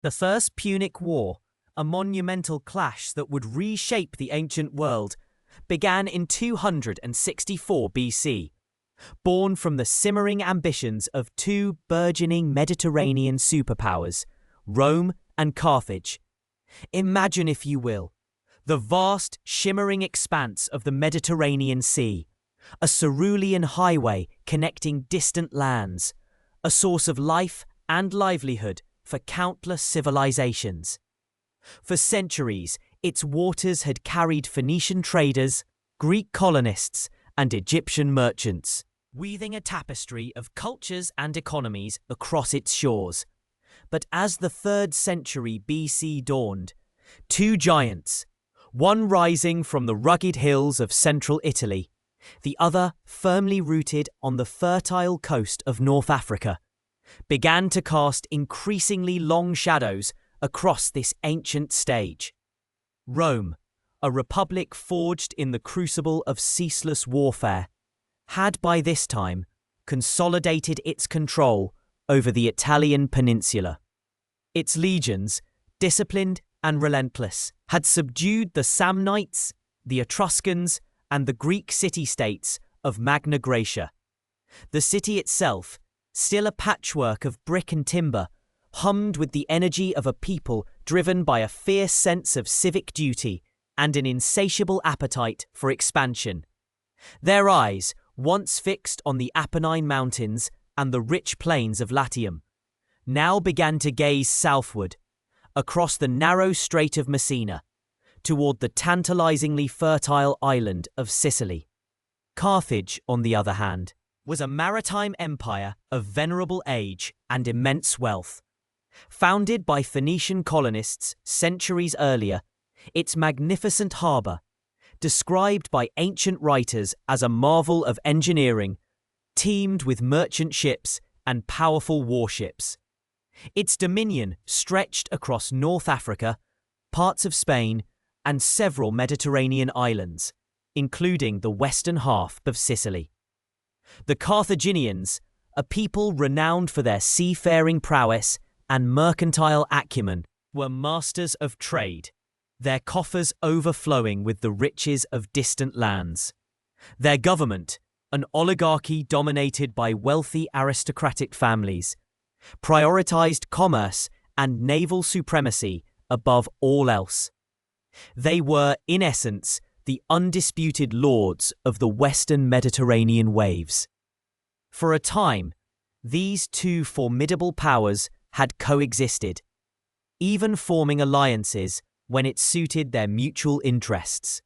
The First Punic War, a monumental clash that would reshape the ancient world, began in 264 BC, born from the simmering ambitions of two burgeoning Mediterranean superpowers, Rome and Carthage. Imagine, if you will, the vast, shimmering expanse of the Mediterranean Sea, a cerulean highway connecting distant lands, a source of life and livelihood for countless civilizations. For centuries, its waters had carried Phoenician traders, Greek colonists, and Egyptian merchants, weaving a tapestry of cultures and economies across its shores. But as the 3rd century BC dawned, two giants, one rising from the rugged hills of central Italy, the other firmly rooted on the fertile coast of North Africa, began to cast increasingly long shadows across this ancient stage. Rome, a republic forged in the crucible of ceaseless warfare, had by this time consolidated its control over the Italian peninsula. Its legions, disciplined and relentless, had subdued the Samnites, the Etruscans, and the Greek city-states of Magna Graecia. The city itself, still a patchwork of brick and timber, hummed with the energy of a people driven by a fierce sense of civic duty and an insatiable appetite for expansion. Their eyes, once fixed on the Apennine Mountains and the rich plains of Latium, now began to gaze southward, across the narrow Strait of Messina, toward the tantalizingly fertile island of Sicily. Carthage, on the other hand, was a maritime empire of venerable age and immense wealth. Founded by Phoenician colonists centuries earlier, its magnificent harbour, described by ancient writers as a marvel of engineering, teemed with merchant ships and powerful warships. Its dominion stretched across North Africa, parts of Spain, and several Mediterranean islands, including the western half of Sicily. The Carthaginians, a people renowned for their seafaring prowess and mercantile acumen, were masters of trade, their coffers overflowing with the riches of distant lands. Their government, an oligarchy dominated by wealthy aristocratic families, prioritized commerce and naval supremacy above all else. They were, in essence, the undisputed lords of the Western Mediterranean waves. For a time, these two formidable powers had coexisted, even forming alliances when it suited their mutual interests.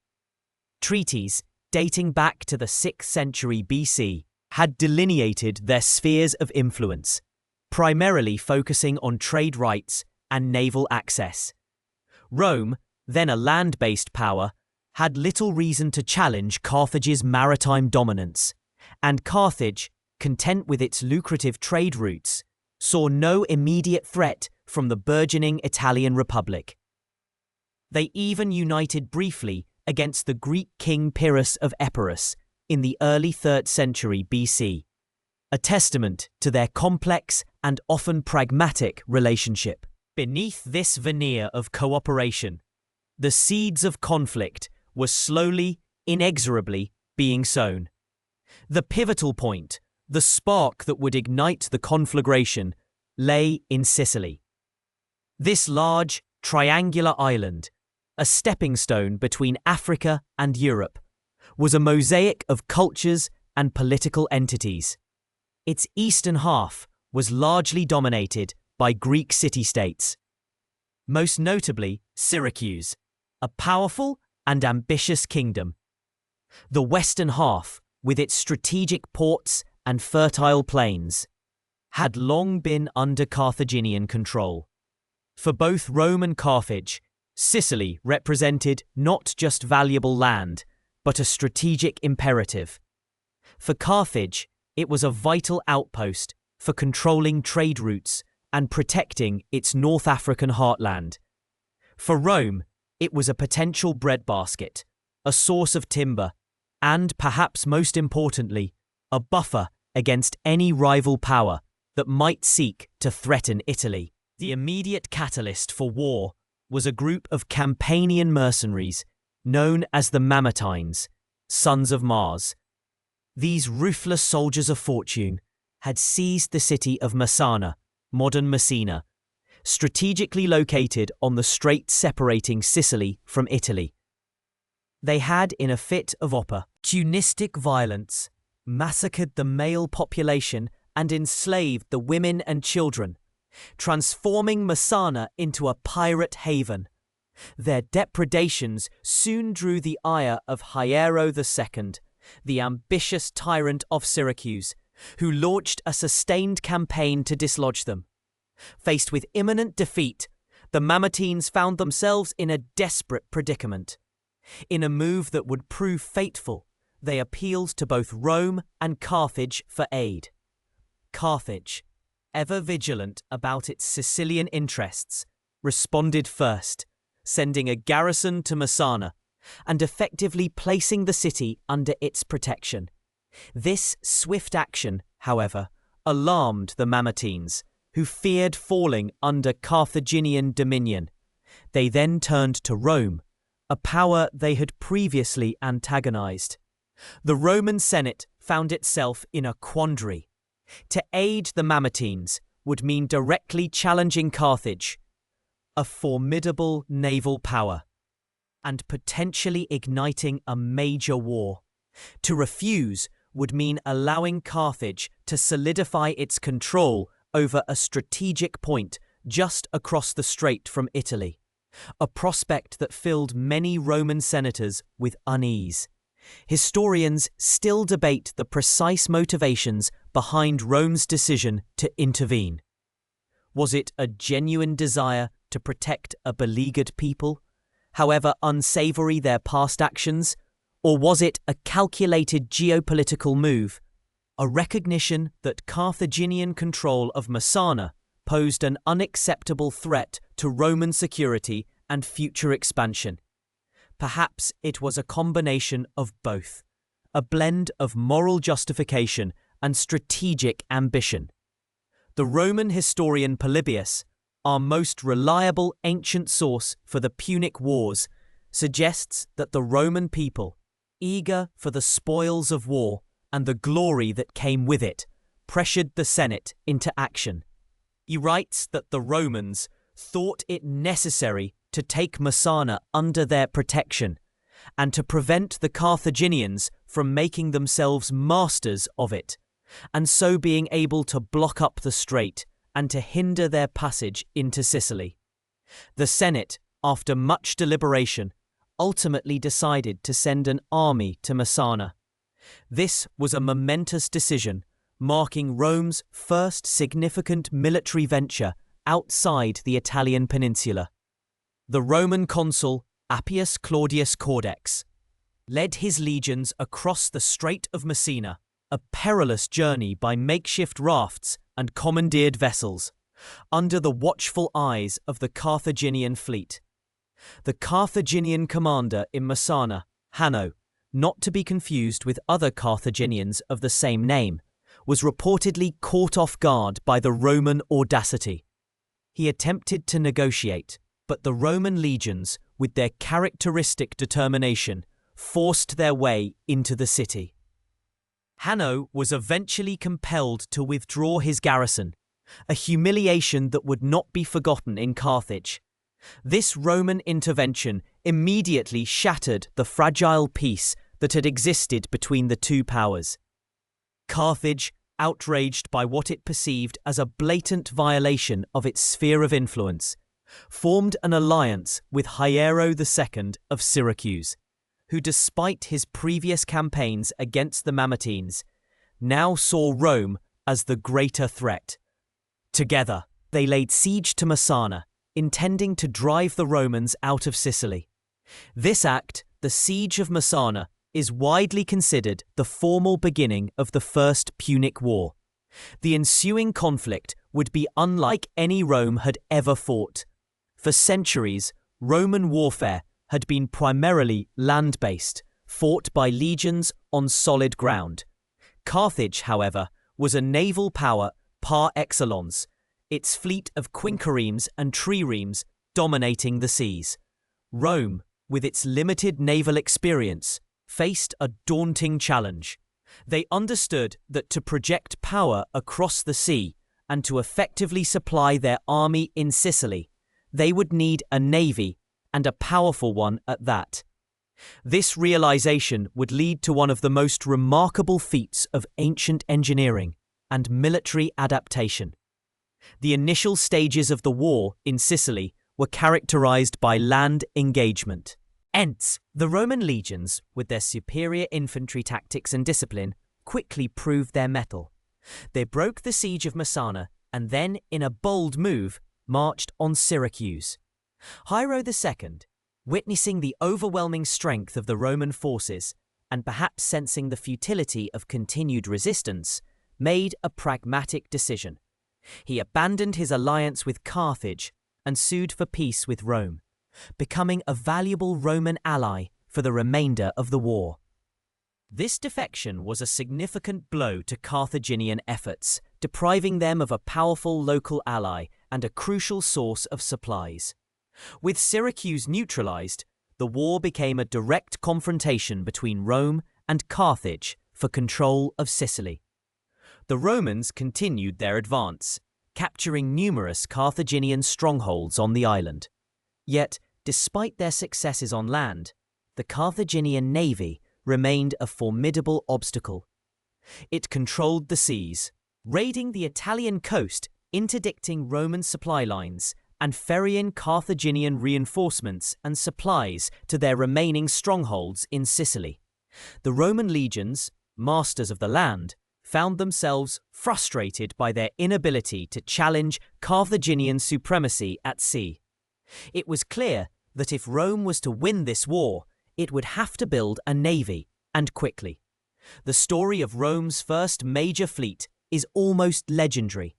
Treaties, dating back to the 6th century BC, had delineated their spheres of influence, primarily focusing on trade rights and naval access. Rome, then a land-based power, had little reason to challenge Carthage's maritime dominance, and Carthage, content with its lucrative trade routes, saw no immediate threat from the burgeoning Italian Republic. They even united briefly against the Greek king Pyrrhus of Epirus in the early 3rd century BC, a testament to their complex and often pragmatic relationship. Beneath this veneer of cooperation, the seeds of conflict were slowly, inexorably being sown. The pivotal point, the spark that would ignite the conflagration, lay in Sicily. This large, triangular island, a stepping stone between Africa and Europe, was a mosaic of cultures and political entities. Its eastern half was largely dominated by Greek city-states, most notably Syracuse, a powerful and ambitious kingdom. The western half, with its strategic ports and fertile plains, had long been under Carthaginian control. For both Rome and Carthage, Sicily represented not just valuable land, but a strategic imperative. For Carthage, it was a vital outpost for controlling trade routes and protecting its North African heartland. For Rome, it was a potential breadbasket, a source of timber, and, perhaps most importantly, a buffer against any rival power that might seek to threaten Italy. The immediate catalyst for war was a group of Campanian mercenaries known as the Mamertines, sons of Mars. These ruthless soldiers of fortune had seized the city of Messana, modern Messina, strategically located on the strait separating Sicily from Italy. They had, in a fit of opportunistic violence, massacred the male population and enslaved the women and children, transforming Messana into a pirate haven. Their depredations soon drew the ire of Hiero II, the ambitious tyrant of Syracuse, who launched a sustained campaign to dislodge them. Faced with imminent defeat, the Mamertines found themselves in a desperate predicament. In a move that would prove fateful, they appealed to both Rome and Carthage for aid. Carthage, ever vigilant about its Sicilian interests, responded first, sending a garrison to Messana and effectively placing the city under its protection. This swift action, however, alarmed the Mamertines, who feared falling under Carthaginian dominion. They then turned to Rome, a power they had previously antagonized. The Roman Senate found itself in a quandary. To aid the Mamertines would mean directly challenging Carthage, a formidable naval power, and potentially igniting a major war. To refuse would mean allowing Carthage to solidify its control over a strategic point just across the strait from Italy, a prospect that filled many Roman senators with unease. Historians still debate the precise motivations behind Rome's decision to intervene. Was it a genuine desire to protect a beleaguered people, however unsavory their past actions, or was it a calculated geopolitical move, a recognition that Carthaginian control of Messana posed an unacceptable threat to Roman security and future expansion? Perhaps it was a combination of both, a blend of moral justification and strategic ambition. The Roman historian Polybius, our most reliable ancient source for the Punic Wars, suggests that the Roman people, eager for the spoils of war and the glory that came with it, pressured the Senate into action. He writes that the Romans thought it necessary to take Messana under their protection and to prevent the Carthaginians from making themselves masters of it, and so being able to block up the strait and to hinder their passage into Sicily. The Senate, after much deliberation, ultimately decided to send an army to Messana. This was a momentous decision, marking Rome's first significant military venture outside the Italian peninsula. The Roman consul Appius Claudius Caudex led his legions across the Strait of Messina, a perilous journey by makeshift rafts and commandeered vessels, under the watchful eyes of the Carthaginian fleet. The Carthaginian commander in Messana, Hanno, not to be confused with other Carthaginians of the same name, was reportedly caught off guard by the Roman audacity. He attempted to negotiate, but the Roman legions, with their characteristic determination, forced their way into the city. Hanno was eventually compelled to withdraw his garrison, a humiliation that would not be forgotten in Carthage. This Roman intervention immediately shattered the fragile peace that had existed between the two powers. Carthage, outraged by what it perceived as a blatant violation of its sphere of influence, formed an alliance with Hiero II of Syracuse, who, despite his previous campaigns against the Mamertines, now saw Rome as the greater threat. Together, they laid siege to Messana, intending to drive the Romans out of Sicily. This act, the Siege of Messana, is widely considered the formal beginning of the First Punic War. The ensuing conflict would be unlike any Rome had ever fought. For centuries, Roman warfare had been primarily land-based, fought by legions on solid ground. Carthage, however, was a naval power par excellence. its fleet of quinqueremes and triremes dominating the seas. Rome, with its limited naval experience, faced a daunting challenge. They understood that to project power across the sea and to effectively supply their army in Sicily, they would need a navy, and a powerful one at that. This realization would lead to one of the most remarkable feats of ancient engineering and military adaptation. The initial stages of the war in Sicily were characterized by land engagement. Hence, the Roman legions, with their superior infantry tactics and discipline, quickly proved their mettle. They broke the siege of Messana and then, in a bold move, marched on Syracuse. Hiero II, witnessing the overwhelming strength of the Roman forces and perhaps sensing the futility of continued resistance, made a pragmatic decision. He abandoned his alliance with Carthage and sued for peace with Rome, becoming a valuable Roman ally for the remainder of the war. This defection was a significant blow to Carthaginian efforts, depriving them of a powerful local ally and a crucial source of supplies. With Syracuse neutralized, the war became a direct confrontation between Rome and Carthage for control of Sicily. The Romans continued their advance, capturing numerous Carthaginian strongholds on the island. Yet, despite their successes on land, the Carthaginian navy remained a formidable obstacle. It controlled the seas, raiding the Italian coast, interdicting Roman supply lines, and ferrying Carthaginian reinforcements and supplies to their remaining strongholds in Sicily. The Roman legions, masters of the land, found themselves frustrated by their inability to challenge Carthaginian supremacy at sea. It was clear that if Rome was to win this war, it would have to build a navy, and quickly. The story of Rome's first major fleet is almost legendary.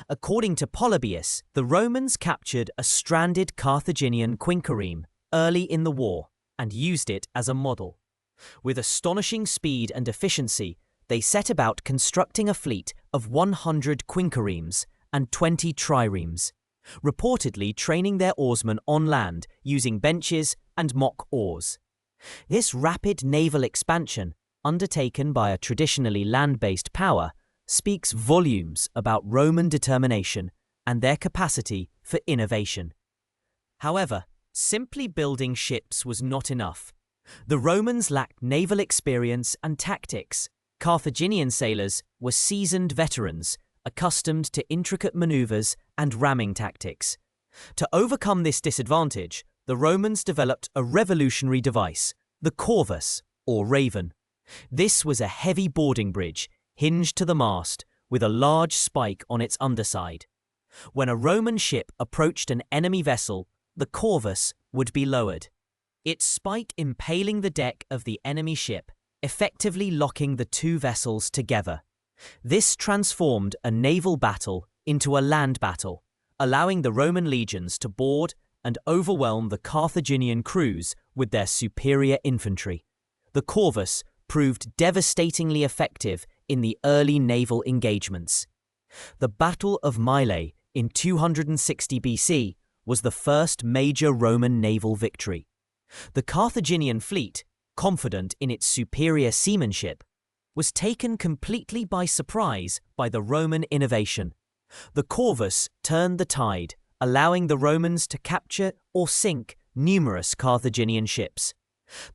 According to Polybius, the Romans captured a stranded Carthaginian quinquereme early in the war and used it as a model. With astonishing speed and efficiency, they set about constructing a fleet of 100 quinqueremes and 20 triremes, reportedly training their oarsmen on land using benches and mock oars. This rapid naval expansion, undertaken by a traditionally land-based power, speaks volumes about Roman determination and their capacity for innovation. However, simply building ships was not enough. The Romans lacked naval experience and tactics. Carthaginian sailors were seasoned veterans, accustomed to intricate maneuvers and ramming tactics. To overcome this disadvantage, the Romans developed a revolutionary device, the corvus, or raven. This was a heavy boarding bridge, hinged to the mast, with a large spike on its underside. When a Roman ship approached an enemy vessel, the corvus would be lowered, its spike impaling the deck of the enemy ship, effectively locking the two vessels together. This transformed a naval battle into a land battle, allowing the Roman legions to board and overwhelm the Carthaginian crews with their superior infantry. The corvus proved devastatingly effective in the early naval engagements. The Battle of Mylae in 260 BC was the first major Roman naval victory. The Carthaginian fleet, confident in its superior seamanship, was taken completely by surprise by the Roman innovation. The corvus turned the tide, allowing the Romans to capture or sink numerous Carthaginian ships.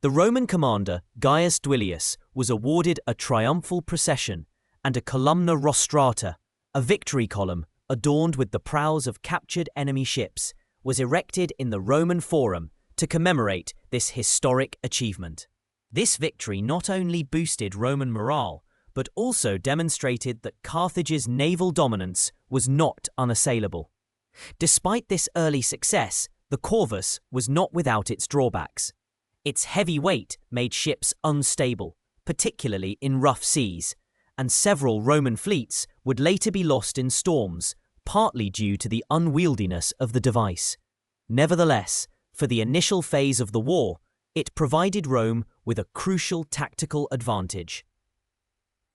The Roman commander, Gaius Duilius, was awarded a triumphal procession and a columna rostrata, a victory column adorned with the prows of captured enemy ships, was erected in the Roman Forum to commemorate this historic achievement. This victory not only boosted Roman morale, but also demonstrated that Carthage's naval dominance was not unassailable. Despite this early success, the corvus was not without its drawbacks. Its heavy weight made ships unstable, particularly in rough seas, and several Roman fleets would later be lost in storms, partly due to the unwieldiness of the device. Nevertheless, for the initial phase of the war, it provided Rome with a crucial tactical advantage,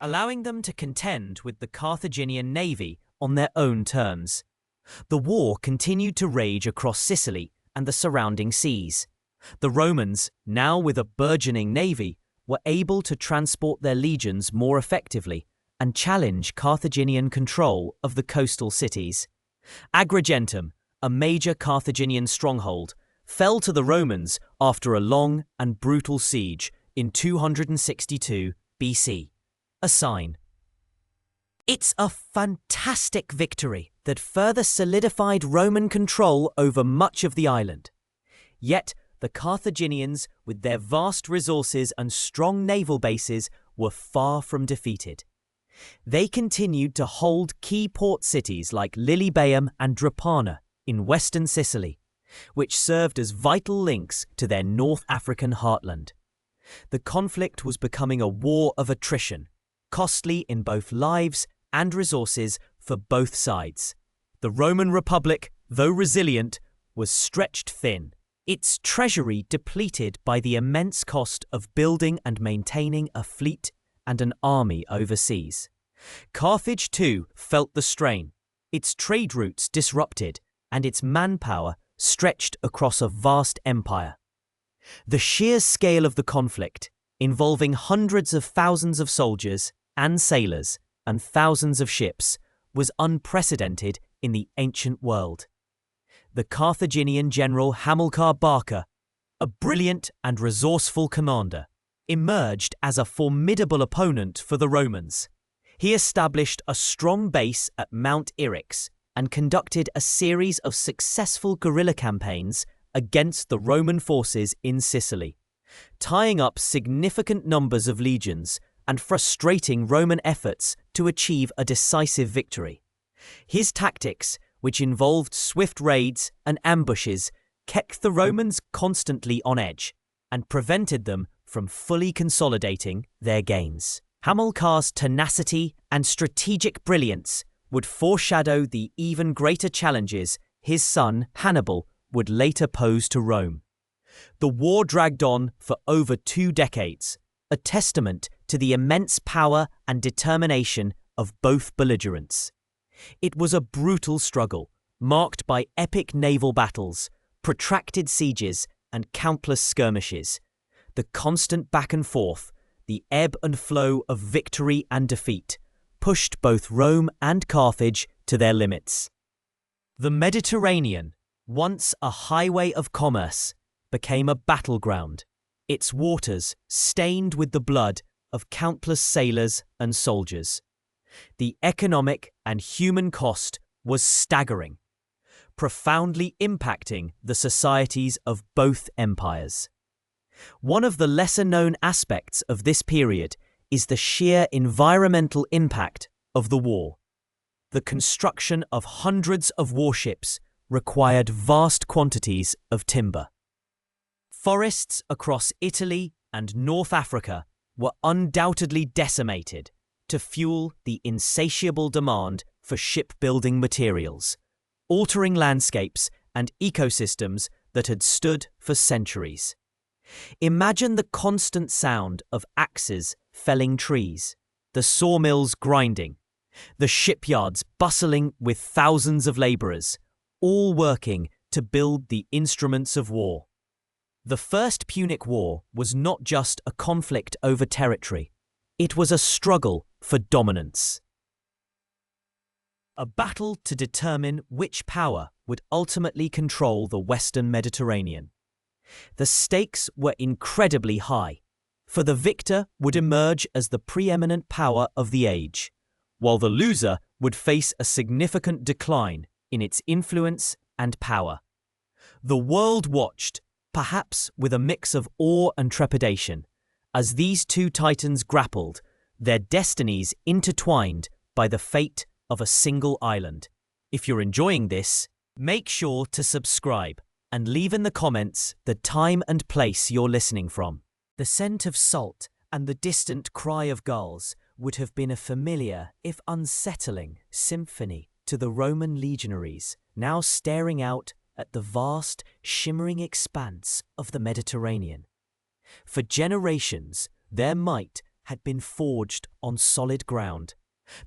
allowing them to contend with the Carthaginian navy on their own terms. The war continued to rage across Sicily and the surrounding seas. The Romans, now with a burgeoning navy, were able to transport their legions more effectively and challenge Carthaginian control of the coastal cities. Agrigentum, a major Carthaginian stronghold, fell to the Romans after a long and brutal siege in 262 BC. A sign. It's a fantastic victory that further solidified Roman control over much of the island. Yet, the Carthaginians, with their vast resources and strong naval bases, were far from defeated. They continued to hold key port cities like Lilybaeum and Drepana in western Sicily, which served as vital links to their North African heartland. The conflict was becoming a war of attrition, costly in both lives and resources for both sides. The Roman Republic, though resilient, was stretched thin, its treasury depleted by the immense cost of building and maintaining a fleet and an army overseas. Carthage, too, felt the strain, its trade routes disrupted and its manpower stretched across a vast empire. The sheer scale of the conflict, involving hundreds of thousands of soldiers and sailors and thousands of ships, was unprecedented in the ancient world. The Carthaginian general Hamilcar Barca, a brilliant and resourceful commander, emerged as a formidable opponent for the Romans. He established a strong base at Mount Eryx and conducted a series of successful guerrilla campaigns against the Roman forces in Sicily, tying up significant numbers of legions and frustrating Roman efforts to achieve a decisive victory. His tactics, which involved swift raids and ambushes, kept the Romans constantly on edge and prevented them from fully consolidating their gains. Hamilcar's tenacity and strategic brilliance would foreshadow the even greater challenges his son Hannibal would later pose to Rome. The war dragged on for over 2 decades, a testament to the immense power and determination of both belligerents. It was a brutal struggle, marked by epic naval battles, protracted sieges, and countless skirmishes. The constant back and forth, the ebb and flow of victory and defeat, pushed both Rome and Carthage to their limits. The Mediterranean, once a highway of commerce, became a battleground, its waters stained with the blood of countless sailors and soldiers. The economic and human cost was staggering, profoundly impacting the societies of both empires. One of the lesser-known aspects of this period is the sheer environmental impact of the war. The construction of hundreds of warships required vast quantities of timber. Forests across Italy and North Africa were undoubtedly decimated to fuel the insatiable demand for shipbuilding materials, altering landscapes and ecosystems that had stood for centuries. Imagine the constant sound of axes felling trees, the sawmills grinding, the shipyards bustling with thousands of labourers, all working to build the instruments of war. The First Punic War was not just a conflict over territory, it was a struggle for dominance. A battle to determine which power would ultimately control the Western Mediterranean. The stakes were incredibly high, for the victor would emerge as the preeminent power of the age, while the loser would face a significant decline in its influence and power. The world watched, perhaps with a mix of awe and trepidation, as these two titans grappled, their destinies intertwined by the fate of a single island. If you're enjoying this, make sure to subscribe and leave in the comments the time and place you're listening from. The scent of salt and the distant cry of gulls would have been a familiar, if unsettling, symphony to the Roman legionaries, now staring out at the vast, shimmering expanse of the Mediterranean. For generations, their might had been forged on solid ground.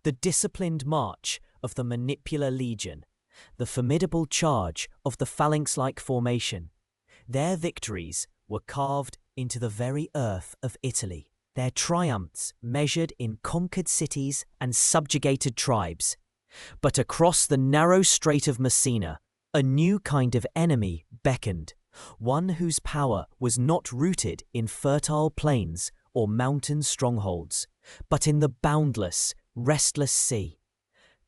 The disciplined march of the Manipular Legion, the formidable charge of the phalanx-like formation. Their victories were carved into the very earth of Italy, their triumphs measured in conquered cities and subjugated tribes. But across the narrow Strait of Messina, a new kind of enemy beckoned, one whose power was not rooted in fertile plains or mountain strongholds, but in the boundless, restless sea.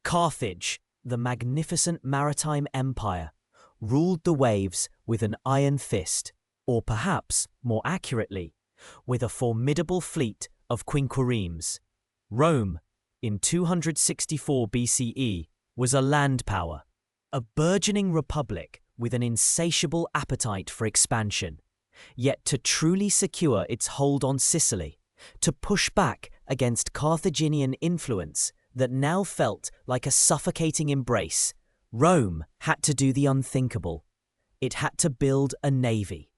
Carthage, the magnificent maritime empire, ruled the waves with an iron fist, or perhaps, more accurately, with a formidable fleet of quinqueremes. Rome, in 264 BCE, was a land power, a burgeoning republic with an insatiable appetite for expansion. Yet to truly secure its hold on Sicily, to push back against Carthaginian influence that now felt like a suffocating embrace, Rome had to do the unthinkable. It had to build a navy.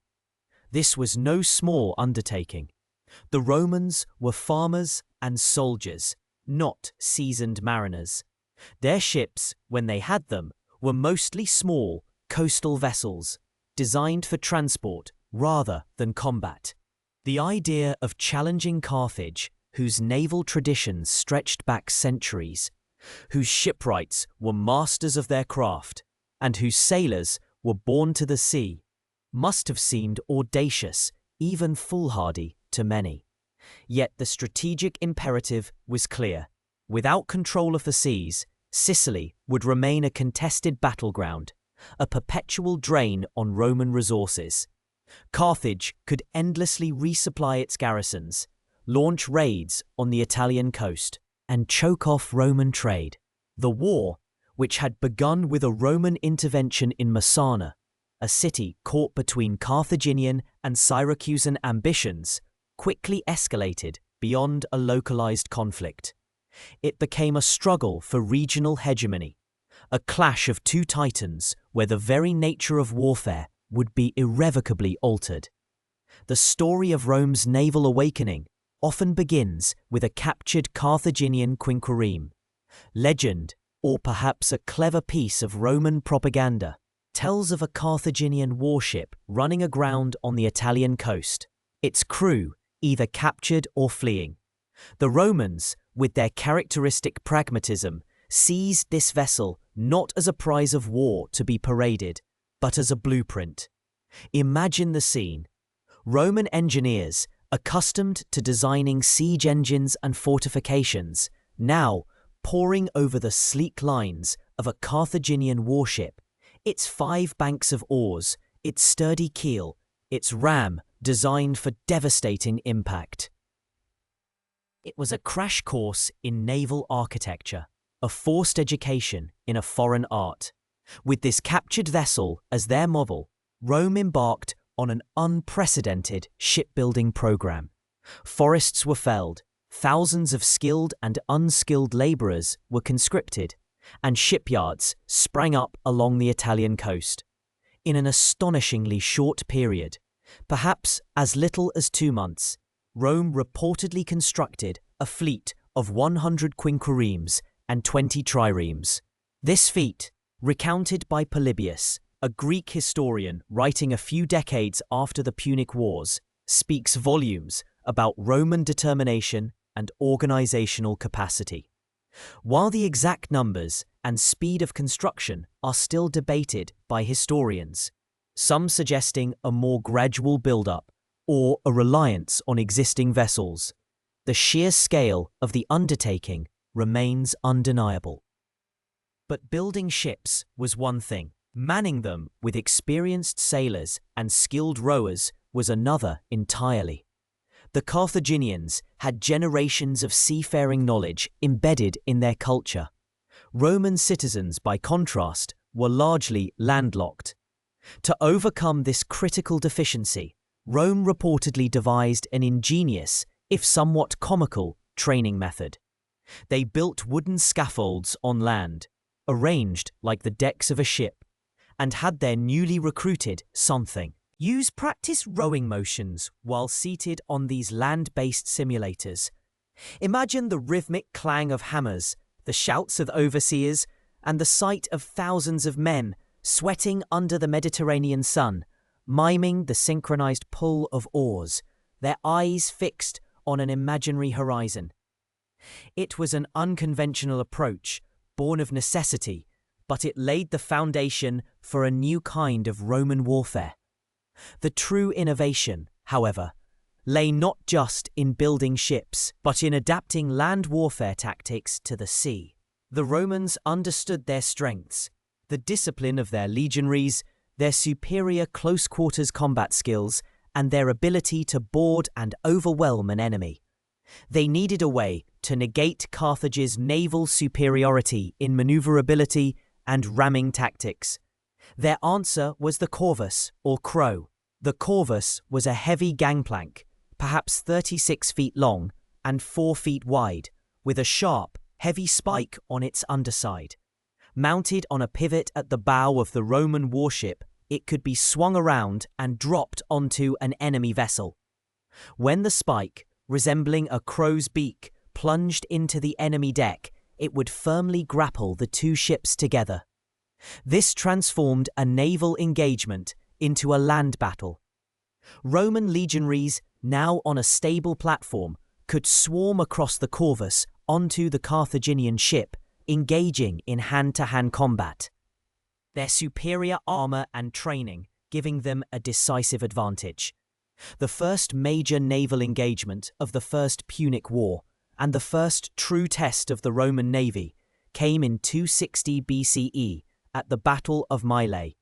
This was no small undertaking. The Romans were farmers and soldiers, not seasoned mariners. Their ships, when they had them, were mostly small, coastal vessels, designed for transport rather than combat. The idea of challenging Carthage, whose naval traditions stretched back centuries, whose shipwrights were masters of their craft, and whose sailors were born to the sea, must have seemed audacious, even foolhardy to many. Yet the strategic imperative was clear. Without control of the seas, Sicily would remain a contested battleground, a perpetual drain on Roman resources. Carthage could endlessly resupply its garrisons, launch raids on the Italian coast, and choke off Roman trade. The war, which had begun with a Roman intervention in Messana, a city caught between Carthaginian and Syracusan ambitions, quickly escalated beyond a localized conflict. It became a struggle for regional hegemony, a clash of two titans where the very nature of warfare would be irrevocably altered. The story of Rome's naval awakening often begins with a captured Carthaginian quinquereme. Legend, or perhaps a clever piece of Roman propaganda, tells of a Carthaginian warship running aground on the Italian coast, its crew either captured or fleeing. The Romans, with their characteristic pragmatism, seized this vessel not as a prize of war to be paraded, but as a blueprint. Imagine the scene. Roman engineers, accustomed to designing siege engines and fortifications, now poring over the sleek lines of a Carthaginian warship, its 5 banks of oars, its sturdy keel, its ram designed for devastating impact. It was a crash course in naval architecture, a forced education in a foreign art. With this captured vessel as their model, Rome embarked on an unprecedented shipbuilding program. Forests were felled, thousands of skilled and unskilled laborers were conscripted, and shipyards sprang up along the Italian coast. In an astonishingly short period, perhaps as little as 2 months, Rome reportedly constructed a fleet of 100 quinqueremes and 20 triremes. This feat, recounted by Polybius, a Greek historian writing a few decades after the Punic Wars, speaks volumes about Roman determination and organizational capacity. While the exact numbers and speed of construction are still debated by historians, some suggesting a more gradual build-up or a reliance on existing vessels, the sheer scale of the undertaking remains undeniable. But building ships was one thing. Manning them with experienced sailors and skilled rowers was another entirely. The Carthaginians had generations of seafaring knowledge embedded in their culture. Roman citizens, by contrast, were largely landlocked. To overcome this critical deficiency, Rome reportedly devised an ingenious, if somewhat comical, training method. They built wooden scaffolds on land, arranged like the decks of a ship, and had their newly recruited something use practice rowing motions while seated on these land-based simulators. Imagine the rhythmic clang of hammers, the shouts of overseers, and the sight of thousands of men sweating under the Mediterranean sun, miming the synchronized pull of oars, their eyes fixed on an imaginary horizon. It was an unconventional approach, born of necessity, but it laid the foundation for a new kind of Roman warfare. The true innovation, however, lay not just in building ships, but in adapting land warfare tactics to the sea. The Romans understood their strengths, the discipline of their legionaries, their superior close-quarters combat skills, and their ability to board and overwhelm an enemy. They needed a way to negate Carthage's naval superiority in maneuverability and ramming tactics. Their answer was the corvus, or crow. The corvus was a heavy gangplank, perhaps 36 feet long and 4 feet wide, with a sharp, heavy spike on its underside. Mounted on a pivot at the bow of the Roman warship, it could be swung around and dropped onto an enemy vessel. When the spike, resembling a crow's beak, plunged into the enemy deck, it would firmly grapple the two ships together. This transformed a naval engagement into a land battle. Roman legionaries, now on a stable platform, could swarm across the corvus onto the Carthaginian ship, engaging in hand-to-hand combat. Their superior armor and training giving them a decisive advantage. The first major naval engagement of the First Punic War, and the first true test of the Roman navy, came in 260 BCE at the Battle of Mylae.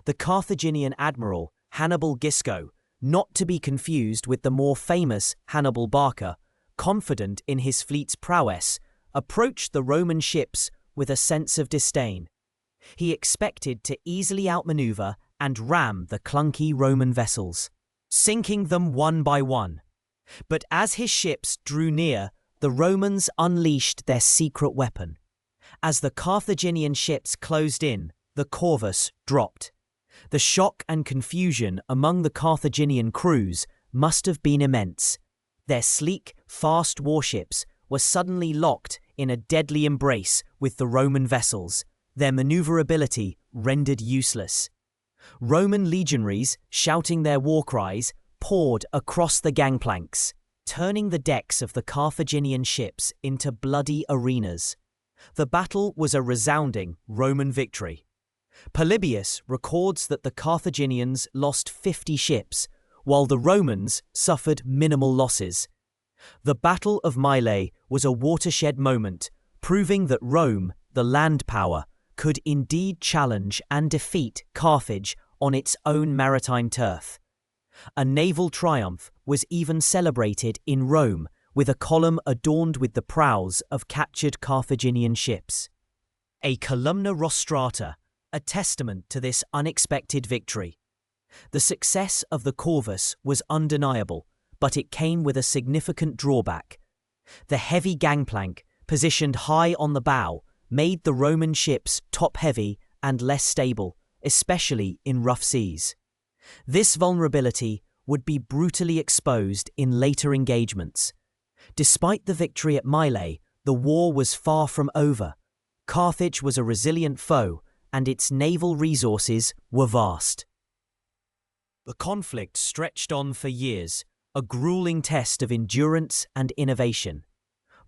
The Carthaginian admiral Hannibal Gisco, not to be confused with the more famous Hannibal Barca, confident in his fleet's prowess, approached the Roman ships with a sense of disdain. He expected to easily outmaneuver and ram the clunky Roman vessels, sinking them one by one. But as his ships drew near, the Romans unleashed their secret weapon. As the Carthaginian ships closed in, the corvus dropped. The shock and confusion among the Carthaginian crews must have been immense. Their sleek, fast warships were suddenly locked in a deadly embrace with the Roman vessels, their maneuverability rendered useless. Roman legionaries, shouting their war cries, poured across the gangplanks, turning the decks of the Carthaginian ships into bloody arenas. The battle was a resounding Roman victory. Polybius records that the Carthaginians lost 50 ships, while the Romans suffered minimal losses. The Battle of Mylae was a watershed moment, proving that Rome, the land power, could indeed challenge and defeat Carthage on its own maritime turf. A naval triumph was even celebrated in Rome, with a column adorned with the prows of captured Carthaginian ships. A columna rostrata, a testament to this unexpected victory. The success of the corvus was undeniable, but it came with a significant drawback. The heavy gangplank, positioned high on the bow, made the Roman ships top-heavy and less stable, especially in rough seas. This vulnerability would be brutally exposed in later engagements. Despite the victory at Mylae, the war was far from over. Carthage was a resilient foe, and its naval resources were vast. The conflict stretched on for years, a grueling test of endurance and innovation.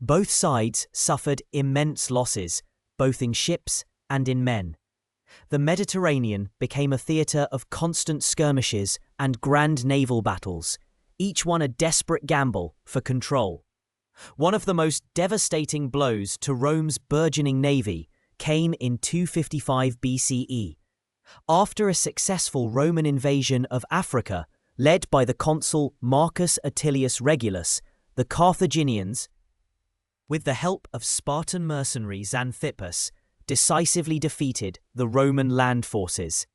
Both sides suffered immense losses, both in ships and in men. The Mediterranean became a theatre of constant skirmishes and grand naval battles, each one a desperate gamble for control. One of the most devastating blows to Rome's burgeoning navy came in 255 BCE. After a successful Roman invasion of Africa, led by the consul Marcus Atilius Regulus, the Carthaginians, with the help of Spartan mercenary Xanthippus, decisively defeated the Roman land forces.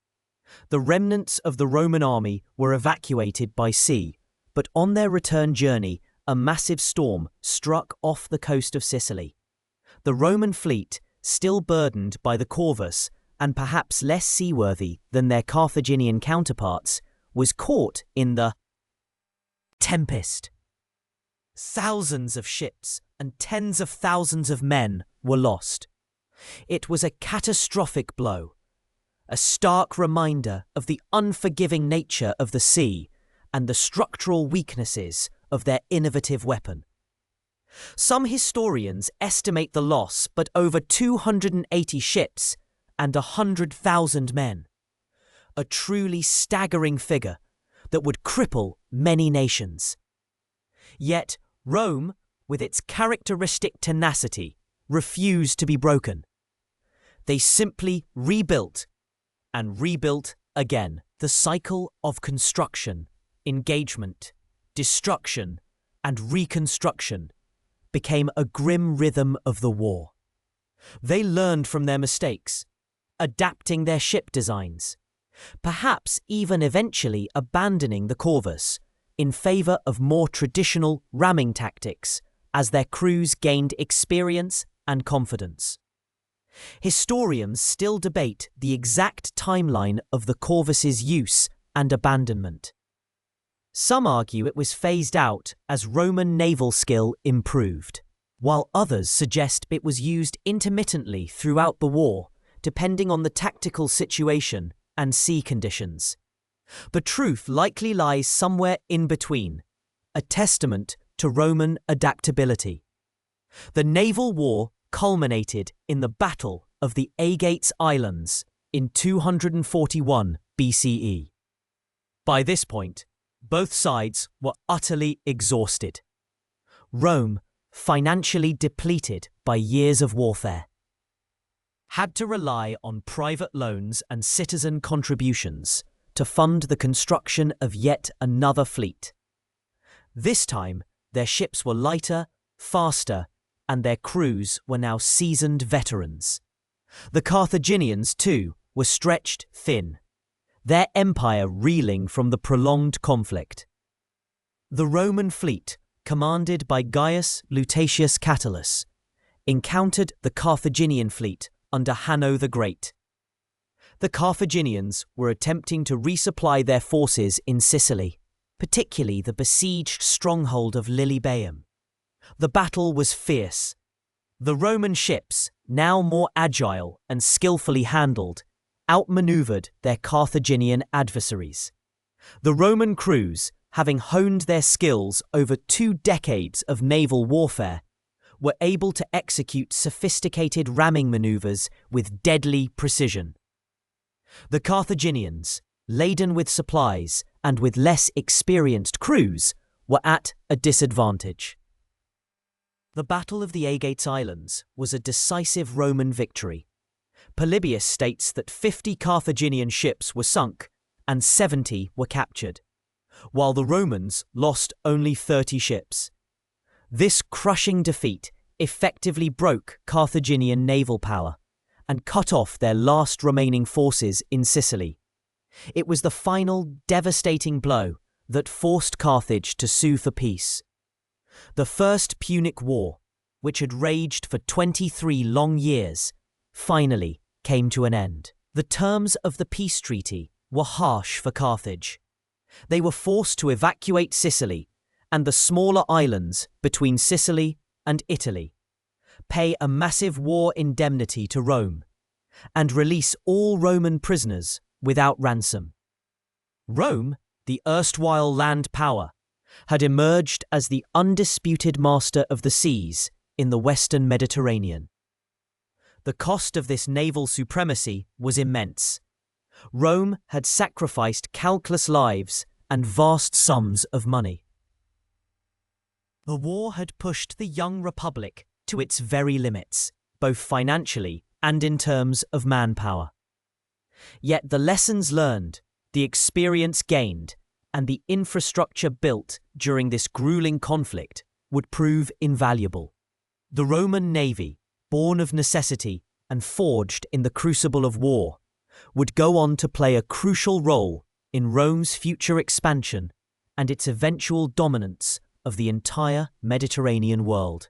The remnants of the Roman army were evacuated by sea, but on their return journey, a massive storm struck off the coast of Sicily. The Roman fleet, still burdened by the corvus and perhaps less seaworthy than their Carthaginian counterparts, was caught in the tempest. Thousands of ships and tens of thousands of men were lost. It was a catastrophic blow, a stark reminder of the unforgiving nature of the sea and the structural weaknesses of their innovative weapon. Some historians estimate the loss but over 280 ships and 100,000 men, a truly staggering figure that would cripple many nations. Yet Rome, with its characteristic tenacity, refused to be broken. They simply rebuilt and rebuilt again. The cycle of construction, engagement, destruction, and reconstruction became a grim rhythm of the war. They learned from their mistakes, adapting their ship designs, perhaps even eventually abandoning the corvus in favor of more traditional ramming tactics as their crews gained experience and confidence. Historians still debate the exact timeline of the corvus's use and abandonment. Some argue it was phased out as Roman naval skill improved, while others suggest it was used intermittently throughout the war, depending on the tactical situation and sea conditions. The truth likely lies somewhere in between, a testament to Roman adaptability. The naval war culminated in the Battle of the Aegates Islands in 241 BCE. By this point, both sides were utterly exhausted. Rome, financially depleted by years of warfare, had to rely on private loans and citizen contributions to fund the construction of yet another fleet. This time, their ships were lighter, faster, and their crews were now seasoned veterans. The Carthaginians, too, were stretched thin, their empire reeling from the prolonged conflict. The Roman fleet, commanded by Gaius Lutatius Catulus, encountered the Carthaginian fleet under Hanno the Great. The Carthaginians were attempting to resupply their forces in Sicily, particularly the besieged stronghold of Lilybaeum. The battle was fierce. The Roman ships, now more agile and skillfully handled, outmaneuvered their Carthaginian adversaries. The Roman crews, having honed their skills over 2 decades of naval warfare, were able to execute sophisticated ramming maneuvers with deadly precision. The Carthaginians, laden with supplies and with less experienced crews, were at a disadvantage. The Battle of the Aegates Islands was a decisive Roman victory. Polybius states that 50 Carthaginian ships were sunk and 70 were captured, while the Romans lost only 30 ships. This crushing defeat effectively broke Carthaginian naval power and cut off their last remaining forces in Sicily. It was the final devastating blow that forced Carthage to sue for peace. The First Punic War, which had raged for 23 long years, finally came to an end. The terms of the peace treaty were harsh for Carthage. They were forced to evacuate Sicily and the smaller islands between Sicily and Italy, pay a massive war indemnity to Rome, and release all Roman prisoners without ransom. Rome, the erstwhile land power, had emerged as the undisputed master of the seas in the Western Mediterranean. The cost of this naval supremacy was immense. Rome had sacrificed countless lives and vast sums of money. The war had pushed the young republic to its very limits, both financially and in terms of manpower. Yet the lessons learned, the experience gained, and the infrastructure built during this grueling conflict would prove invaluable. The Roman navy, born of necessity and forged in the crucible of war, would go on to play a crucial role in Rome's future expansion and its eventual dominance of the entire Mediterranean world.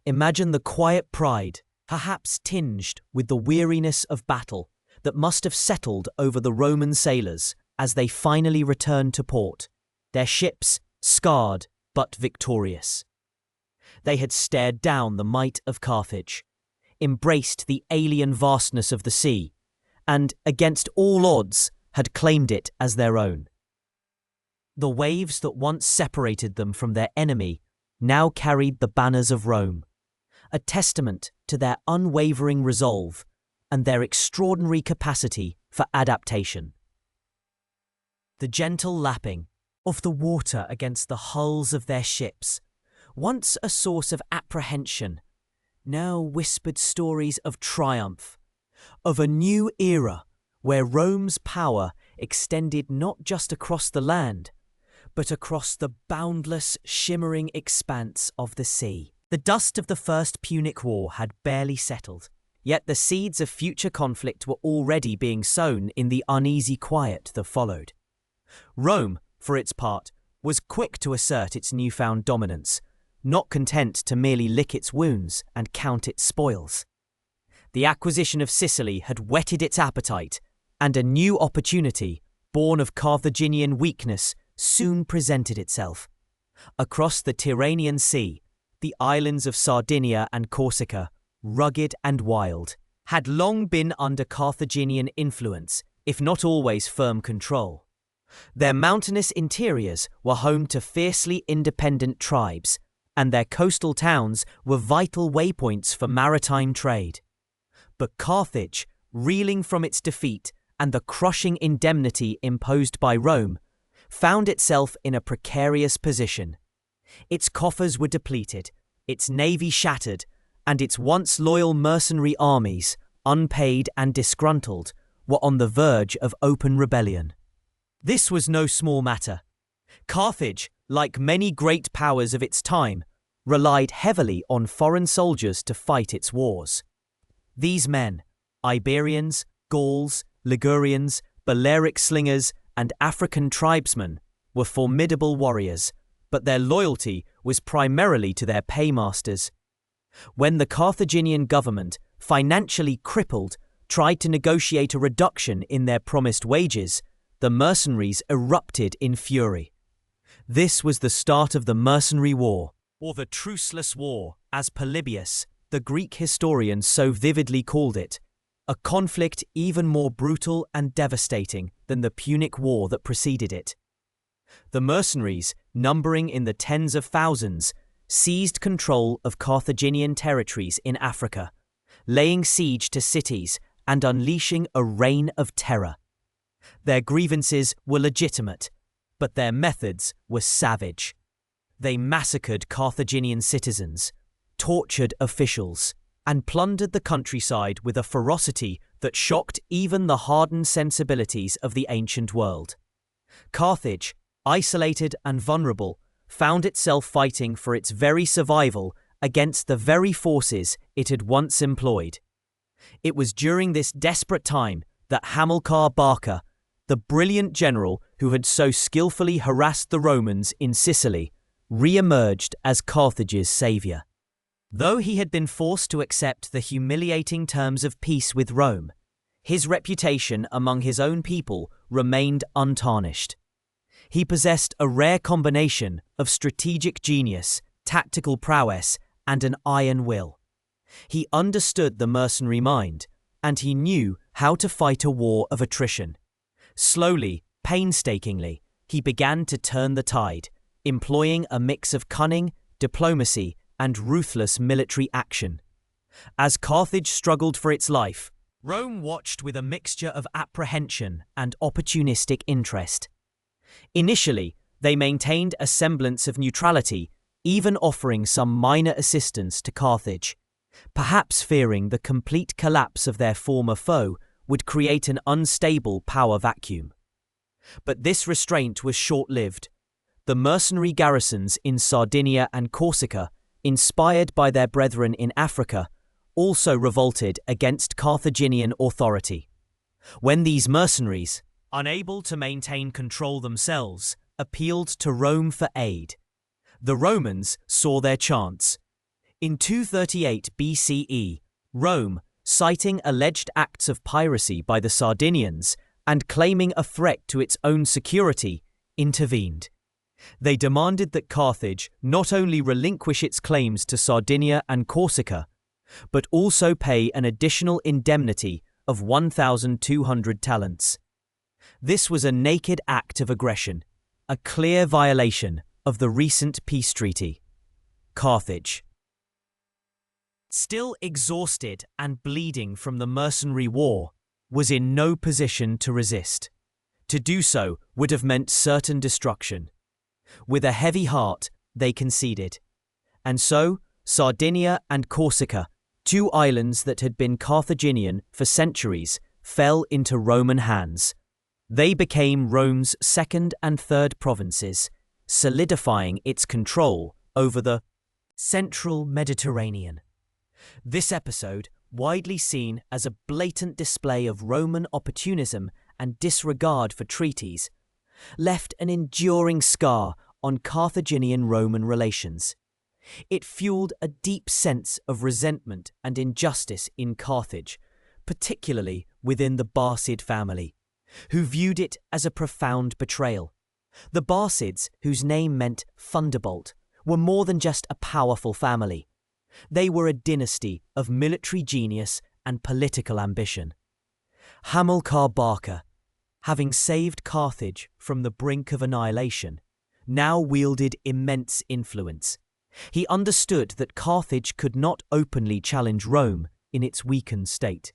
Imagine the quiet pride, perhaps tinged with the weariness of battle, that must have settled over the Roman sailors as they finally returned to port, their ships scarred but victorious. They had stared down the might of Carthage, embraced the alien vastness of the sea, and, against all odds, had claimed it as their own. The waves that once separated them from their enemy now carried the banners of Rome, a testament to their unwavering resolve and their extraordinary capacity for adaptation. The gentle lapping of the water against the hulls of their ships, once a source of apprehension, now whispered stories of triumph, of a new era where Rome's power extended not just across the land, but across the boundless, shimmering expanse of the sea. The dust of the First Punic War had barely settled, yet the seeds of future conflict were already being sown in the uneasy quiet that followed. Rome, for its part, was quick to assert its newfound dominance, not content to merely lick its wounds and count its spoils. The acquisition of Sicily had whetted its appetite, and a new opportunity, born of Carthaginian weakness, soon presented itself. Across the Tyrrhenian Sea, the islands of Sardinia and Corsica, rugged and wild, had long been under Carthaginian influence, if not always firm control. Their mountainous interiors were home to fiercely independent tribes, and their coastal towns were vital waypoints for maritime trade. But Carthage, reeling from its defeat and the crushing indemnity imposed by Rome, found itself in a precarious position. Its coffers were depleted, its navy shattered, and its once loyal mercenary armies, unpaid and disgruntled, were on the verge of open rebellion. This was no small matter. Carthage, like many great powers of its time, relied heavily on foreign soldiers to fight its wars. These men, Iberians, Gauls, Ligurians, Balearic slingers, and African tribesmen, were formidable warriors, but their loyalty was primarily to their paymasters. When the Carthaginian government, financially crippled, tried to negotiate a reduction in their promised wages, the mercenaries erupted in fury. This was the start of the Mercenary War, or the Truceless War, as Polybius, the Greek historian, so vividly called it, a conflict even more brutal and devastating than the Punic War that preceded it. The mercenaries, numbering in the tens of thousands, seized control of Carthaginian territories in Africa, laying siege to cities and unleashing a reign of terror. Their grievances were legitimate, but their methods were savage. They massacred Carthaginian citizens, tortured officials, and plundered the countryside with a ferocity that shocked even the hardened sensibilities of the ancient world. Carthage, isolated and vulnerable, found itself fighting for its very survival against the very forces it had once employed. It was during this desperate time that Hamilcar Barca, the brilliant general who had so skillfully harassed the Romans in Sicily, re-emerged as Carthage's savior. Though he had been forced to accept the humiliating terms of peace with Rome, his reputation among his own people remained untarnished. He possessed a rare combination of strategic genius, tactical prowess, and an iron will. He understood the mercenary mind, and he knew how to fight a war of attrition. Slowly, painstakingly, he began to turn the tide, employing a mix of cunning, diplomacy, and ruthless military action. As Carthage struggled for its life, Rome watched with a mixture of apprehension and opportunistic interest. Initially, they maintained a semblance of neutrality, even offering some minor assistance to Carthage, perhaps fearing the complete collapse of their former foe would create an unstable power vacuum. But this restraint was short-lived. The mercenary garrisons in Sardinia and Corsica, inspired by their brethren in Africa, also revolted against Carthaginian authority. When these mercenaries, unable to maintain control themselves, appealed to Rome for aid, the Romans saw their chance. In 238 BCE, Rome, citing alleged acts of piracy by the Sardinians and claiming a threat to its own security, intervened. They demanded that Carthage not only relinquish its claims to Sardinia and Corsica, but also pay an additional indemnity of 1,200 talents. This was a naked act of aggression, a clear violation of the recent peace treaty. Carthage, still exhausted and bleeding from the mercenary war, was in no position to resist. To do so would have meant certain destruction. With a heavy heart, they conceded. And so, Sardinia and Corsica, two islands that had been Carthaginian for centuries, fell into Roman hands. They became Rome's second and third provinces, solidifying its control over the central Mediterranean. This episode, widely seen as a blatant display of Roman opportunism and disregard for treaties, left an enduring scar on Carthaginian-Roman relations. It fueled a deep sense of resentment and injustice in Carthage, particularly within the Barcid family, who viewed it as a profound betrayal. The Barcids, whose name meant thunderbolt, were more than just a powerful family. They were a dynasty of military genius and political ambition. Hamilcar Barca, having saved Carthage from the brink of annihilation, now wielded immense influence. He understood that Carthage could not openly challenge Rome in its weakened state.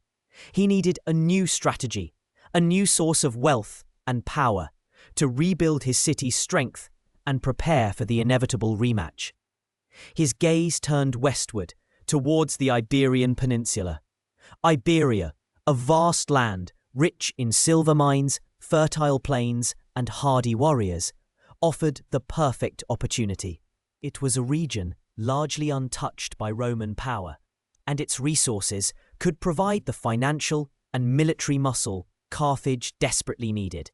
He needed a new strategy, a new source of wealth and power, to rebuild his city's strength and prepare for the inevitable rematch. His gaze turned westward, towards the Iberian Peninsula. Iberia, a vast land, rich in silver mines, fertile plains, and hardy warriors, offered the perfect opportunity. It was a region largely untouched by Roman power, and its resources could provide the financial and military muscle Carthage desperately needed.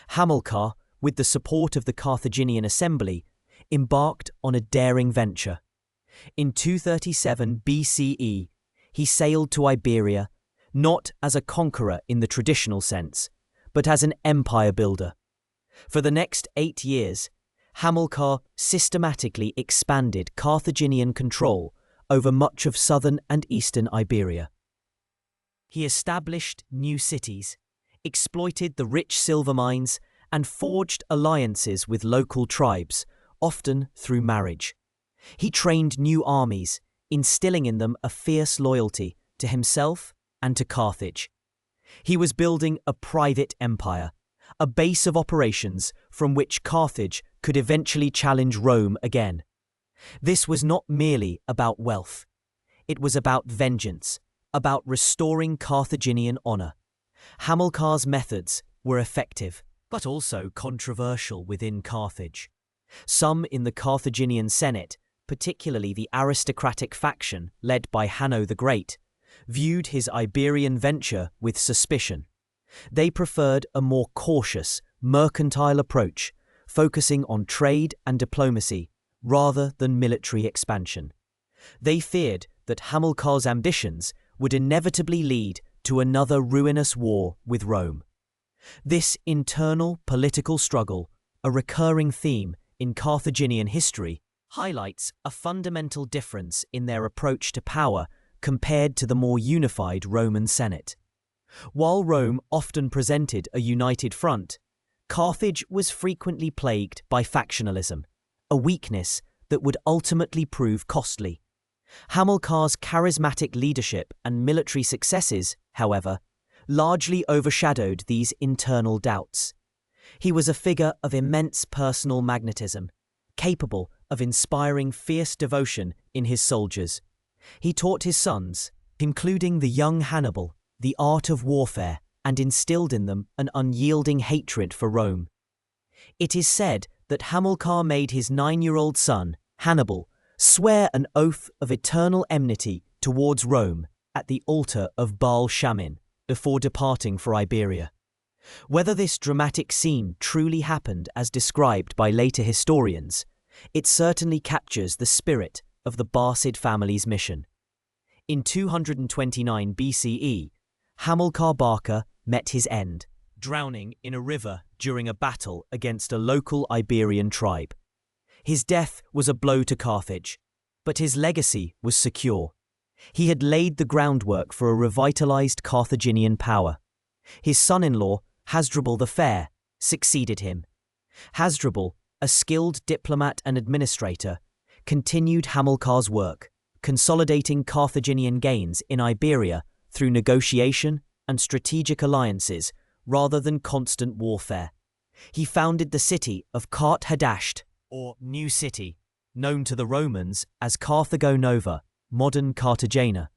Hamilcar, with the support of the Carthaginian assembly, embarked on a daring venture. In 237 BCE, he sailed to Iberia, not as a conqueror in the traditional sense, but as an empire builder. For the next 8 years, Hamilcar systematically expanded Carthaginian control over much of southern and eastern Iberia. He established new cities, exploited the rich silver mines, and forged alliances with local tribes, often through marriage. He trained new armies, instilling in them a fierce loyalty to himself and to Carthage. He was building a private empire, a base of operations from which Carthage could eventually challenge Rome again. This was not merely about wealth. It was about vengeance, about restoring Carthaginian honor. Hamilcar's methods were effective, but also controversial within Carthage. Some in the Carthaginian Senate, particularly the aristocratic faction led by Hanno the Great, viewed his Iberian venture with suspicion. They preferred a more cautious, mercantile approach, focusing on trade and diplomacy rather than military expansion. They feared that Hamilcar's ambitions would inevitably lead to another ruinous war with Rome. This internal political struggle, a recurring theme in Carthaginian history, highlights a fundamental difference in their approach to power compared to the more unified Roman Senate. While Rome often presented a united front, Carthage was frequently plagued by factionalism, a weakness that would ultimately prove costly. Hamilcar's charismatic leadership and military successes, however, largely overshadowed these internal doubts. He was a figure of immense personal magnetism, capable of inspiring fierce devotion in his soldiers. He taught his sons, including the young Hannibal, the art of warfare and instilled in them an unyielding hatred for Rome. It is said that Hamilcar made his 9-year-old son, Hannibal, swear an oath of eternal enmity towards Rome at the altar of Baal Shamin before departing for Iberia. Whether this dramatic scene truly happened as described by later historians, it certainly captures the spirit of the Barcid family's mission. In 229 BCE, Hamilcar Barca met his end, drowning in a river during a battle against a local Iberian tribe. His death was a blow to Carthage, but his legacy was secure. He had laid the groundwork for a revitalized Carthaginian power. His son-in-law, Hasdrubal the Fair, succeeded him. Hasdrubal, a skilled diplomat and administrator, continued Hamilcar's work, consolidating Carthaginian gains in Iberia through negotiation and strategic alliances rather than constant warfare. He founded the city of Carthage, or New City, known to the Romans as Carthago Nova, modern Cartagena,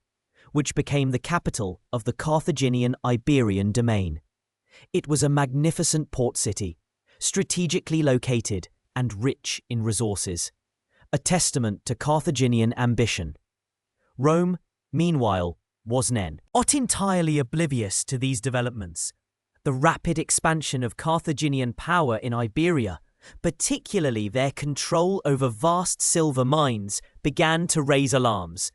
which became the capital of the Carthaginian Iberian domain. It was a magnificent port city, strategically located and rich in resources, a testament to Carthaginian ambition. Rome, meanwhile, was not entirely oblivious to these developments. The rapid expansion of Carthaginian power in Iberia, particularly their control over vast silver mines, began to raise alarms.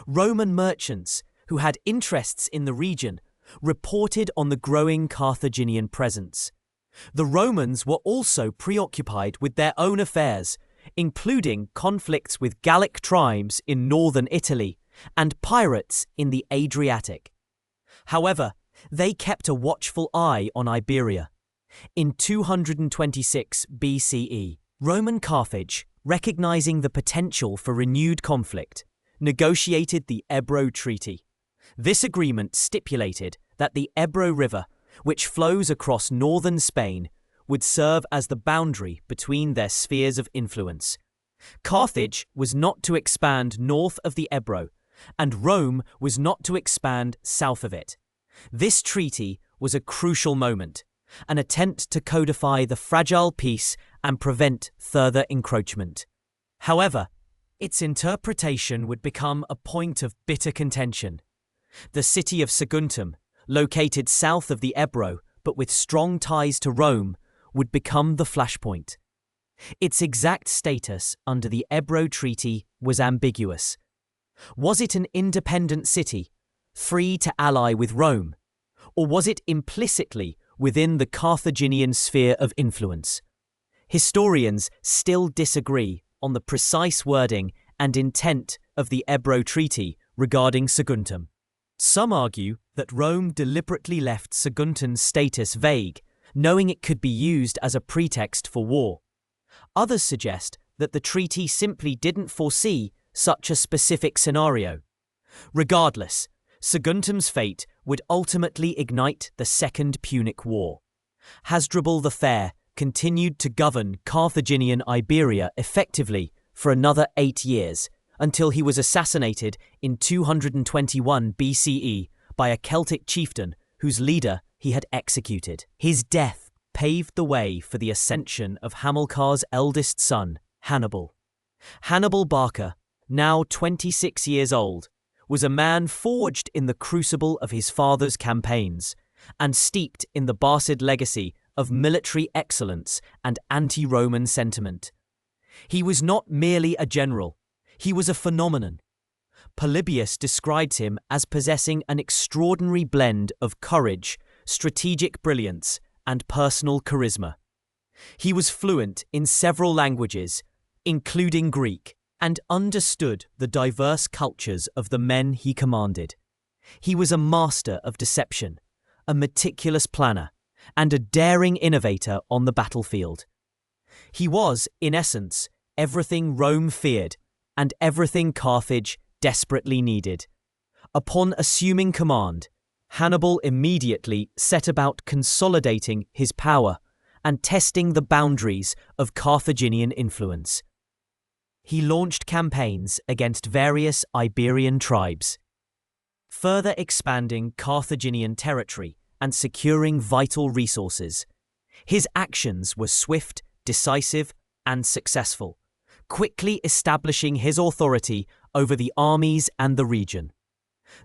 Roman merchants, who had interests in the region, reported on the growing Carthaginian presence. The Romans were also preoccupied with their own affairs, including conflicts with Gallic tribes in northern Italy and pirates in the Adriatic. However, they kept a watchful eye on Iberia. In 226 BCE, Roman Carthage, recognizing the potential for renewed conflict, negotiated the Ebro Treaty. This agreement stipulated that the Ebro River, which flows across northern Spain, would serve as the boundary between their spheres of influence. Carthage was not to expand north of the Ebro, and Rome was not to expand south of it. This treaty was a crucial moment, an attempt to codify the fragile peace and prevent further encroachment. However, its interpretation would become a point of bitter contention. The city of Saguntum, located south of the Ebro but with strong ties to Rome, would become the flashpoint. Its exact status under the Ebro Treaty was ambiguous. Was it an independent city, free to ally with Rome, or was it implicitly within the Carthaginian sphere of influence? Historians still disagree on the precise wording and intent of the Ebro Treaty regarding Saguntum. Some argue that Rome deliberately left Saguntum's status vague, knowing it could be used as a pretext for war. Others suggest that the treaty simply didn't foresee such a specific scenario. Regardless, Saguntum's fate would ultimately ignite the Second Punic War. Hasdrubal the Fair continued to govern Carthaginian Iberia effectively for another 8 years, until he was assassinated in 221 BCE by a Celtic chieftain whose leader he had executed. His death paved the way for the ascension of Hamilcar's eldest son, Hannibal. Hannibal Barca, now 26 years old, was a man forged in the crucible of his father's campaigns and steeped in the Barcid legacy of military excellence and anti-Roman sentiment. He was not merely a general, he was a phenomenon. Polybius describes him as possessing an extraordinary blend of courage, strategic brilliance, and personal charisma. He was fluent in several languages, including Greek, and understood the diverse cultures of the men he commanded. He was a master of deception, a meticulous planner, and a daring innovator on the battlefield. He was, in essence, everything Rome feared and everything Carthage desperately needed. Upon assuming command, Hannibal immediately set about consolidating his power and testing the boundaries of Carthaginian influence. He launched campaigns against various Iberian tribes, further expanding Carthaginian territory and securing vital resources. His actions were swift, decisive, and successful, quickly establishing his authority over the armies and the region.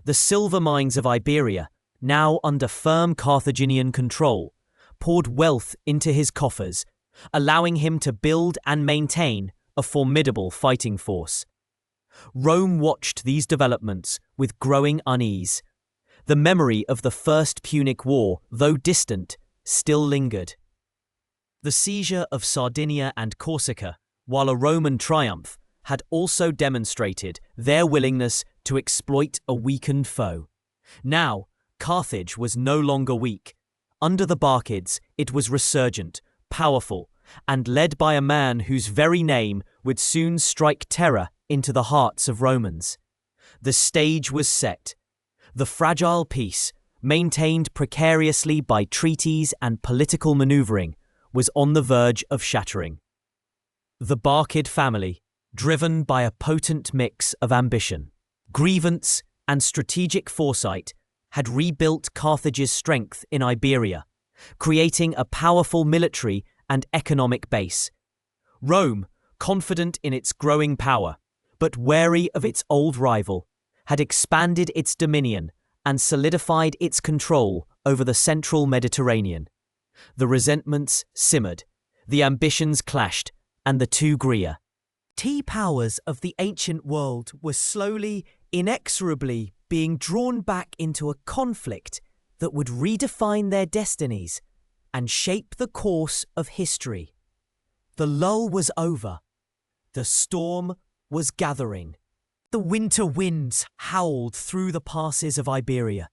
The silver mines of Iberia, now under firm Carthaginian control, poured wealth into his coffers, allowing him to build and maintain a formidable fighting force. Rome watched these developments with growing unease. The memory of the First Punic War, though distant, still lingered. The seizure of Sardinia and Corsica, while a Roman triumph, had also demonstrated their willingness to exploit a weakened foe. Now, Carthage was no longer weak. Under the Barcids, it was resurgent, powerful, and led by a man whose very name would soon strike terror into the hearts of Romans. The stage was set. The fragile peace, maintained precariously by treaties and political maneuvering, was on the verge of shattering. The Barcid family, driven by a potent mix of ambition, grievance, and strategic foresight, had rebuilt Carthage's strength in Iberia, creating a powerful military and economic base. Rome, confident in its growing power, but wary of its old rival, had expanded its dominion and solidified its control over the central Mediterranean. The resentments simmered, the ambitions clashed, and the two grew. Powers of the ancient world were slowly, inexorably being drawn back into a conflict that would redefine their destinies and shape the course of history. The lull was over. The storm was gathering. The winter winds howled through the passes of Iberia,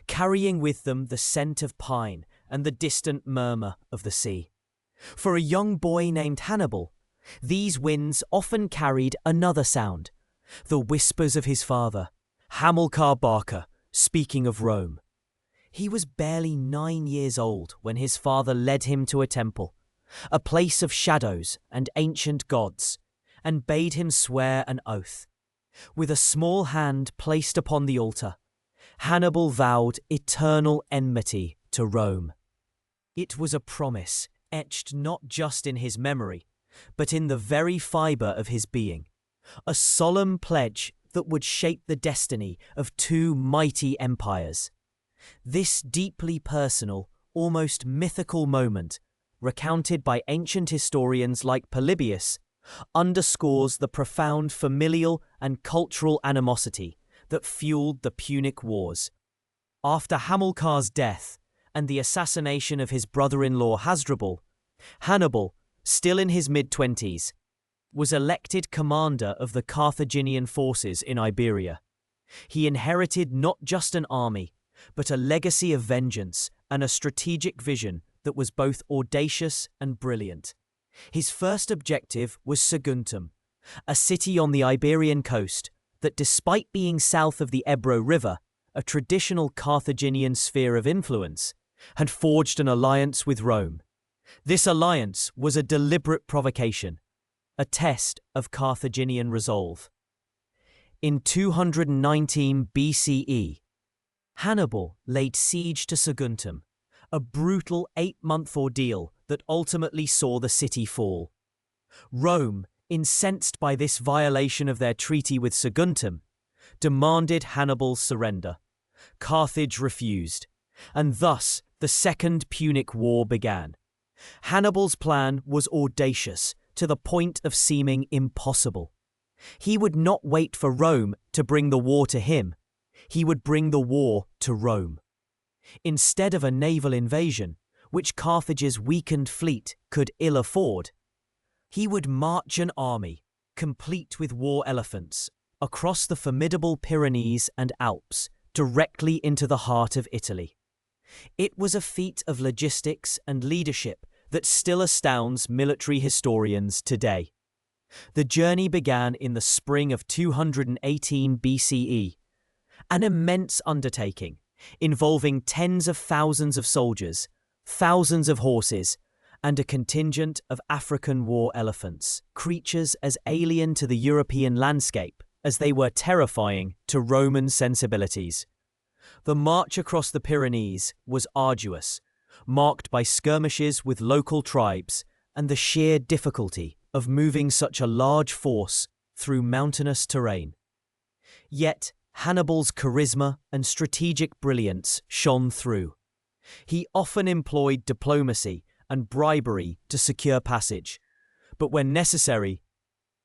carrying with them the scent of pine and the distant murmur of the sea. For a young boy named Hannibal, these winds often carried another sound, the whispers of his father, Hamilcar Barca, speaking of Rome. He was barely 9 years old when his father led him to a temple, a place of shadows and ancient gods, and bade him swear an oath. With a small hand placed upon the altar, Hannibal vowed eternal enmity to Rome. It was a promise etched not just in his memory, but in the very fibre of his being, a solemn pledge that would shape the destiny of two mighty empires. This deeply personal, almost mythical moment, recounted by ancient historians like Polybius, underscores the profound familial and cultural animosity that fueled the Punic Wars. After Hamilcar's death and the assassination of his brother-in-law Hasdrubal, Hannibal, still in his mid-20s, was elected commander of the Carthaginian forces in Iberia. He inherited not just an army, but a legacy of vengeance and a strategic vision that was both audacious and brilliant. His first objective was Saguntum, a city on the Iberian coast that, despite being south of the Ebro River, a traditional Carthaginian sphere of influence, had forged an alliance with Rome. This alliance was a deliberate provocation, a test of Carthaginian resolve. In 219 BCE, Hannibal laid siege to Saguntum, a brutal 8-month ordeal that ultimately saw the city fall. Rome, incensed by this violation of their treaty with Saguntum, demanded Hannibal's surrender. Carthage refused, and thus the Second Punic War began. Hannibal's plan was audacious to the point of seeming impossible. He would not wait for Rome to bring the war to him. He would bring the war to Rome. Instead of a naval invasion, which Carthage's weakened fleet could ill afford, he would march an army, complete with war elephants, across the formidable Pyrenees and Alps, directly into the heart of Italy. It was a feat of logistics and leadership that still astounds military historians today. The journey began in the spring of 218 BCE, an immense undertaking involving tens of thousands of soldiers, thousands of horses, and a contingent of African war elephants, creatures as alien to the European landscape as they were terrifying to Roman sensibilities. The march across the Pyrenees was arduous, marked by skirmishes with local tribes and the sheer difficulty of moving such a large force through mountainous terrain. Yet Hannibal's charisma and strategic brilliance shone through. He often employed diplomacy and bribery to secure passage, but when necessary,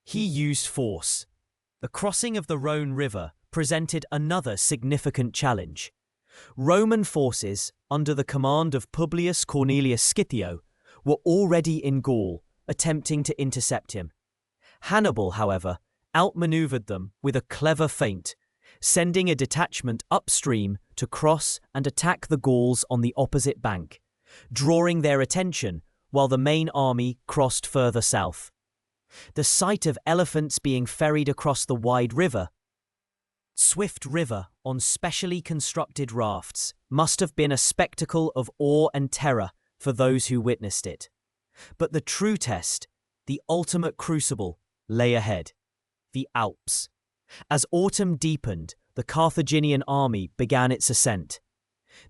he used force. The crossing of the Rhone River presented another significant challenge. Roman forces, under the command of Publius Cornelius Scipio, were already in Gaul, attempting to intercept him. Hannibal, however, outmaneuvered them with a clever feint, sending a detachment upstream to cross and attack the Gauls on the opposite bank, drawing their attention while the main army crossed further south. The sight of elephants being ferried across the wide Swift river on specially constructed rafts must have been a spectacle of awe and terror for those who witnessed it. But the true test, the ultimate crucible, lay ahead: the Alps. As autumn deepened, the Carthaginian army began its ascent.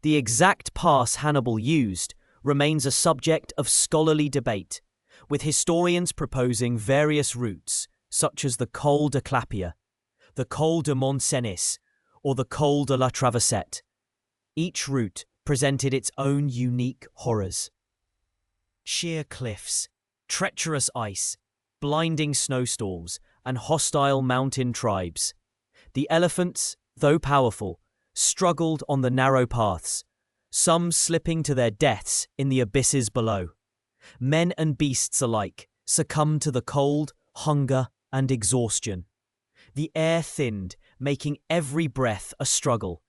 The exact pass Hannibal used remains a subject of scholarly debate, with historians proposing various routes, such as the Col de Clapia, the Col de Mont Cenis, or the Col de la Traversette. Each route presented its own unique horrors. Sheer cliffs, treacherous ice, blinding snowstorms, and hostile mountain tribes. The elephants, though powerful, struggled on the narrow paths, some slipping to their deaths in the abysses below. Men and beasts alike succumbed to the cold, hunger, and exhaustion. The air thinned, making every breath a struggle,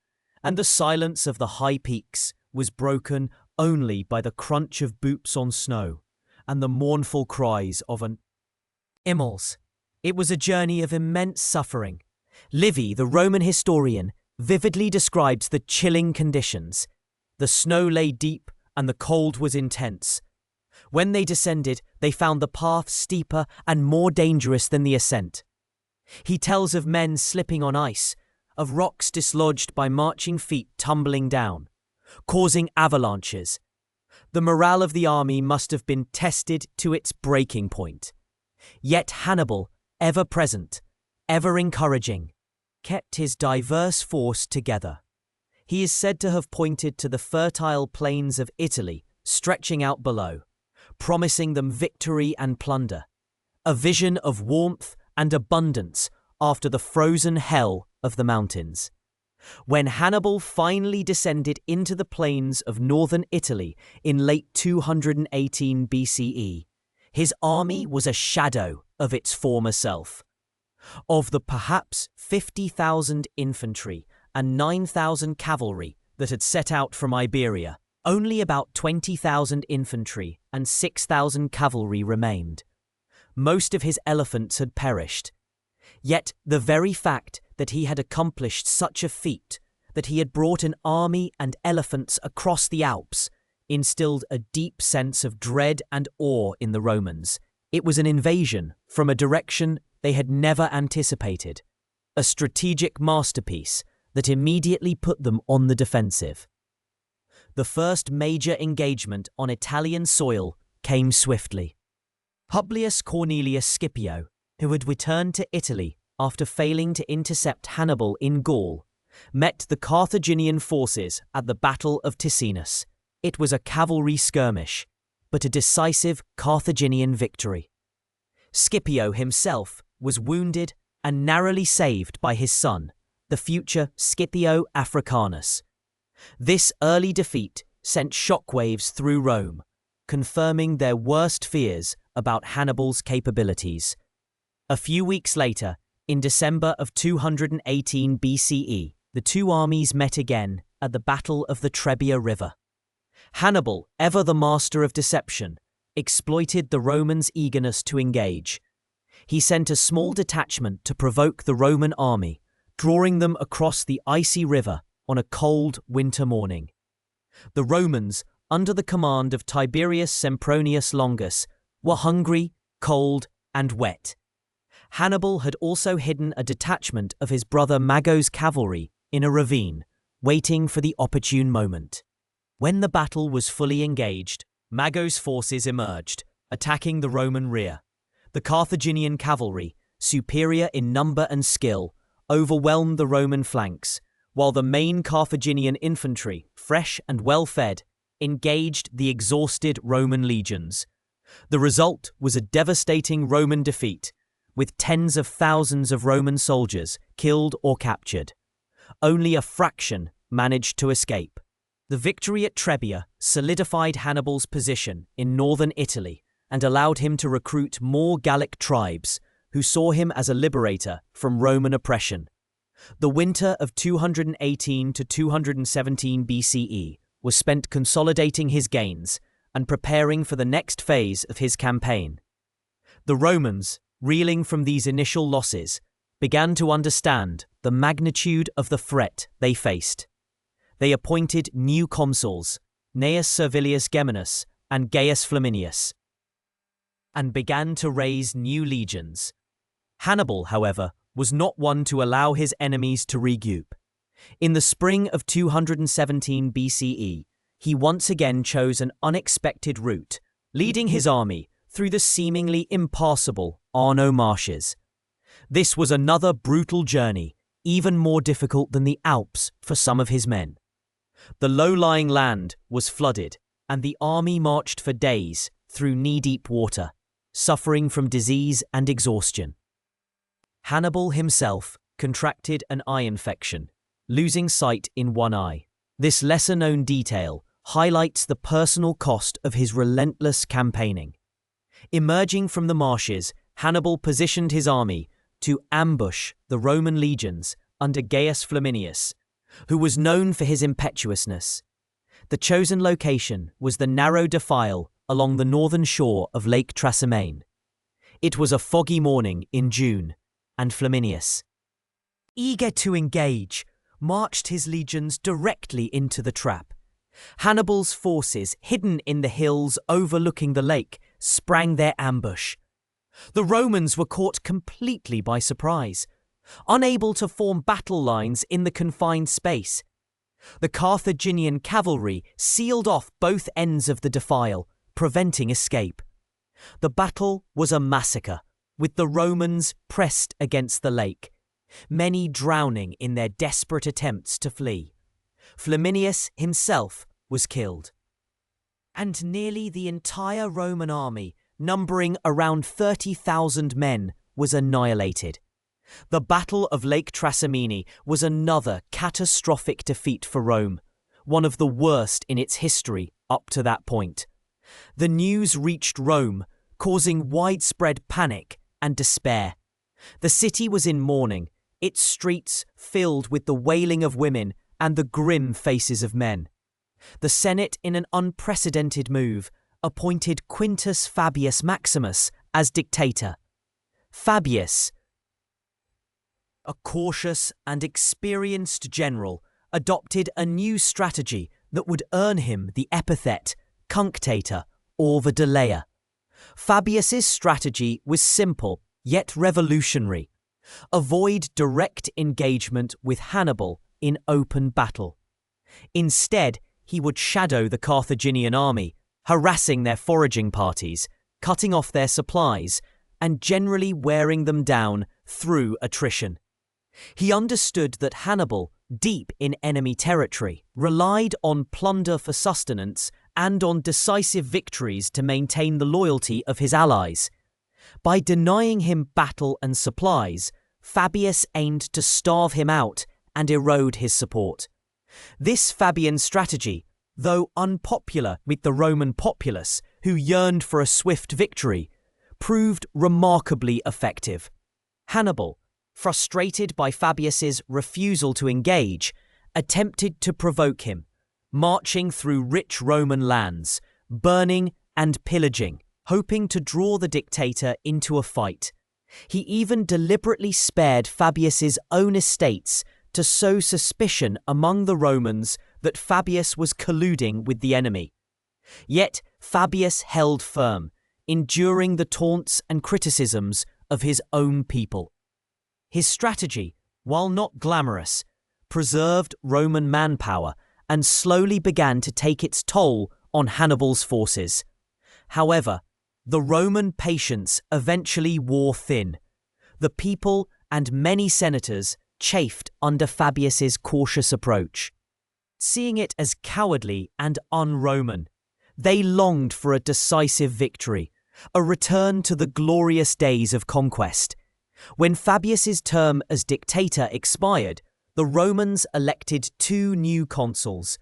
and the silence of the high peaks was broken only by the crunch of boots on snow and the mournful cries of an immals. It was a journey of immense suffering. Livy, the Roman historian, vividly describes the chilling conditions. The snow lay deep and the cold was intense. When they descended, they found the path steeper and more dangerous than the ascent. He tells of men slipping on ice, of rocks dislodged by marching feet tumbling down, causing avalanches. The morale of the army must have been tested to its breaking point. Yet Hannibal, ever present, ever encouraging, kept his diverse force together. He is said to have pointed to the fertile plains of Italy stretching out below, promising them victory and plunder, a vision of warmth and abundance after the frozen hell of the mountains. When Hannibal finally descended into the plains of northern Italy in late 218 BCE, his army was a shadow of its former self. Of the perhaps 50,000 infantry and 9,000 cavalry that had set out from Iberia, only about 20,000 infantry and 6,000 cavalry remained. Most of his elephants had perished. Yet the very fact that he had accomplished such a feat, that he had brought an army and elephants across the Alps, instilled a deep sense of dread and awe in the Romans. It was an invasion from a direction they had never anticipated, a strategic masterpiece that immediately put them on the defensive. The first major engagement on Italian soil came swiftly. Publius Cornelius Scipio, who had returned to Italy after failing to intercept Hannibal in Gaul, met the Carthaginian forces at the Battle of Ticinus. It was a cavalry skirmish, but a decisive Carthaginian victory. Scipio himself was wounded and narrowly saved by his son, the future Scipio Africanus. This early defeat sent shockwaves through Rome, confirming their worst fears about Hannibal's capabilities. A few weeks later, in December of 218 BCE, the two armies met again at the Battle of the Trebia River. Hannibal, ever the master of deception, exploited the Romans' eagerness to engage. He sent a small detachment to provoke the Roman army, drawing them across the icy river on a cold winter morning. The Romans, under the command of Tiberius Sempronius Longus, were hungry, cold, and wet. Hannibal had also hidden a detachment of his brother Mago's cavalry in a ravine, waiting for the opportune moment. When the battle was fully engaged, Mago's forces emerged, attacking the Roman rear. The Carthaginian cavalry, superior in number and skill, overwhelmed the Roman flanks, while the main Carthaginian infantry, fresh and well-fed, engaged the exhausted Roman legions. The result was a devastating Roman defeat, with tens of thousands of Roman soldiers killed or captured. Only a fraction managed to escape. The victory at Trebia solidified Hannibal's position in northern Italy and allowed him to recruit more Gallic tribes, who saw him as a liberator from Roman oppression. The winter of 218 to 217 BCE was spent consolidating his gains and preparing for the next phase of his campaign. The Romans, reeling from these initial losses, began to understand the magnitude of the threat they faced. They appointed new consuls, Gnaeus Servilius Geminus and Gaius Flaminius, and began to raise new legions. Hannibal, however, was not one to allow his enemies to regroup. In the spring of 217 BCE, he once again chose an unexpected route, leading his army through the seemingly impassable Arno marshes. This was another brutal journey, even more difficult than the Alps for some of his men. The low-lying land was flooded, and the army marched for days through knee-deep water, suffering from disease and exhaustion. Hannibal himself contracted an eye infection, losing sight in one eye. This lesser-known detail highlights the personal cost of his relentless campaigning. Emerging from the marshes, Hannibal positioned his army to ambush the Roman legions under Gaius Flaminius, who was known for his impetuousness. The chosen location was the narrow defile along the northern shore of Lake Trasimene. It was a foggy morning in June, and Flaminius, eager to engage, marched his legions directly into the trap. Hannibal's forces, hidden in the hills overlooking the lake, sprang their ambush. The Romans were caught completely by surprise, unable to form battle lines in the confined space. The Carthaginian cavalry sealed off both ends of the defile, preventing escape. The battle was a massacre, with the Romans pressed against the lake, many drowning in their desperate attempts to flee. Flaminius himself was killed, and nearly the entire Roman army, numbering around 30,000 men, was annihilated. The Battle of Lake Trasimene was another catastrophic defeat for Rome, one of the worst in its history up to that point. The news reached Rome, causing widespread panic and despair. The city was in mourning, its streets filled with the wailing of women and the grim faces of men. The Senate, in an unprecedented move, appointed Quintus Fabius Maximus as dictator. Fabius, a cautious and experienced general, adopted a new strategy that would earn him the epithet cunctator, or the delayer. Fabius's strategy was simple, yet revolutionary. Avoid direct engagement with Hannibal in open battle. Instead, he would shadow the Carthaginian army, harassing their foraging parties, cutting off their supplies, and generally wearing them down through attrition. He understood that Hannibal, deep in enemy territory, relied on plunder for sustenance and on decisive victories to maintain the loyalty of his allies. By denying him battle and supplies, Fabius aimed to starve him out and erode his support. This Fabian strategy, though unpopular with the Roman populace, who yearned for a swift victory, proved remarkably effective. Hannibal, frustrated by Fabius's refusal to engage, attempted to provoke him, marching through rich Roman lands, burning and pillaging, hoping to draw the dictator into a fight. He even deliberately spared Fabius's own estates to sow suspicion among the Romans that Fabius was colluding with the enemy. Yet Fabius held firm, enduring the taunts and criticisms of his own people. His strategy, while not glamorous, preserved Roman manpower and slowly began to take its toll on Hannibal's forces. However, the Roman patience eventually wore thin. The people and many senators chafed under Fabius's cautious approach. Seeing it as cowardly and un-Roman, they longed for a decisive victory, a return to the glorious days of conquest. When Fabius's term as dictator expired, the Romans elected two new consuls,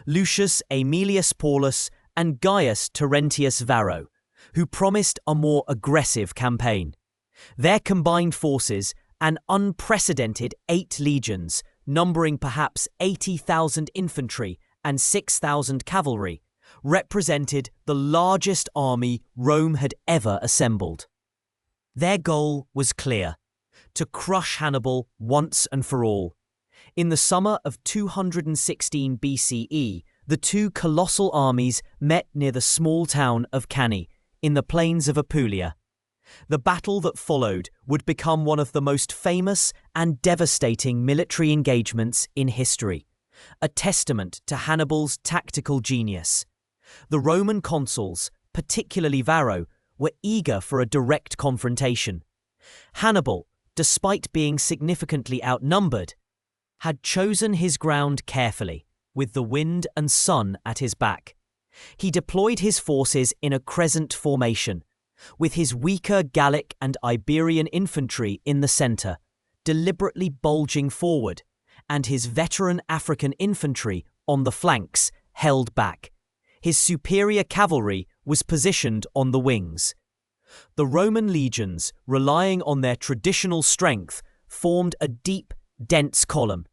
Lucius Aemilius Paulus and Gaius Terentius Varro, who promised a more aggressive campaign. Their combined forces An unprecedented 8 legions, numbering perhaps 80,000 infantry and 6,000 cavalry, represented the largest army Rome had ever assembled. Their goal was clear: to crush Hannibal once and for all. In the summer of 216 BCE, the two colossal armies met near the small town of Cannae, in the plains of Apulia. The battle that followed would become one of the most famous and devastating military engagements in history, a testament to Hannibal's tactical genius. The Roman consuls, particularly Varro, were eager for a direct confrontation. Hannibal, despite being significantly outnumbered, had chosen his ground carefully, with the wind and sun at his back. He deployed his forces in a crescent formation, with his weaker Gallic and Iberian infantry in the centre, deliberately bulging forward, and his veteran African infantry on the flanks held back. His superior cavalry was positioned on the wings. The Roman legions, relying on their traditional strength, formed a deep, dense column,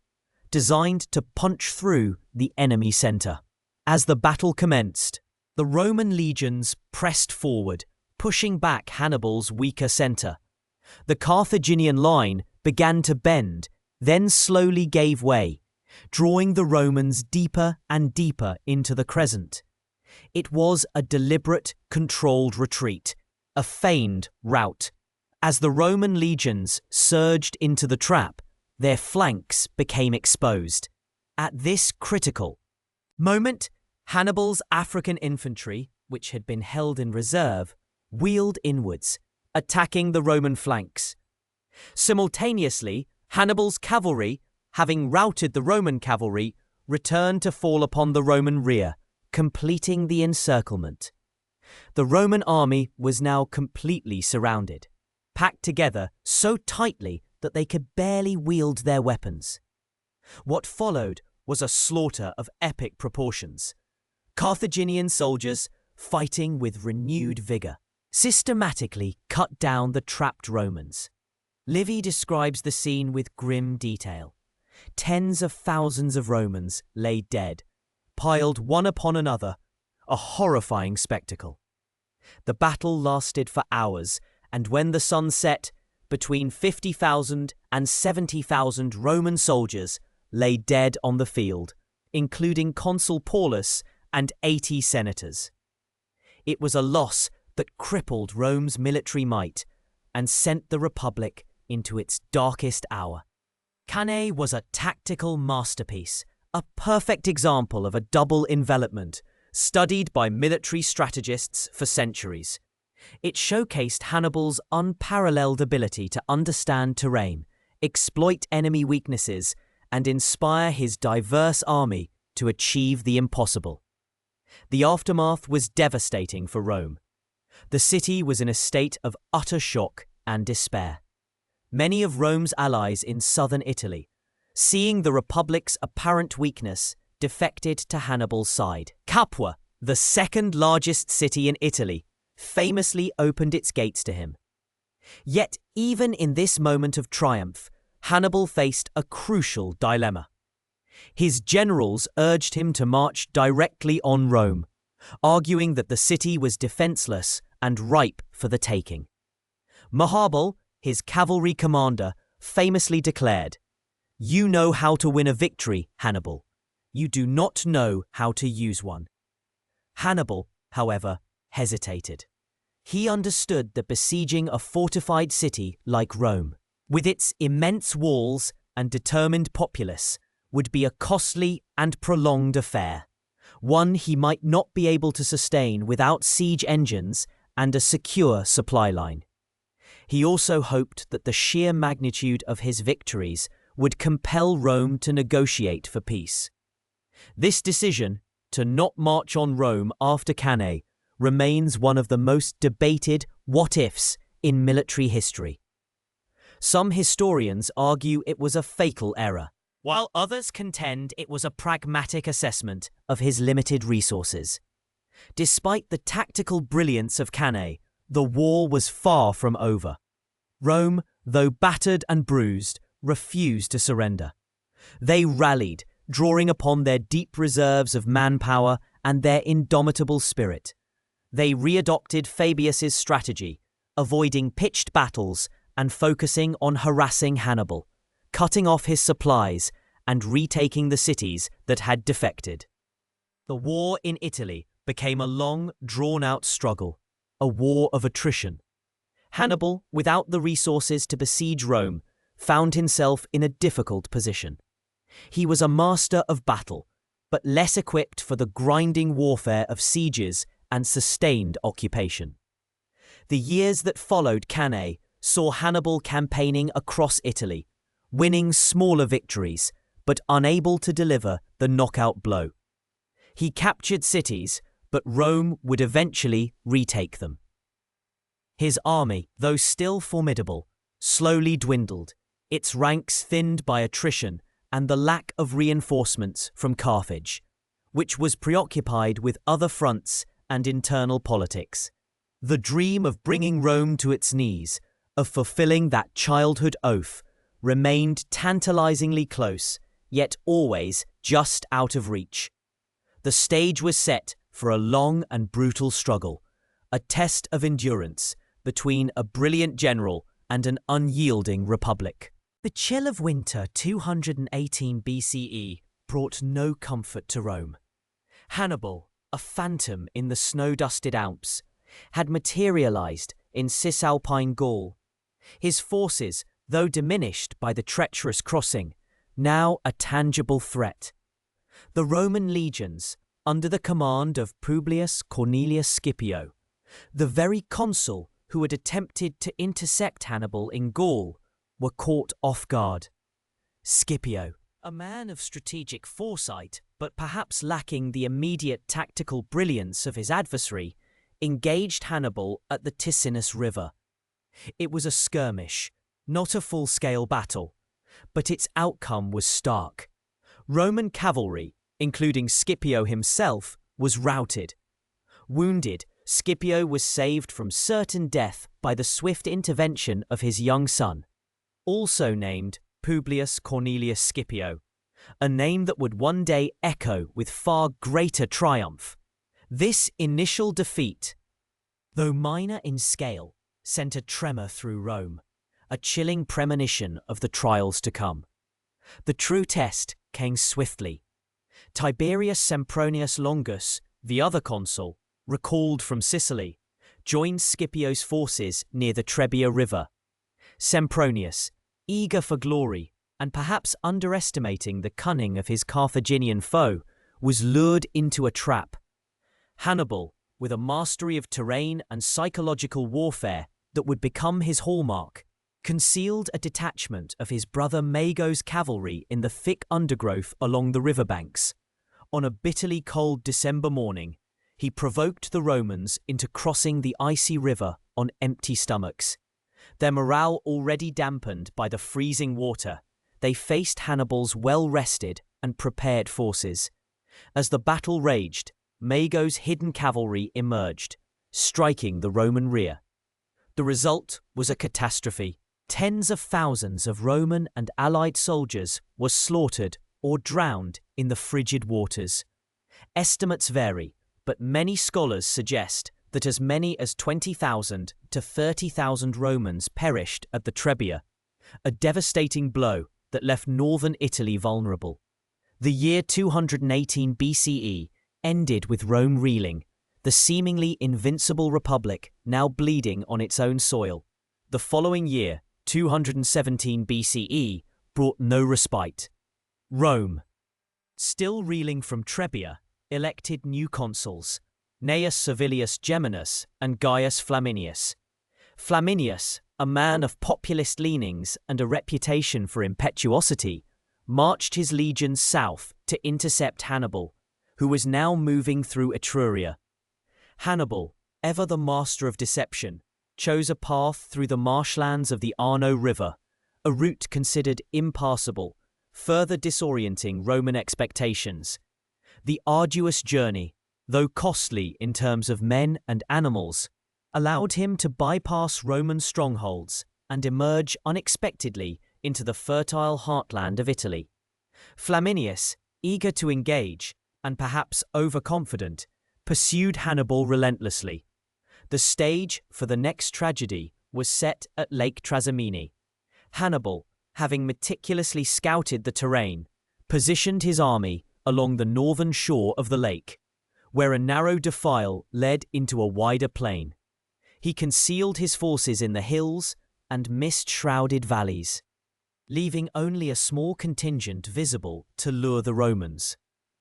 designed to punch through the enemy centre. As the battle commenced, the Roman legions pressed forward, pushing back Hannibal's weaker centre. The Carthaginian line began to bend, then slowly gave way, drawing the Romans deeper and deeper into the crescent. It was a deliberate, controlled retreat, a feigned rout. As the Roman legions surged into the trap, their flanks became exposed. At this critical moment, Hannibal's African infantry, which had been held in reserve, wheeled inwards, attacking the Roman flanks. Simultaneously, Hannibal's cavalry, having routed the Roman cavalry, returned to fall upon the Roman rear, completing the encirclement. The Roman army was now completely surrounded, packed together so tightly that they could barely wield their weapons. What followed was a slaughter of epic proportions. Carthaginian soldiers, fighting with renewed vigour, systematically cut down the trapped Romans. Livy describes the scene with grim detail. Tens of thousands of Romans lay dead, piled one upon another, a horrifying spectacle. The battle lasted for hours, and when the sun set, between 50,000 and 70,000 Roman soldiers lay dead on the field, including Consul Paulus and 80 senators. It was a loss that crippled Rome's military might and sent the Republic into its darkest hour. Cannae was a tactical masterpiece, a perfect example of a double envelopment, studied by military strategists for centuries. It showcased Hannibal's unparalleled ability to understand terrain, exploit enemy weaknesses, and inspire his diverse army to achieve the impossible. The aftermath was devastating for Rome. The city was in a state of utter shock and despair. Many of Rome's allies in southern Italy, seeing the Republic's apparent weakness, defected to Hannibal's side. Capua, the second largest city in Italy, famously opened its gates to him. Yet even in this moment of triumph, Hannibal faced a crucial dilemma. His generals urged him to march directly on Rome, arguing that the city was defenseless and ripe for the taking. Hannibal, his cavalry commander, famously declared, "You know how to win a victory, Hannibal. You do not know how to use one." Hannibal, however, hesitated. He understood that besieging a fortified city like Rome, with its immense walls and determined populace, would be a costly and prolonged affair, one he might not be able to sustain without siege engines and a secure supply line. He also hoped that the sheer magnitude of his victories would compel Rome to negotiate for peace. This decision, to not march on Rome after Cannae, remains one of the most debated what-ifs in military history. Some historians argue it was a fatal error, while others contend it was a pragmatic assessment of his limited resources. Despite the tactical brilliance of Cannae, the war was far from over. Rome, though battered and bruised, refused to surrender. They rallied, drawing upon their deep reserves of manpower and their indomitable spirit. They readopted Fabius's strategy, avoiding pitched battles and focusing on harassing Hannibal, cutting off his supplies and retaking the cities that had defected. The war in Italy became a long, drawn-out struggle, a war of attrition. Hannibal, without the resources to besiege Rome, found himself in a difficult position. He was a master of battle, but less equipped for the grinding warfare of sieges and sustained occupation. The years that followed Cannae saw Hannibal campaigning across Italy, winning smaller victories, but unable to deliver the knockout blow. He captured cities, but Rome would eventually retake them. His army, though still formidable, slowly dwindled, its ranks thinned by attrition and the lack of reinforcements from Carthage, which was preoccupied with other fronts and internal politics. The dream of bringing Rome to its knees, of fulfilling that childhood oath, remained tantalizingly close, yet always just out of reach. The stage was set for a long and brutal struggle, a test of endurance between a brilliant general and an unyielding republic. The chill of winter 218 BCE brought no comfort to Rome. Hannibal, a phantom in the snow-dusted Alps, had materialized in Cisalpine Gaul. His forces, though diminished by the treacherous crossing, now a tangible threat. The Roman legions, under the command of Publius Cornelius Scipio, the very consul who had attempted to intercept Hannibal in Gaul, were caught off guard. Scipio, a man of strategic foresight, but perhaps lacking the immediate tactical brilliance of his adversary, engaged Hannibal at the Ticinus River. It was a skirmish, not a full-scale battle, but its outcome was stark. Roman cavalry, including Scipio himself, was routed. Wounded, Scipio was saved from certain death by the swift intervention of his young son, also named Publius Cornelius Scipio, a name that would one day echo with far greater triumph. This initial defeat, though minor in scale, sent a tremor through Rome, a chilling premonition of the trials to come. The true test came swiftly. Tiberius Sempronius Longus, the other consul, recalled from Sicily, joined Scipio's forces near the Trebia River. Sempronius, eager for glory and perhaps underestimating the cunning of his Carthaginian foe, was lured into a trap. Hannibal, with a mastery of terrain and psychological warfare that would become his hallmark, concealed a detachment of his brother Mago's cavalry in the thick undergrowth along the riverbanks. On a bitterly cold December morning, he provoked the Romans into crossing the icy river on empty stomachs. Their morale already dampened by the freezing water, they faced Hannibal's well-rested and prepared forces. As the battle raged, Mago's hidden cavalry emerged, striking the Roman rear. The result was a catastrophe. Tens of thousands of Roman and Allied soldiers were slaughtered or drowned in the frigid waters. Estimates vary, but many scholars suggest that as many as 20,000 to 30,000 Romans perished at the Trebia, a devastating blow that left northern Italy vulnerable. The year 218 BCE ended with Rome reeling, the seemingly invincible republic now bleeding on its own soil. The following year, 217 BCE, brought no respite. Rome, still reeling from Trebia, elected new consuls, Gnaeus Servilius Geminus and Gaius Flaminius. Flaminius, a man of populist leanings and a reputation for impetuosity, marched his legions south to intercept Hannibal, who was now moving through Etruria. Hannibal, ever the master of deception, chose a path through the marshlands of the Arno River, a route considered impassable, further disorienting Roman expectations. The arduous journey, though costly in terms of men and animals, allowed him to bypass Roman strongholds and emerge unexpectedly into the fertile heartland of Italy. Flaminius, eager to engage, and perhaps overconfident, pursued Hannibal relentlessly. The stage for the next tragedy was set at Lake Trasimene. Hannibal, having meticulously scouted the terrain, positioned his army along the northern shore of the lake, where a narrow defile led into a wider plain. He concealed his forces in the hills and mist-shrouded valleys, leaving only a small contingent visible to lure the Romans.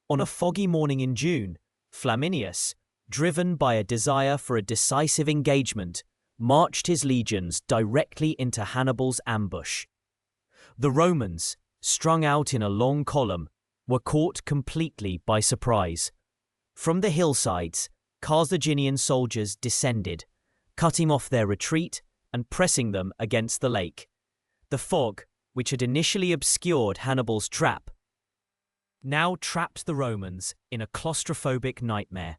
On a foggy morning in June, Flaminius, driven by a desire for a decisive engagement, marched his legions directly into Hannibal's ambush. The Romans, strung out in a long column, were caught completely by surprise. From the hillsides, Carthaginian soldiers descended, cutting off their retreat and pressing them against the lake. The fog, which had initially obscured Hannibal's trap, now trapped the Romans in a claustrophobic nightmare.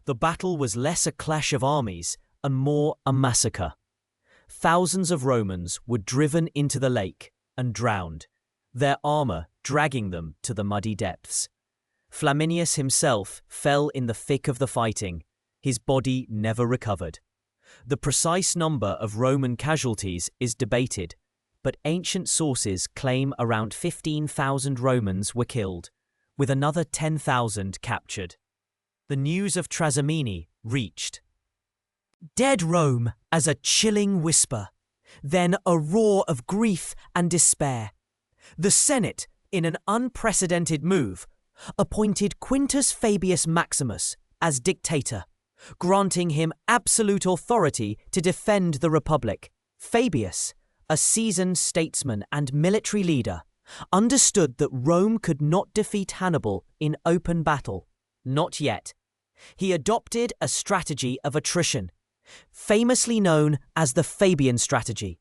The battle was less a clash of armies and more a massacre. Thousands of Romans were driven into the lake and drowned, their armor dragging them to the muddy depths. Flaminius himself fell in the thick of the fighting, his body never recovered. The precise number of Roman casualties is debated, but ancient sources claim around 15,000 Romans were killed, with another 10,000 captured. The news of Trasimene reached dead Rome as a chilling whisper, then a roar of grief and despair. The Senate, in an unprecedented move, appointed Quintus Fabius Maximus as dictator, granting him absolute authority to defend the Republic. Fabius, a seasoned statesman and military leader, understood that Rome could not defeat Hannibal in open battle. Not yet. He adopted a strategy of attrition, famously known as the Fabian strategy.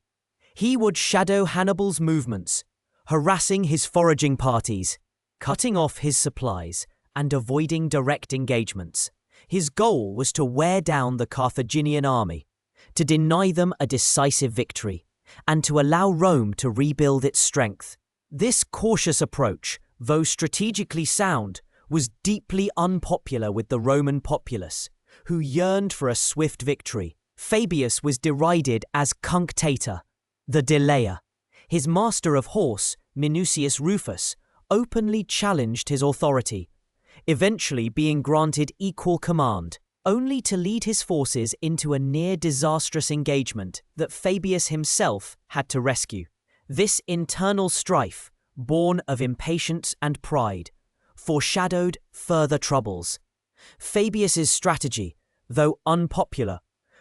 He would shadow Hannibal's movements, harassing his foraging parties, cutting off his supplies, and avoiding direct engagements. His goal was to wear down the Carthaginian army, to deny them a decisive victory, and to allow Rome to rebuild its strength. This cautious approach, though strategically sound, was deeply unpopular with the Roman populace, who yearned for a swift victory. Fabius was derided as cunctator, the delayer. His master of horse, Minucius Rufus, openly challenged his authority, eventually being granted equal command, only to lead his forces into a near-disastrous engagement that Fabius himself had to rescue. This internal strife, born of impatience and pride, foreshadowed further troubles. Fabius's strategy, though unpopular,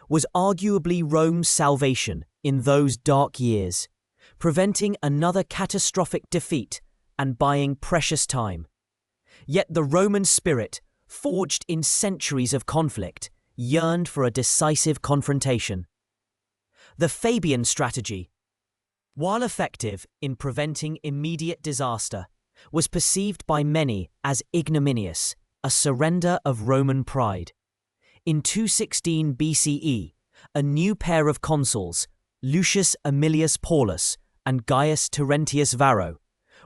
was arguably Rome's salvation in those dark years, preventing another catastrophic defeat and buying precious time. Yet the Roman spirit, forged in centuries of conflict, yearned for a decisive confrontation. The Fabian strategy, while effective in preventing immediate disaster, was perceived by many as ignominious, a surrender of Roman pride. In 216 BCE, a new pair of consuls, Lucius Aemilius Paulus and Gaius Terentius Varro,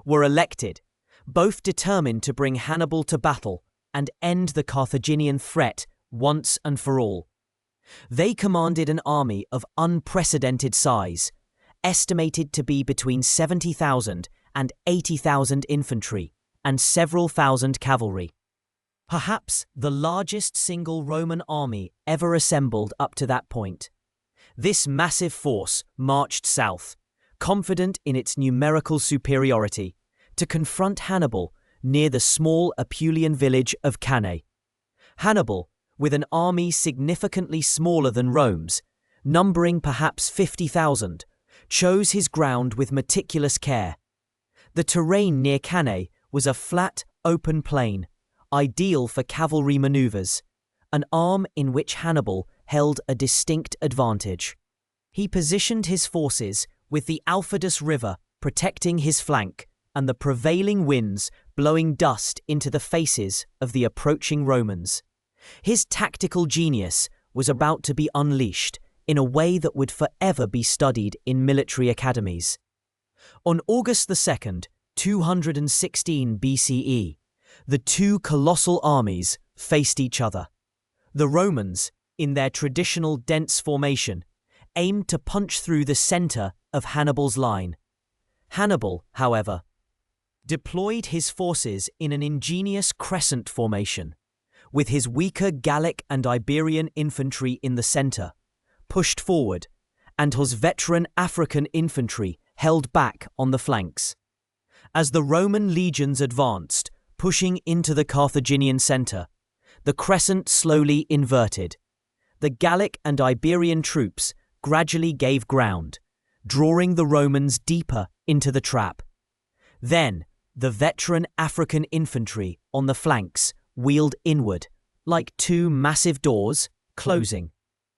were elected, both determined to bring Hannibal to battle and end the Carthaginian threat once and for all. They commanded an army of unprecedented size, estimated to be between 70,000 and 80,000 infantry and several thousand cavalry. Perhaps the largest single Roman army ever assembled up to that point. This massive force marched south, confident in its numerical superiority, to confront Hannibal near the small Apulian village of Cannae. Hannibal, with an army significantly smaller than Rome's, numbering perhaps 50,000, chose his ground with meticulous care. The terrain near Cannae was a flat, open plain, ideal for cavalry maneuvers, an arm in which Hannibal held a distinct advantage. He positioned his forces with the Alphadus River protecting his flank and the prevailing winds blowing dust into the faces of the approaching Romans. His tactical genius was about to be unleashed in a way that would forever be studied in military academies. On August 2nd, 216 BCE, the two colossal armies faced each other. The Romans, in their traditional dense formation, aimed to punch through the center of Hannibal's line. Hannibal, however, deployed his forces in an ingenious crescent formation, with his weaker Gallic and Iberian infantry in the center, pushed forward, and his veteran African infantry held back on the flanks. As the Roman legions advanced, pushing into the Carthaginian center, the crescent slowly inverted. The Gallic and Iberian troops gradually gave ground, drawing the Romans deeper into the trap. Then, the veteran African infantry on the flanks wheeled inward, like two massive doors, closing.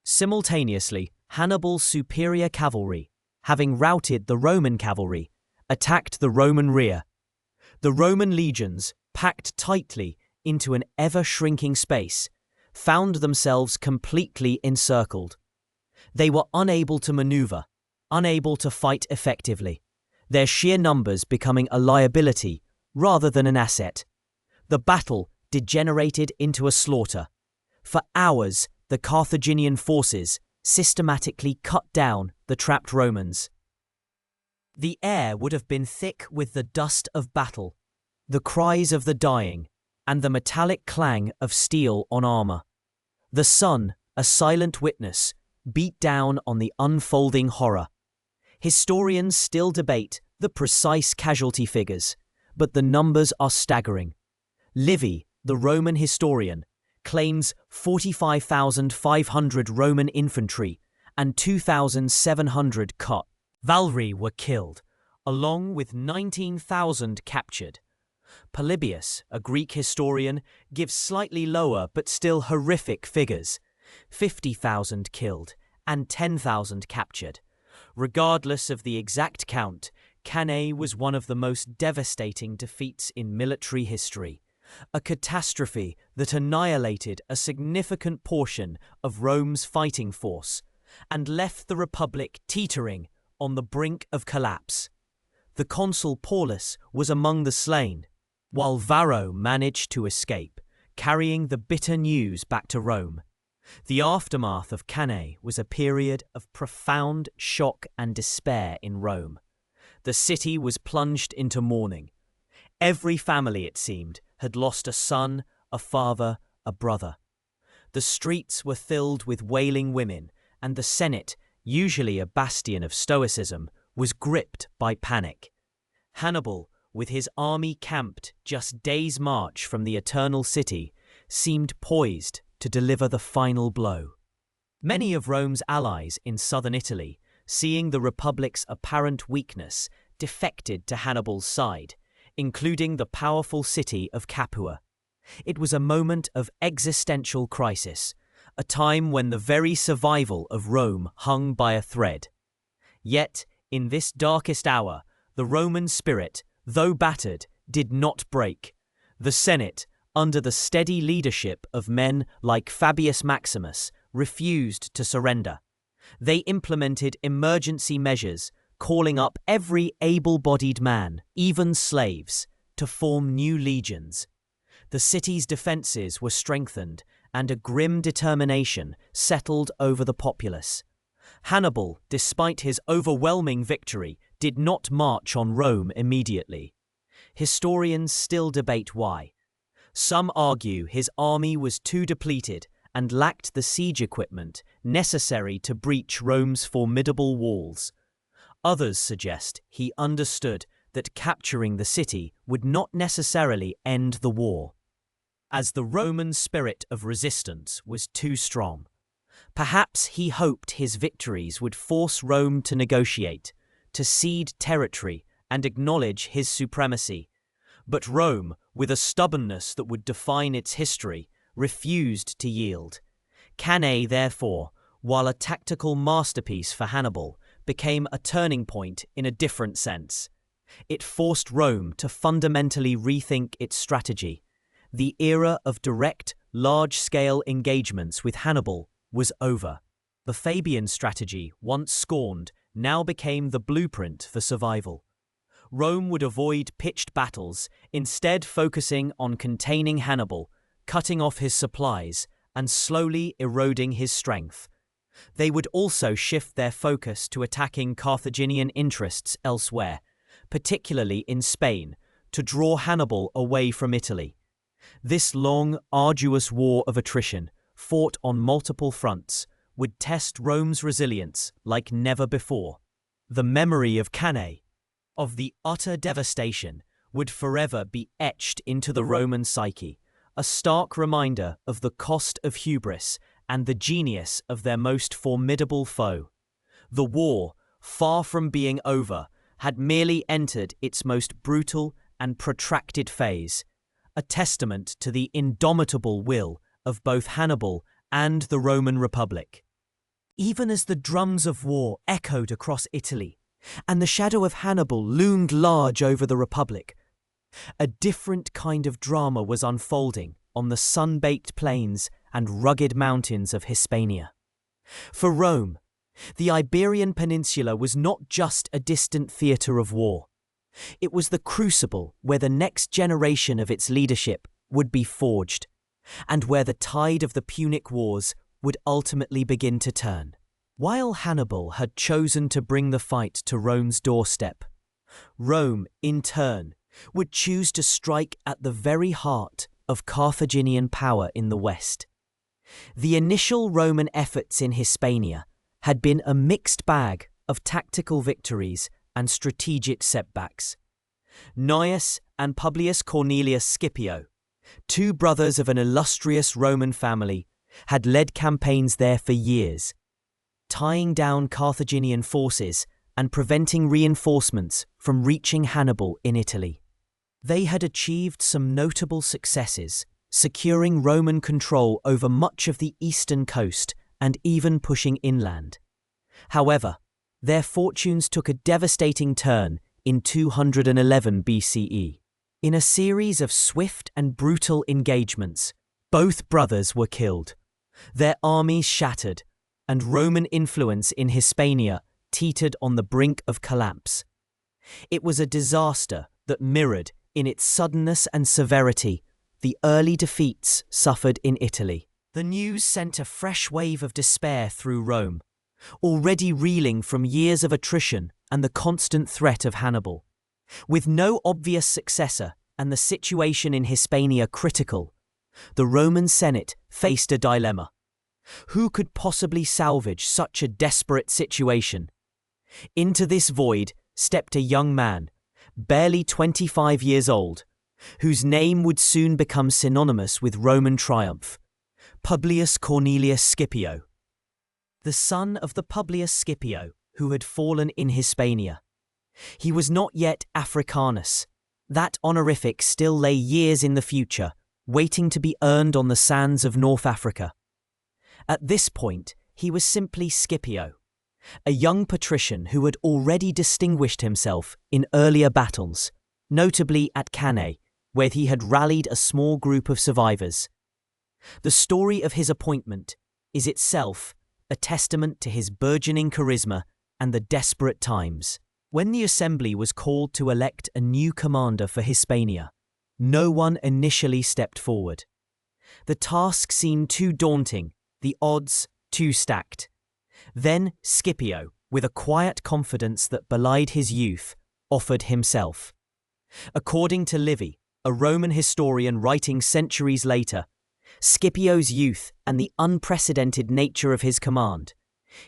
Simultaneously, Hannibal's superior cavalry, having routed the Roman cavalry, attacked the Roman rear. The Roman legions, packed tightly into an ever-shrinking space, found themselves completely encircled. They were unable to maneuver, unable to fight effectively, their sheer numbers becoming a liability rather than an asset. The battle degenerated into a slaughter. For hours, the Carthaginian forces systematically cut down the trapped Romans. The air would have been thick with the dust of battle, the cries of the dying, and the metallic clang of steel on armor. The sun, a silent witness, beat down on the unfolding horror. Historians still debate the precise casualty figures, but the numbers are staggering. Livy, the Roman historian, claims 45,500 Roman infantry and 2,700 cavalry were killed, along with 19,000 captured. Polybius, a Greek historian, gives slightly lower but still horrific figures: 50,000 killed and 10,000 captured. Regardless of the exact count, Cannae was one of the most devastating defeats in military history, a catastrophe that annihilated a significant portion of Rome's fighting force and left the Republic teetering on the brink of collapse. The consul Paulus was among the slain, while Varro managed to escape, carrying the bitter news back to Rome. The aftermath of Cannae was a period of profound shock and despair in Rome. The city was plunged into mourning. Every family, it seemed, had lost a son, a father, a brother. The streets were filled with wailing women, and the Senate, usually a bastion of stoicism, was gripped by panic. Hannibal, with his army camped just days' march from the Eternal City, seemed poised to deliver the final blow. Many of Rome's allies in southern Italy, seeing the Republic's apparent weakness, defected to Hannibal's side, including the powerful city of Capua. It was a moment of existential crisis, a time when the very survival of Rome hung by a thread. Yet, in this darkest hour, the Roman spirit, though battered, did not break. The Senate, under the steady leadership of men like Fabius Maximus, refused to surrender. They implemented emergency measures, calling up every able-bodied man, even slaves, to form new legions. The city's defenses were strengthened, and a grim determination settled over the populace. Hannibal, despite his overwhelming victory, did not march on Rome immediately. Historians still debate why. Some argue his army was too depleted and lacked the siege equipment necessary to breach Rome's formidable walls. Others suggest he understood that capturing the city would not necessarily end the war, as the Roman spirit of resistance was too strong. Perhaps he hoped his victories would force Rome to negotiate, to cede territory and acknowledge his supremacy. But Rome, with a stubbornness that would define its history, refused to yield. Cannae, therefore, while a tactical masterpiece for Hannibal, became a turning point in a different sense. It forced Rome to fundamentally rethink its strategy. The era of direct, large-scale engagements with Hannibal was over. The Fabian strategy, once scorned, now became the blueprint for survival. Rome would avoid pitched battles, instead focusing on containing Hannibal, cutting off his supplies, and slowly eroding his strength. They would also shift their focus to attacking Carthaginian interests elsewhere, particularly in Spain, to draw Hannibal away from Italy. This long, arduous war of attrition, fought on multiple fronts, would test Rome's resilience like never before. The memory of Cannae, of the utter devastation, would forever be etched into the Roman psyche, a stark reminder of the cost of hubris and the genius of their most formidable foe. The war, far from being over, had merely entered its most brutal and protracted phase, a testament to the indomitable will of both Hannibal and the Roman Republic. Even as the drums of war echoed across Italy, and the shadow of Hannibal loomed large over the Republic, a different kind of drama was unfolding on the sun-baked plains and rugged mountains of Hispania. For Rome, the Iberian Peninsula was not just a distant theatre of war. It was the crucible where the next generation of its leadership would be forged, and where the tide of the Punic Wars would ultimately begin to turn. While Hannibal had chosen to bring the fight to Rome's doorstep, Rome, in turn, would choose to strike at the very heart of Carthaginian power in the west. The initial Roman efforts in Hispania had been a mixed bag of tactical victories and strategic setbacks. Gnaeus and Publius Cornelius Scipio, two brothers of an illustrious Roman family, had led campaigns there for years, tying down Carthaginian forces and preventing reinforcements from reaching Hannibal in Italy. They had achieved some notable successes, securing Roman control over much of the eastern coast and even pushing inland. However, their fortunes took a devastating turn in 211 BCE. In a series of swift and brutal engagements, both brothers were killed, their armies shattered, and Roman influence in Hispania teetered on the brink of collapse. It was a disaster that mirrored, in its suddenness and severity, the early defeats suffered in Italy. The news sent a fresh wave of despair through Rome, already reeling from years of attrition and the constant threat of Hannibal. With no obvious successor and the situation in Hispania critical, the Roman Senate faced a dilemma. Who could possibly salvage such a desperate situation? Into this void stepped a young man, barely 25 years old, whose name would soon become synonymous with Roman triumph: Publius Cornelius Scipio. The son of the Publius Scipio who had fallen in Hispania. He was not yet Africanus. That honorific still lay years in the future, waiting to be earned on the sands of North Africa. At this point, he was simply Scipio, a young patrician who had already distinguished himself in earlier battles, notably at Cannae, where he had rallied a small group of survivors. The story of his appointment is itself a testament to his burgeoning charisma and the desperate times. When the assembly was called to elect a new commander for Hispania, no one initially stepped forward. The task seemed too daunting, the odds too stacked. Then Scipio, with a quiet confidence that belied his youth, offered himself. According to Livy, a Roman historian writing centuries later, Scipio's youth and the unprecedented nature of his command,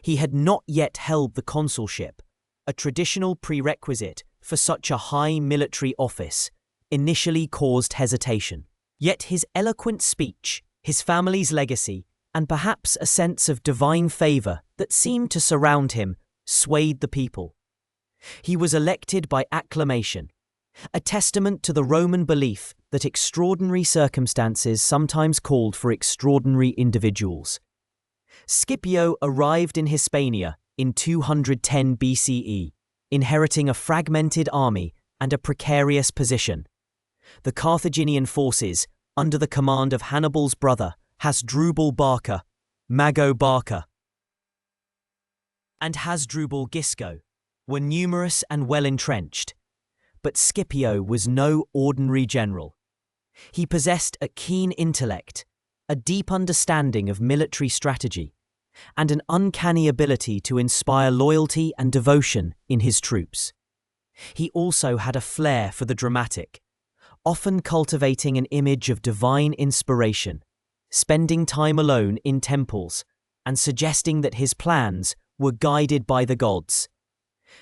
he had not yet held the consulship, a traditional prerequisite for such a high military office, initially caused hesitation. Yet his eloquent speech, his family's legacy, and perhaps a sense of divine favour that seemed to surround him, swayed the people. He was elected by acclamation, a testament to the Roman belief that extraordinary circumstances sometimes called for extraordinary individuals. Scipio arrived in Hispania in 210 BCE, inheriting a fragmented army and a precarious position. The Carthaginian forces, under the command of Hannibal's brother, Hasdrubal Barca, Mago Barca, and Hasdrubal Gisco were numerous and well-entrenched, but Scipio was no ordinary general. He possessed a keen intellect, a deep understanding of military strategy, and an uncanny ability to inspire loyalty and devotion in his troops. He also had a flair for the dramatic, often cultivating an image of divine inspiration, spending time alone in temples, and suggesting that his plans were guided by the gods.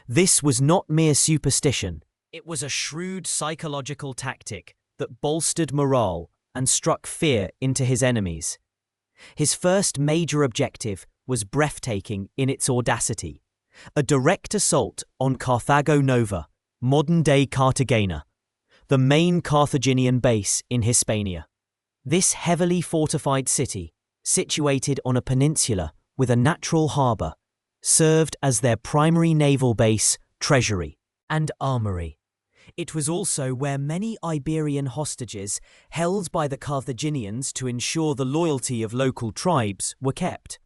This was not mere superstition, it was a shrewd psychological tactic that bolstered morale and struck fear into his enemies. His first major objective was breathtaking in its audacity: a direct assault on Carthago Nova, modern-day Cartagena, the main Carthaginian base in Hispania. This heavily fortified city, situated on a peninsula with a natural harbour, served as their primary naval base, treasury, and armoury. It was also where many Iberian hostages held by the Carthaginians to ensure the loyalty of local tribes were kept.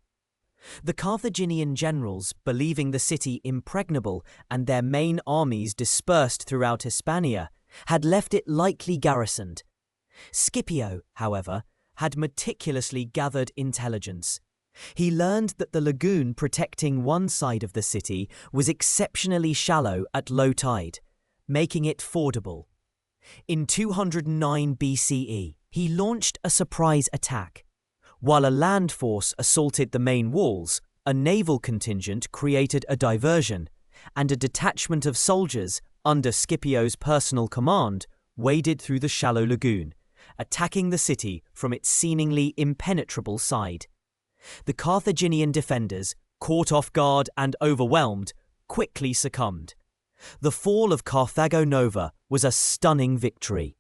The Carthaginian generals, believing the city impregnable and their main armies dispersed throughout Hispania, had left it lightly garrisoned. Scipio, however, had meticulously gathered intelligence. He learned that the lagoon protecting one side of the city was exceptionally shallow at low tide, making it fordable. In 209 BCE, he launched a surprise attack. While a land force assaulted the main walls, a naval contingent created a diversion, and a detachment of soldiers, under Scipio's personal command, waded through the shallow lagoon, attacking the city from its seemingly impenetrable side. The Carthaginian defenders, caught off guard and overwhelmed, quickly succumbed. The fall of Carthago Nova was a stunning victory.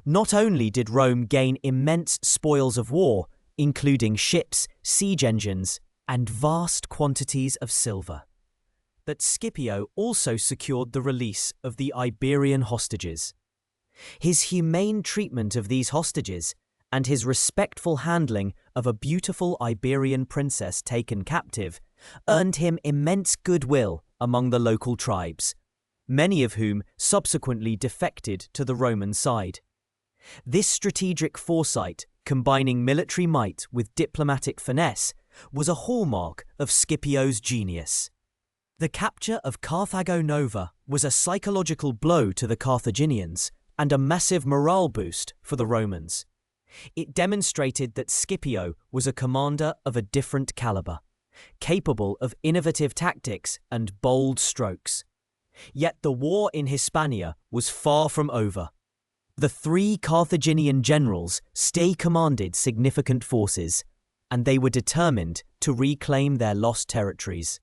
Not only did Rome gain immense spoils of war, including ships, siege engines, and vast quantities of silver, but Scipio also secured the release of the Iberian hostages. His humane treatment of these hostages and his respectful handling of a beautiful Iberian princess taken captive earned him immense goodwill among the local tribes, many of whom subsequently defected to the Roman side. This strategic foresight, combining military might with diplomatic finesse, was a hallmark of Scipio's genius. The capture of Carthago Nova was a psychological blow to the Carthaginians and a massive morale boost for the Romans. It demonstrated that Scipio was a commander of a different caliber, capable of innovative tactics and bold strokes. Yet the war in Hispania was far from over. The three Carthaginian generals still commanded significant forces, and they were determined to reclaim their lost territories.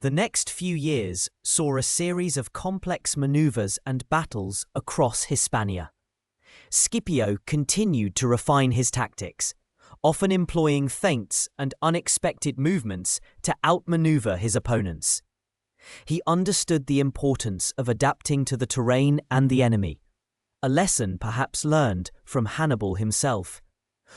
The next few years saw a series of complex maneuvers and battles across Hispania. Scipio continued to refine his tactics, often employing feints and unexpected movements to outmaneuver his opponents. He understood the importance of adapting to the terrain and the enemy, a lesson perhaps learned from Hannibal himself.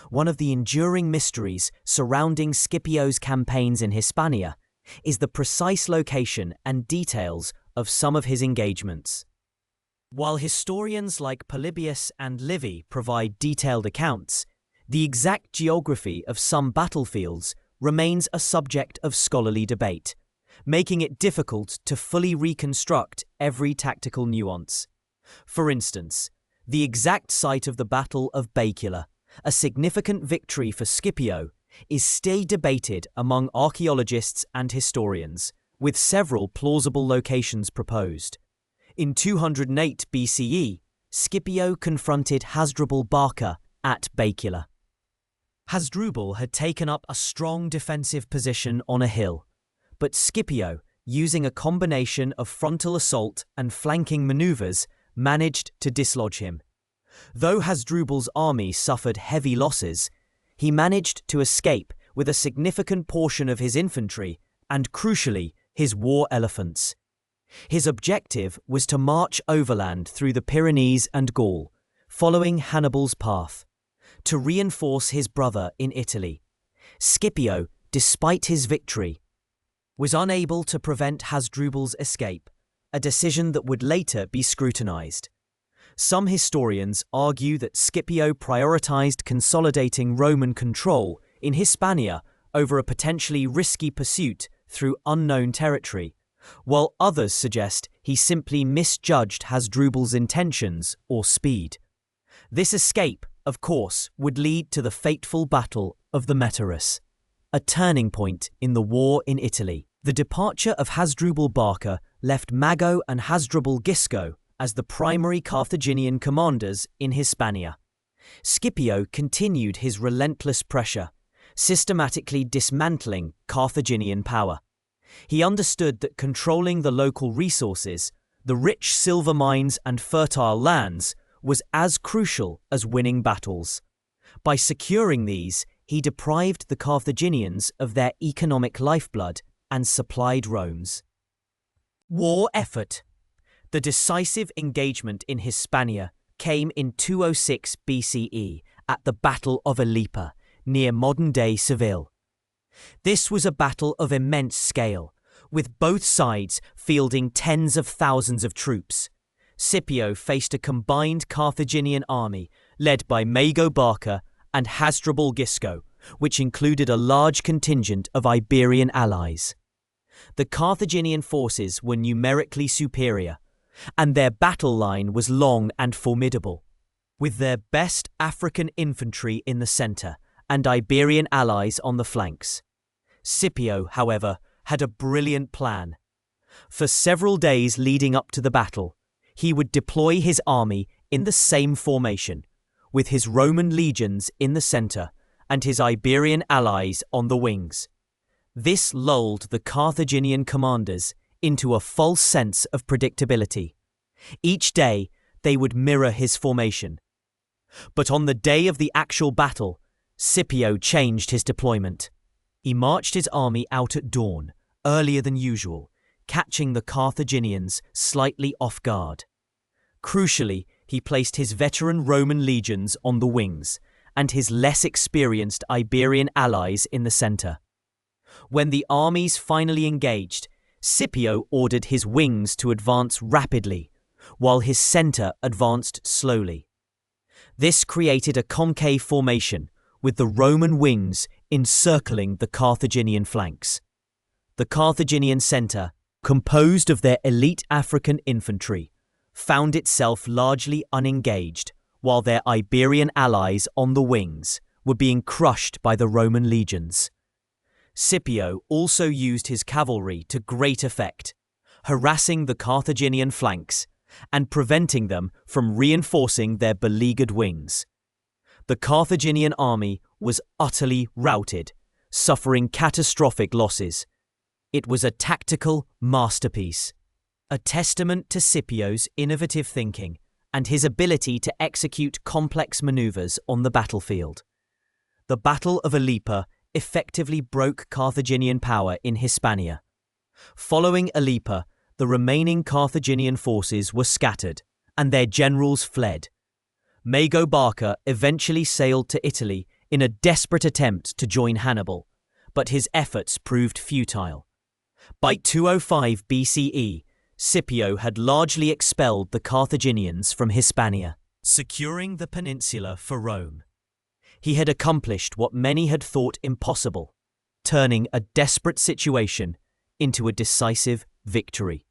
One of the enduring mysteries surrounding Scipio's campaigns in Hispania is the precise location and details of some of his engagements. While historians like Polybius and Livy provide detailed accounts, the exact geography of some battlefields remains a subject of scholarly debate, making it difficult to fully reconstruct every tactical nuance. For instance, the exact site of the Battle of Baecula, a significant victory for Scipio, is still debated among archaeologists and historians, with several plausible locations proposed. In 208 BCE, Scipio confronted Hasdrubal Barca at Baecula. Hasdrubal had taken up a strong defensive position on a hill, but Scipio, using a combination of frontal assault and flanking maneuvers, managed to dislodge him. Though Hasdrubal's army suffered heavy losses, he managed to escape with a significant portion of his infantry and, crucially, his war elephants. His objective was to march overland through the Pyrenees and Gaul, following Hannibal's path, to reinforce his brother in Italy. Scipio, despite his victory, was unable to prevent Hasdrubal's escape, a decision that would later be scrutinized. Some historians argue that Scipio prioritized consolidating Roman control in Hispania over a potentially risky pursuit through unknown territory, while others suggest he simply misjudged Hasdrubal's intentions or speed. This escape, of course, would lead to the fateful Battle of the Metaurus, a turning point in the war in Italy. The departure of Hasdrubal Barca left Mago and Hasdrubal Gisco as the primary Carthaginian commanders in Hispania. Scipio continued his relentless pressure, systematically dismantling Carthaginian power. He understood that controlling the local resources, the rich silver mines and fertile lands, was as crucial as winning battles. By securing these, he deprived the Carthaginians of their economic lifeblood and supplied Rome's war effort. The decisive engagement in Hispania came in 206 BCE at the Battle of Ilipa, near modern-day Seville. This was a battle of immense scale, with both sides fielding tens of thousands of troops. Scipio faced a combined Carthaginian army led by Mago Barca and Hasdrubal Gisco, which included a large contingent of Iberian allies. The Carthaginian forces were numerically superior, and their battle line was long and formidable. With their best African infantry in the centre and Iberian allies on the flanks. Scipio, however, had a brilliant plan. For several days leading up to the battle, he would deploy his army in the same formation, with his Roman legions in the centre and his Iberian allies on the wings. This lulled the Carthaginian commanders into a false sense of predictability. Each day, they would mirror his formation. But on the day of the actual battle, Scipio changed his deployment. He marched his army out at dawn, earlier than usual, catching the Carthaginians slightly off guard. Crucially, he placed his veteran Roman legions on the wings and his less experienced Iberian allies in the centre. When the armies finally engaged, Scipio ordered his wings to advance rapidly, while his centre advanced slowly. This created a concave formation, with the Roman wings encircling the Carthaginian flanks. The Carthaginian centre, composed of their elite African infantry, found itself largely unengaged, while their Iberian allies on the wings were being crushed by the Roman legions. Scipio also used his cavalry to great effect, harassing the Carthaginian flanks and preventing them from reinforcing their beleaguered wings. The Carthaginian army was utterly routed, suffering catastrophic losses. It was a tactical masterpiece, a testament to Scipio's innovative thinking and his ability to execute complex maneuvers on the battlefield. The Battle of Ilipa effectively broke Carthaginian power in Hispania. Following Ilipa, the remaining Carthaginian forces were scattered, and their generals fled. Mago Barca eventually sailed to Italy in a desperate attempt to join Hannibal, but his efforts proved futile. By 205 BCE, Scipio had largely expelled the Carthaginians from Hispania, securing the peninsula for Rome. He had accomplished what many had thought impossible, turning a desperate situation into a decisive victory.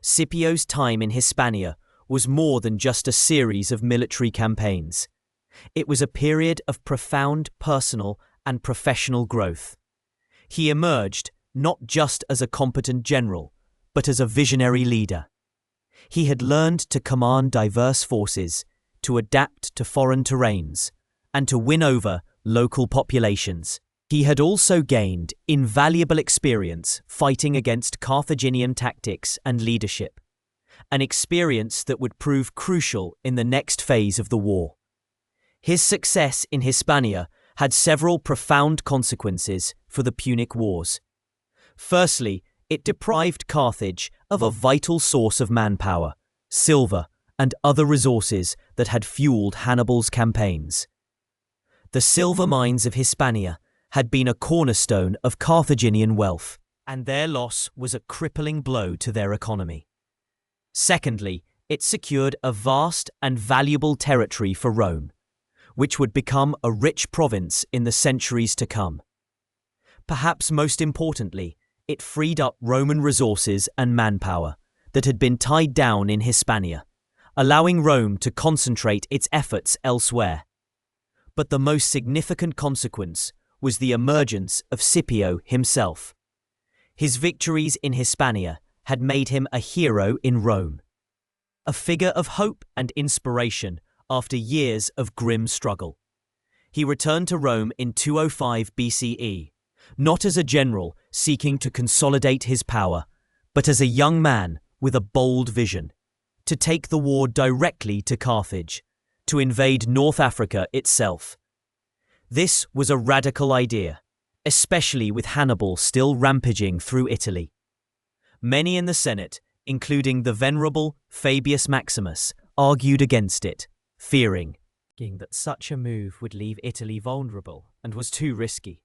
Scipio's time in Hispania was more than just a series of military campaigns. It was a period of profound personal and professional growth. He emerged not just as a competent general, but as a visionary leader. He had learned to command diverse forces, to adapt to foreign terrains, and to win over local populations. He had also gained invaluable experience fighting against Carthaginian tactics and leadership, an experience that would prove crucial in the next phase of the war. His success in Hispania had several profound consequences for the Punic Wars. Firstly, it deprived Carthage of a vital source of manpower, silver, and other resources that had fueled Hannibal's campaigns. The silver mines of Hispania had been a cornerstone of Carthaginian wealth, and their loss was a crippling blow to their economy. Secondly, it secured a vast and valuable territory for Rome, which would become a rich province in the centuries to come. Perhaps most importantly, it freed up Roman resources and manpower that had been tied down in Hispania, allowing Rome to concentrate its efforts elsewhere. But the most significant consequence was the emergence of Scipio himself. His victories in Hispania had made him a hero in Rome, a figure of hope and inspiration after years of grim struggle. He returned to Rome in 205 BCE, not as a general seeking to consolidate his power, but as a young man with a bold vision, to take the war directly to Carthage, to invade North Africa itself. This was a radical idea, especially with Hannibal still rampaging through Italy. Many in the Senate, including the venerable Fabius Maximus, argued against it, fearing that such a move would leave Italy vulnerable and was too risky.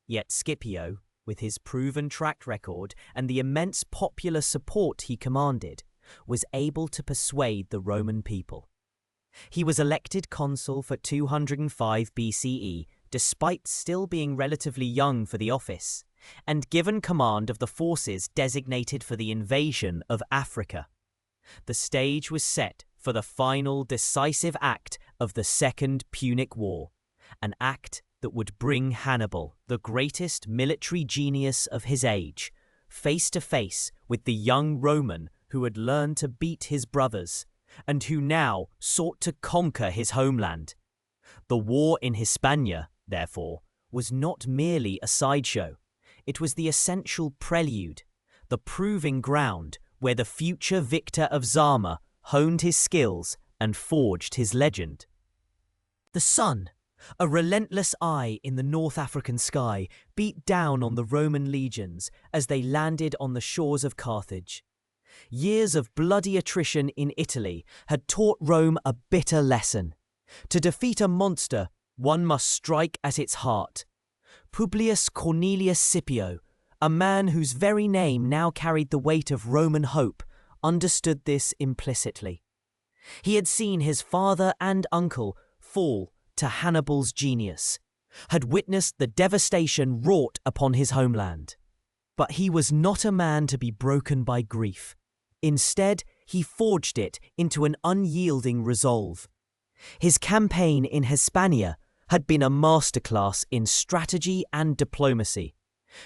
Yet Scipio, with his proven track record and the immense popular support he commanded, was able to persuade the Roman people. He was elected consul for 205 BCE, despite still being relatively young for the office, and given command of the forces designated for the invasion of Africa. The stage was set for the final decisive act of the Second Punic War, an act that would bring Hannibal, the greatest military genius of his age, face to face with the young Roman who had learned to beat his brothers, and who now sought to conquer his homeland. The war in Hispania, therefore, was not merely a sideshow. It was the essential prelude, the proving ground where the future victor of Zama honed his skills and forged his legend. The sun, a relentless eye in the North African sky, beat down on the Roman legions as they landed on the shores of Carthage. Years of bloody attrition in Italy had taught Rome a bitter lesson. To defeat a monster, one must strike at its heart. Publius Cornelius Scipio, a man whose very name now carried the weight of Roman hope, understood this implicitly. He had seen his father and uncle fall to Hannibal's genius, had witnessed the devastation wrought upon his homeland. But he was not a man to be broken by grief. Instead, he forged it into an unyielding resolve. His campaign in Hispania had been a masterclass in strategy and diplomacy,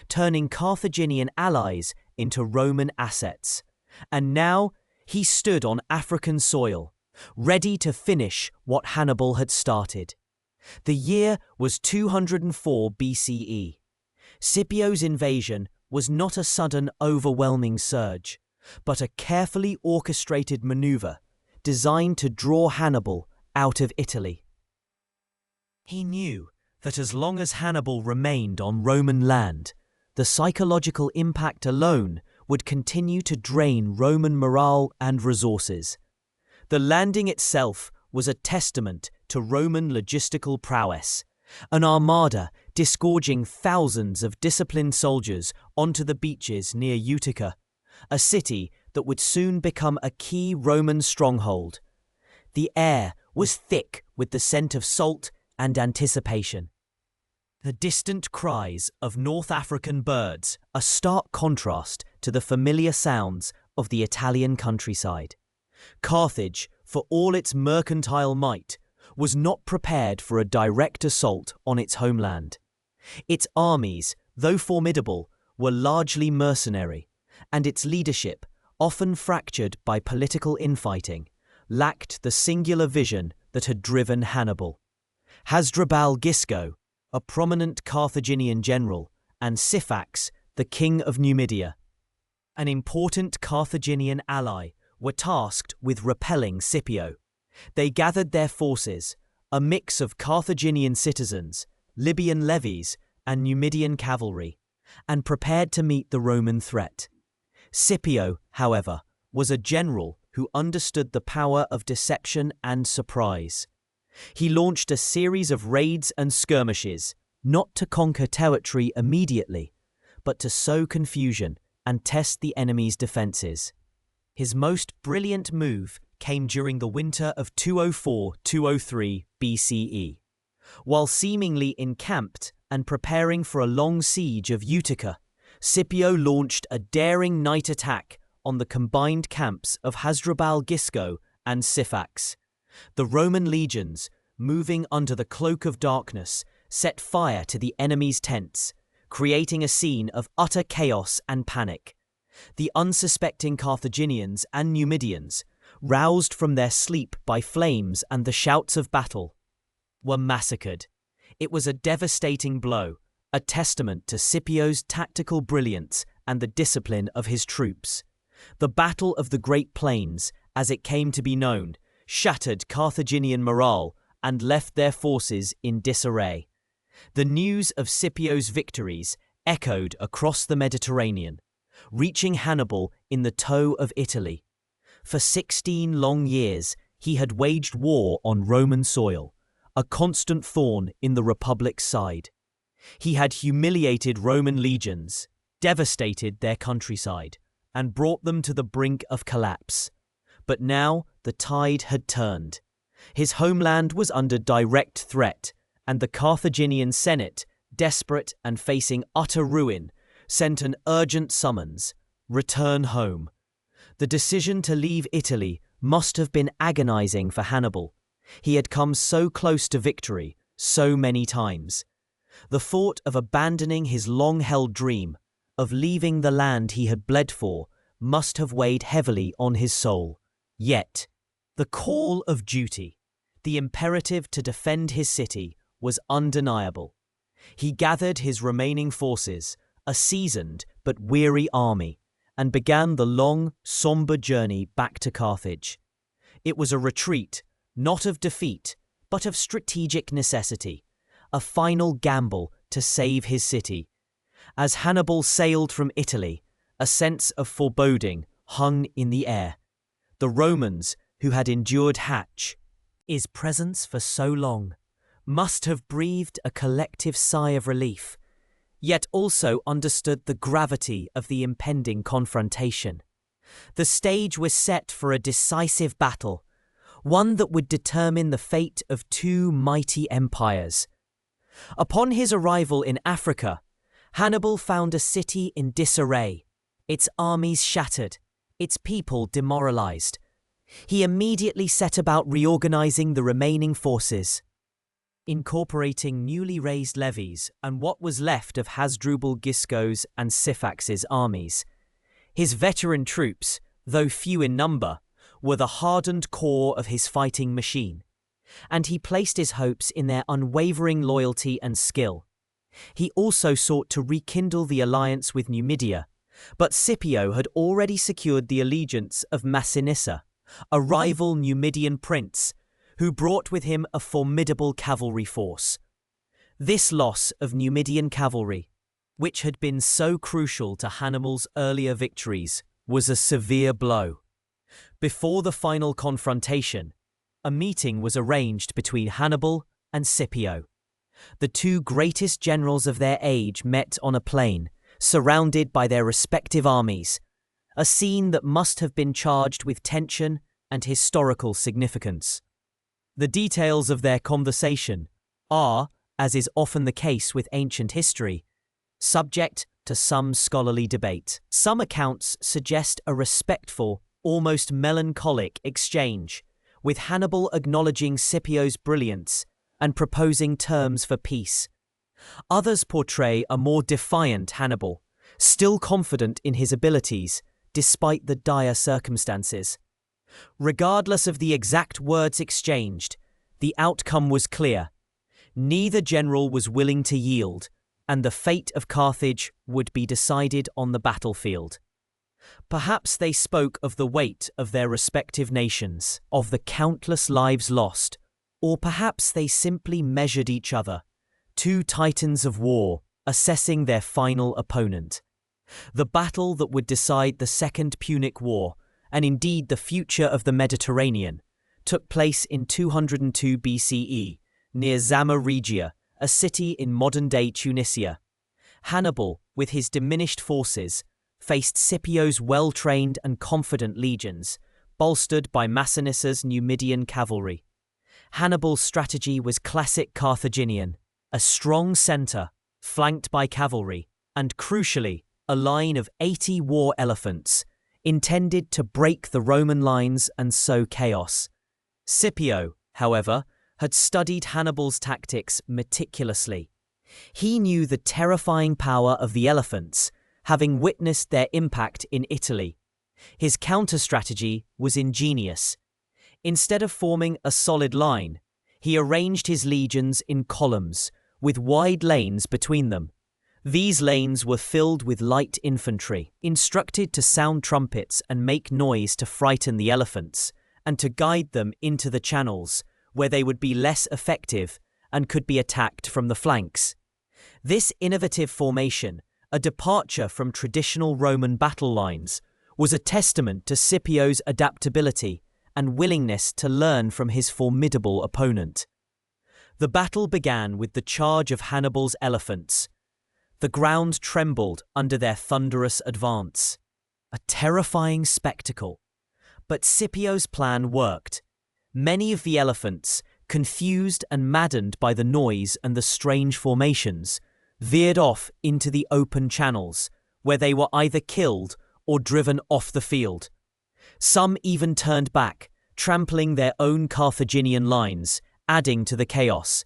turning Carthaginian allies into Roman assets. And now he stood on African soil, ready to finish what Hannibal had started. The year was 204 BCE. Scipio's invasion was not a sudden, overwhelming surge, but a carefully orchestrated maneuver designed to draw Hannibal out of Italy. He knew that as long as Hannibal remained on Roman land, the psychological impact alone would continue to drain Roman morale and resources. The landing itself was a testament to Roman logistical prowess, an armada disgorging thousands of disciplined soldiers onto the beaches near Utica, a city that would soon become a key Roman stronghold. The air was thick with the scent of salt and anticipation. The distant cries of North African birds, a stark contrast to the familiar sounds of the Italian countryside. Carthage, for all its mercantile might, was not prepared for a direct assault on its homeland. Its armies, though formidable, were largely mercenary, and its leadership, often fractured by political infighting, lacked the singular vision that had driven Hannibal. Hasdrubal Gisco, a prominent Carthaginian general, and Syphax, the king of Numidia, an important Carthaginian ally, were tasked with repelling Scipio. They gathered their forces, a mix of Carthaginian citizens, Libyan levies, and Numidian cavalry, and prepared to meet the Roman threat. Scipio, however, was a general who understood the power of deception and surprise. He launched a series of raids and skirmishes, not to conquer territory immediately, but to sow confusion and test the enemy's defenses. His most brilliant move came during the winter of 204–203 BCE. While seemingly encamped and preparing for a long siege of Utica, Scipio launched a daring night attack on the combined camps of Hasdrubal Gisco and Syphax. The Roman legions, moving under the cloak of darkness, set fire to the enemy's tents, creating a scene of utter chaos and panic. The unsuspecting Carthaginians and Numidians, roused from their sleep by flames and the shouts of battle, were massacred. It was a devastating blow, a testament to Scipio's tactical brilliance and the discipline of his troops. The Battle of the Great Plains, as it came to be known, shattered Carthaginian morale and left their forces in disarray. The news of Scipio's victories echoed across the Mediterranean, reaching Hannibal in the toe of Italy. For 16 long years, he had waged war on Roman soil, a constant thorn in the Republic's side. He had humiliated Roman legions, devastated their countryside, and brought them to the brink of collapse. But now the tide had turned. His homeland was under direct threat, and the Carthaginian Senate, desperate and facing utter ruin, sent an urgent summons: return home. The decision to leave Italy must have been agonizing for Hannibal. He had come so close to victory so many times. The thought of abandoning his long-held dream, of leaving the land he had bled for, must have weighed heavily on his soul. Yet, the call of duty, the imperative to defend his city, was undeniable. He gathered his remaining forces, a seasoned but weary army, and began the long, somber journey back to Carthage. It was a retreat, not of defeat, but of strategic necessity, a final gamble to save his city. As Hannibal sailed from Italy, a sense of foreboding hung in the air. The Romans, who had endured his presence for so long, must have breathed a collective sigh of relief, yet also understood the gravity of the impending confrontation. The stage was set for a decisive battle, one that would determine the fate of two mighty empires. Upon his arrival in Africa, Hannibal found a city in disarray, its armies shattered, its people demoralized. He immediately set about reorganizing the remaining forces, incorporating newly raised levies and what was left of Hasdrubal Gisco's and Syphax's armies. His veteran troops, though few in number, were the hardened core of his fighting machine, and he placed his hopes in their unwavering loyalty and skill. He also sought to rekindle the alliance with Numidia, but Scipio had already secured the allegiance of Massinissa, a rival Numidian prince, who brought with him a formidable cavalry force. This loss of Numidian cavalry, which had been so crucial to Hannibal's earlier victories, was a severe blow. Before the final confrontation, a meeting was arranged between Hannibal and Scipio. The two greatest generals of their age met on a plain, surrounded by their respective armies, a scene that must have been charged with tension and historical significance. The details of their conversation are, as is often the case with ancient history, subject to some scholarly debate. Some accounts suggest a respectful, almost melancholic exchange, with Hannibal acknowledging Scipio's brilliance and proposing terms for peace. Others portray a more defiant Hannibal, still confident in his abilities despite the dire circumstances. Regardless of the exact words exchanged, the outcome was clear. Neither general was willing to yield, and the fate of Carthage would be decided on the battlefield. Perhaps they spoke of the weight of their respective nations, of the countless lives lost, or perhaps they simply measured each other, two titans of war assessing their final opponent. The battle that would decide the Second Punic War, and indeed the future of the Mediterranean, took place in 202 BCE, near Zama Regia, a city in modern-day Tunisia. Hannibal, with his diminished forces, faced Scipio's well-trained and confident legions, bolstered by Massinissa's Numidian cavalry. Hannibal's strategy was classic Carthaginian, a strong centre, flanked by cavalry, and crucially, a line of 80 war elephants, intended to break the Roman lines and sow chaos. Scipio, however, had studied Hannibal's tactics meticulously. He knew the terrifying power of the elephants, having witnessed their impact in Italy. His counter-strategy was ingenious. Instead of forming a solid line, he arranged his legions in columns, with wide lanes between them. These lanes were filled with light infantry, instructed to sound trumpets and make noise to frighten the elephants, and to guide them into the channels, where they would be less effective and could be attacked from the flanks. This innovative formation, a departure from traditional Roman battle lines, was a testament to Scipio's adaptability and willingness to learn from his formidable opponent. The battle began with the charge of Hannibal's elephants. The ground trembled under their thunderous advance. A terrifying spectacle. But Scipio's plan worked. Many of the elephants, confused and maddened by the noise and the strange formations, veered off into the open channels, where they were either killed or driven off the field. Some even turned back, trampling their own Carthaginian lines, adding to the chaos.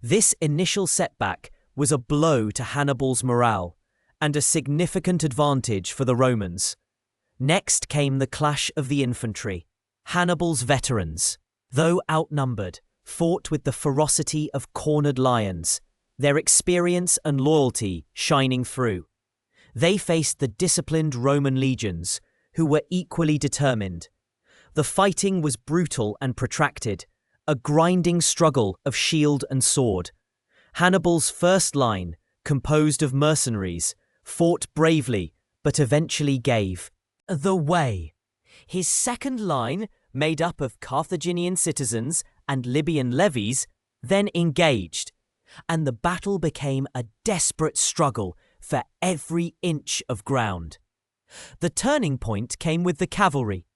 This initial setback was a blow to Hannibal's morale, and a significant advantage for the Romans. Next came the clash of the infantry. Hannibal's veterans, though outnumbered, fought with the ferocity of cornered lions, their experience and loyalty shining through. They faced the disciplined Roman legions, who were equally determined. The fighting was brutal and protracted, a grinding struggle of shield and sword. Hannibal's first line, composed of mercenaries, fought bravely but eventually gave the way. His second line, made up of Carthaginian citizens and Libyan levies, then engaged, and the battle became a desperate struggle for every inch of ground. The turning point came with the cavalry.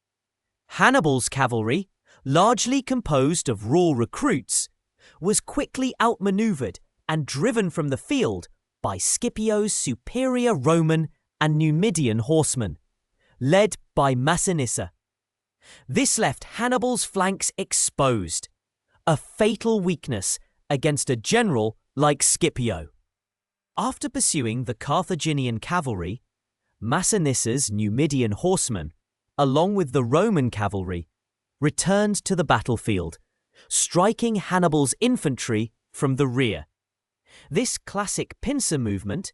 Hannibal's cavalry, largely composed of raw recruits, was quickly outmaneuvered and driven from the field by Scipio's superior Roman and Numidian horsemen, led by Massinissa. This left Hannibal's flanks exposed, a fatal weakness against a general like Scipio. After pursuing the Carthaginian cavalry, Massinissa's Numidian horsemen, along with the Roman cavalry, returned to the battlefield, striking Hannibal's infantry from the rear. This classic pincer movement,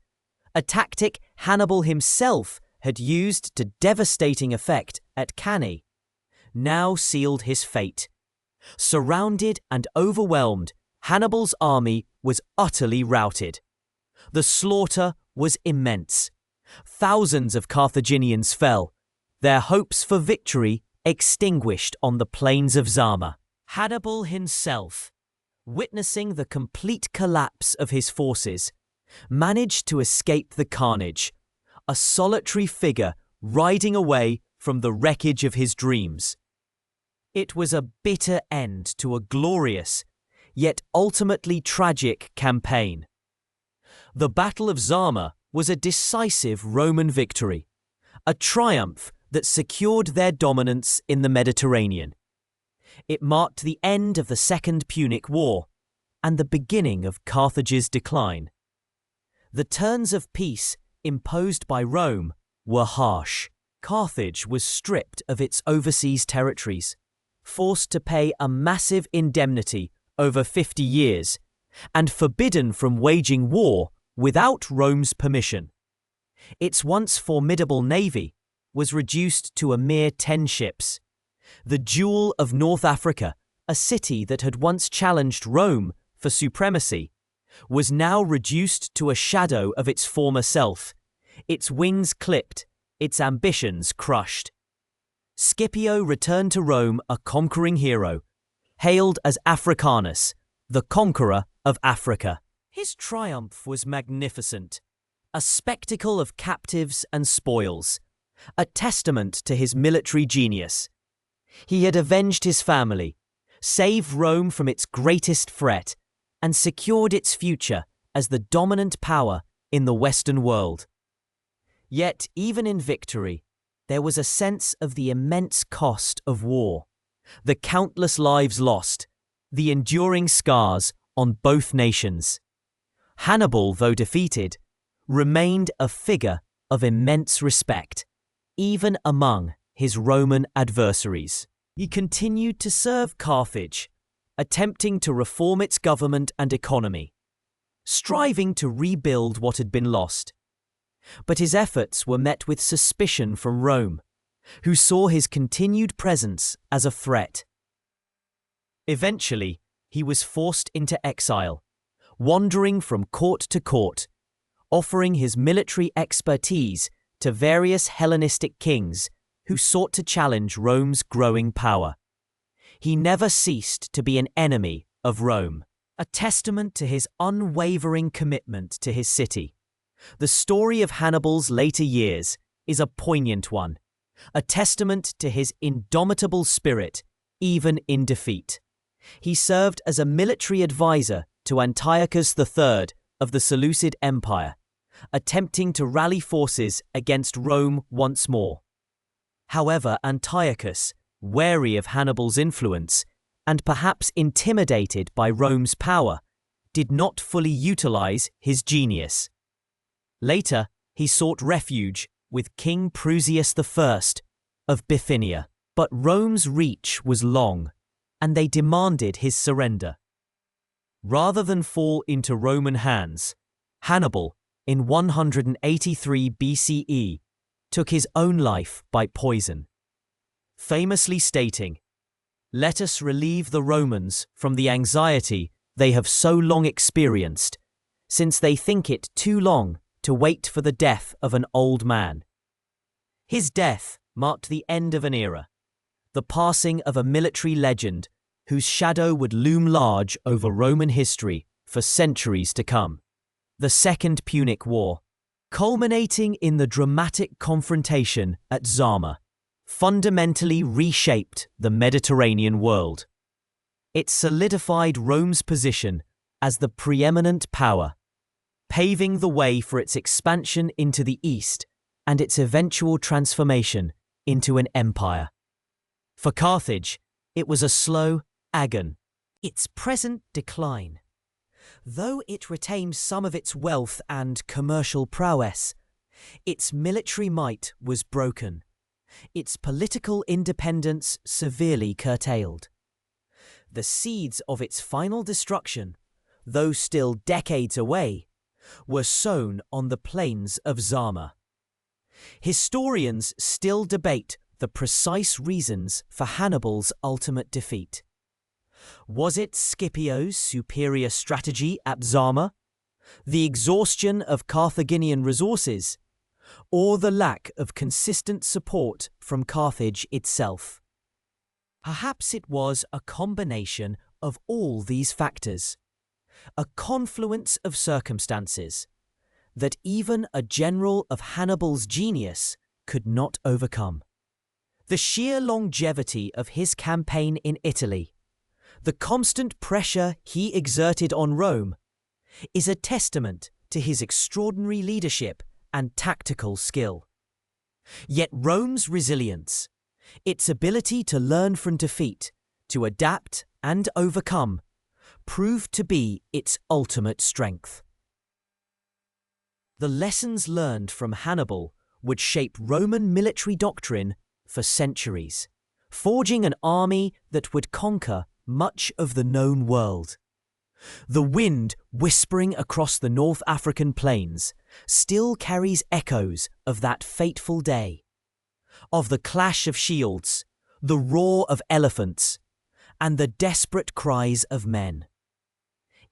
a tactic Hannibal himself had used to devastating effect at Cannae, now sealed his fate. Surrounded and overwhelmed, Hannibal's army was utterly routed. The slaughter was immense. Thousands of Carthaginians fell, their hopes for victory extinguished on the plains of Zama. Hannibal himself, witnessing the complete collapse of his forces, managed to escape the carnage, a solitary figure riding away from the wreckage of his dreams. It was a bitter end to a glorious, yet ultimately tragic campaign. The Battle of Zama was a decisive Roman victory, a triumph that secured their dominance in the Mediterranean. It marked the end of the Second Punic War and the beginning of Carthage's decline. The terms of peace imposed by Rome were harsh. Carthage was stripped of its overseas territories, forced to pay a massive indemnity over 50 years, and forbidden from waging war without Rome's permission. Its once formidable navy was reduced to a mere 10 ships. The Jewel of North Africa, a city that had once challenged Rome for supremacy, was now reduced to a shadow of its former self, its wings clipped, its ambitions crushed. Scipio returned to Rome a conquering hero, hailed as Africanus, the conqueror of Africa. His triumph was magnificent, a spectacle of captives and spoils, a testament to his military genius. He had avenged his family, saved Rome from its greatest threat, and secured its future as the dominant power in the Western world. Yet, even in victory, there was a sense of the immense cost of war, the countless lives lost, the enduring scars on both nations. Hannibal, though defeated, remained a figure of immense respect, even among his Roman adversaries. He continued to serve Carthage, attempting to reform its government and economy, striving to rebuild what had been lost. But his efforts were met with suspicion from Rome, who saw his continued presence as a threat. Eventually, he was forced into exile, wandering from court to court, offering his military expertise to various Hellenistic kings who sought to challenge Rome's growing power. He never ceased to be an enemy of Rome, a testament to his unwavering commitment to his city. The story of Hannibal's later years is a poignant one, a testament to his indomitable spirit, even in defeat. He served as a military advisor to Antiochus III of the Seleucid Empire, attempting to rally forces against Rome once more. However, Antiochus, wary of Hannibal's influence and perhaps intimidated by Rome's power, did not fully utilize his genius. Later, he sought refuge with King Prusias I of Bithynia, but Rome's reach was long, and they demanded his surrender. Rather than fall into Roman hands, Hannibal, in 183 BCE, took his own life by poison, famously stating, "Let us relieve the Romans from the anxiety they have so long experienced, since they think it too long to wait for the death of an old man." His death marked the end of an era, the passing of a military legend whose shadow would loom large over Roman history for centuries to come. The Second Punic War, culminating in the dramatic confrontation at Zama, fundamentally reshaped the Mediterranean world. It solidified Rome's position as the preeminent power, paving the way for its expansion into the East and its eventual transformation into an empire. For Carthage, it was a slow agon. Its present decline. Though it retained some of its wealth and commercial prowess, its military might was broken, its political independence severely curtailed. The seeds of its final destruction, though still decades away, were sown on the plains of Zama. Historians still debate the precise reasons for Hannibal's ultimate defeat. Was it Scipio's superior strategy at Zama, the exhaustion of Carthaginian resources, or the lack of consistent support from Carthage itself? Perhaps it was a combination of all these factors, a confluence of circumstances that even a general of Hannibal's genius could not overcome. The sheer longevity of his campaign in Italy, the constant pressure he exerted on Rome, is a testament to his extraordinary leadership and tactical skill. Yet Rome's resilience, its ability to learn from defeat, to adapt and overcome, proved to be its ultimate strength. The lessons learned from Hannibal would shape Roman military doctrine for centuries, forging an army that would conquer much of the known world. The wind whispering across the North African plains still carries echoes of that fateful day, of the clash of shields, the roar of elephants, and the desperate cries of men.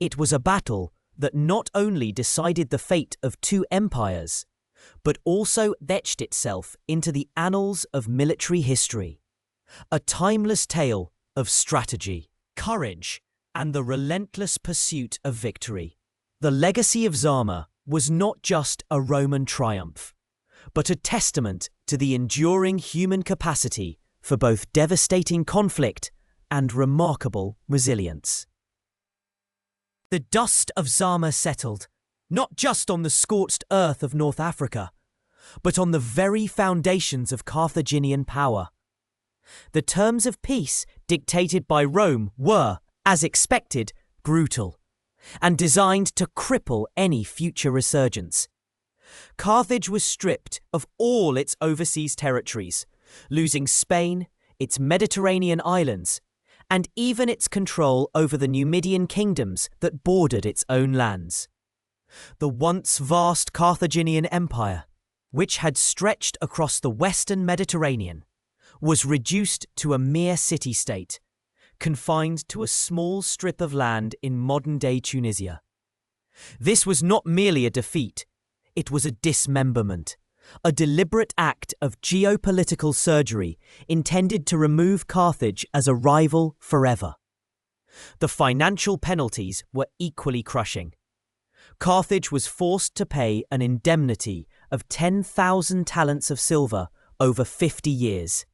It was a battle that not only decided the fate of two empires, but also etched itself into the annals of military history, a timeless tale of strategy, courage, and the relentless pursuit of victory. The legacy of Zama was not just a Roman triumph, but a testament to the enduring human capacity for both devastating conflict and remarkable resilience. The dust of Zama settled, not just on the scorched earth of North Africa, but on the very foundations of Carthaginian power. The terms of peace dictated by Rome were, as expected, brutal, and designed to cripple any future resurgence. Carthage was stripped of all its overseas territories, losing Spain, its Mediterranean islands, and even its control over the Numidian kingdoms that bordered its own lands. The once vast Carthaginian Empire, which had stretched across the western Mediterranean, was reduced to a mere city-state, confined to a small strip of land in modern-day Tunisia. This was not merely a defeat, it was a dismemberment, a deliberate act of geopolitical surgery intended to remove Carthage as a rival forever. The financial penalties were equally crushing. Carthage was forced to pay an indemnity of 10,000 talents of silver over 50 years.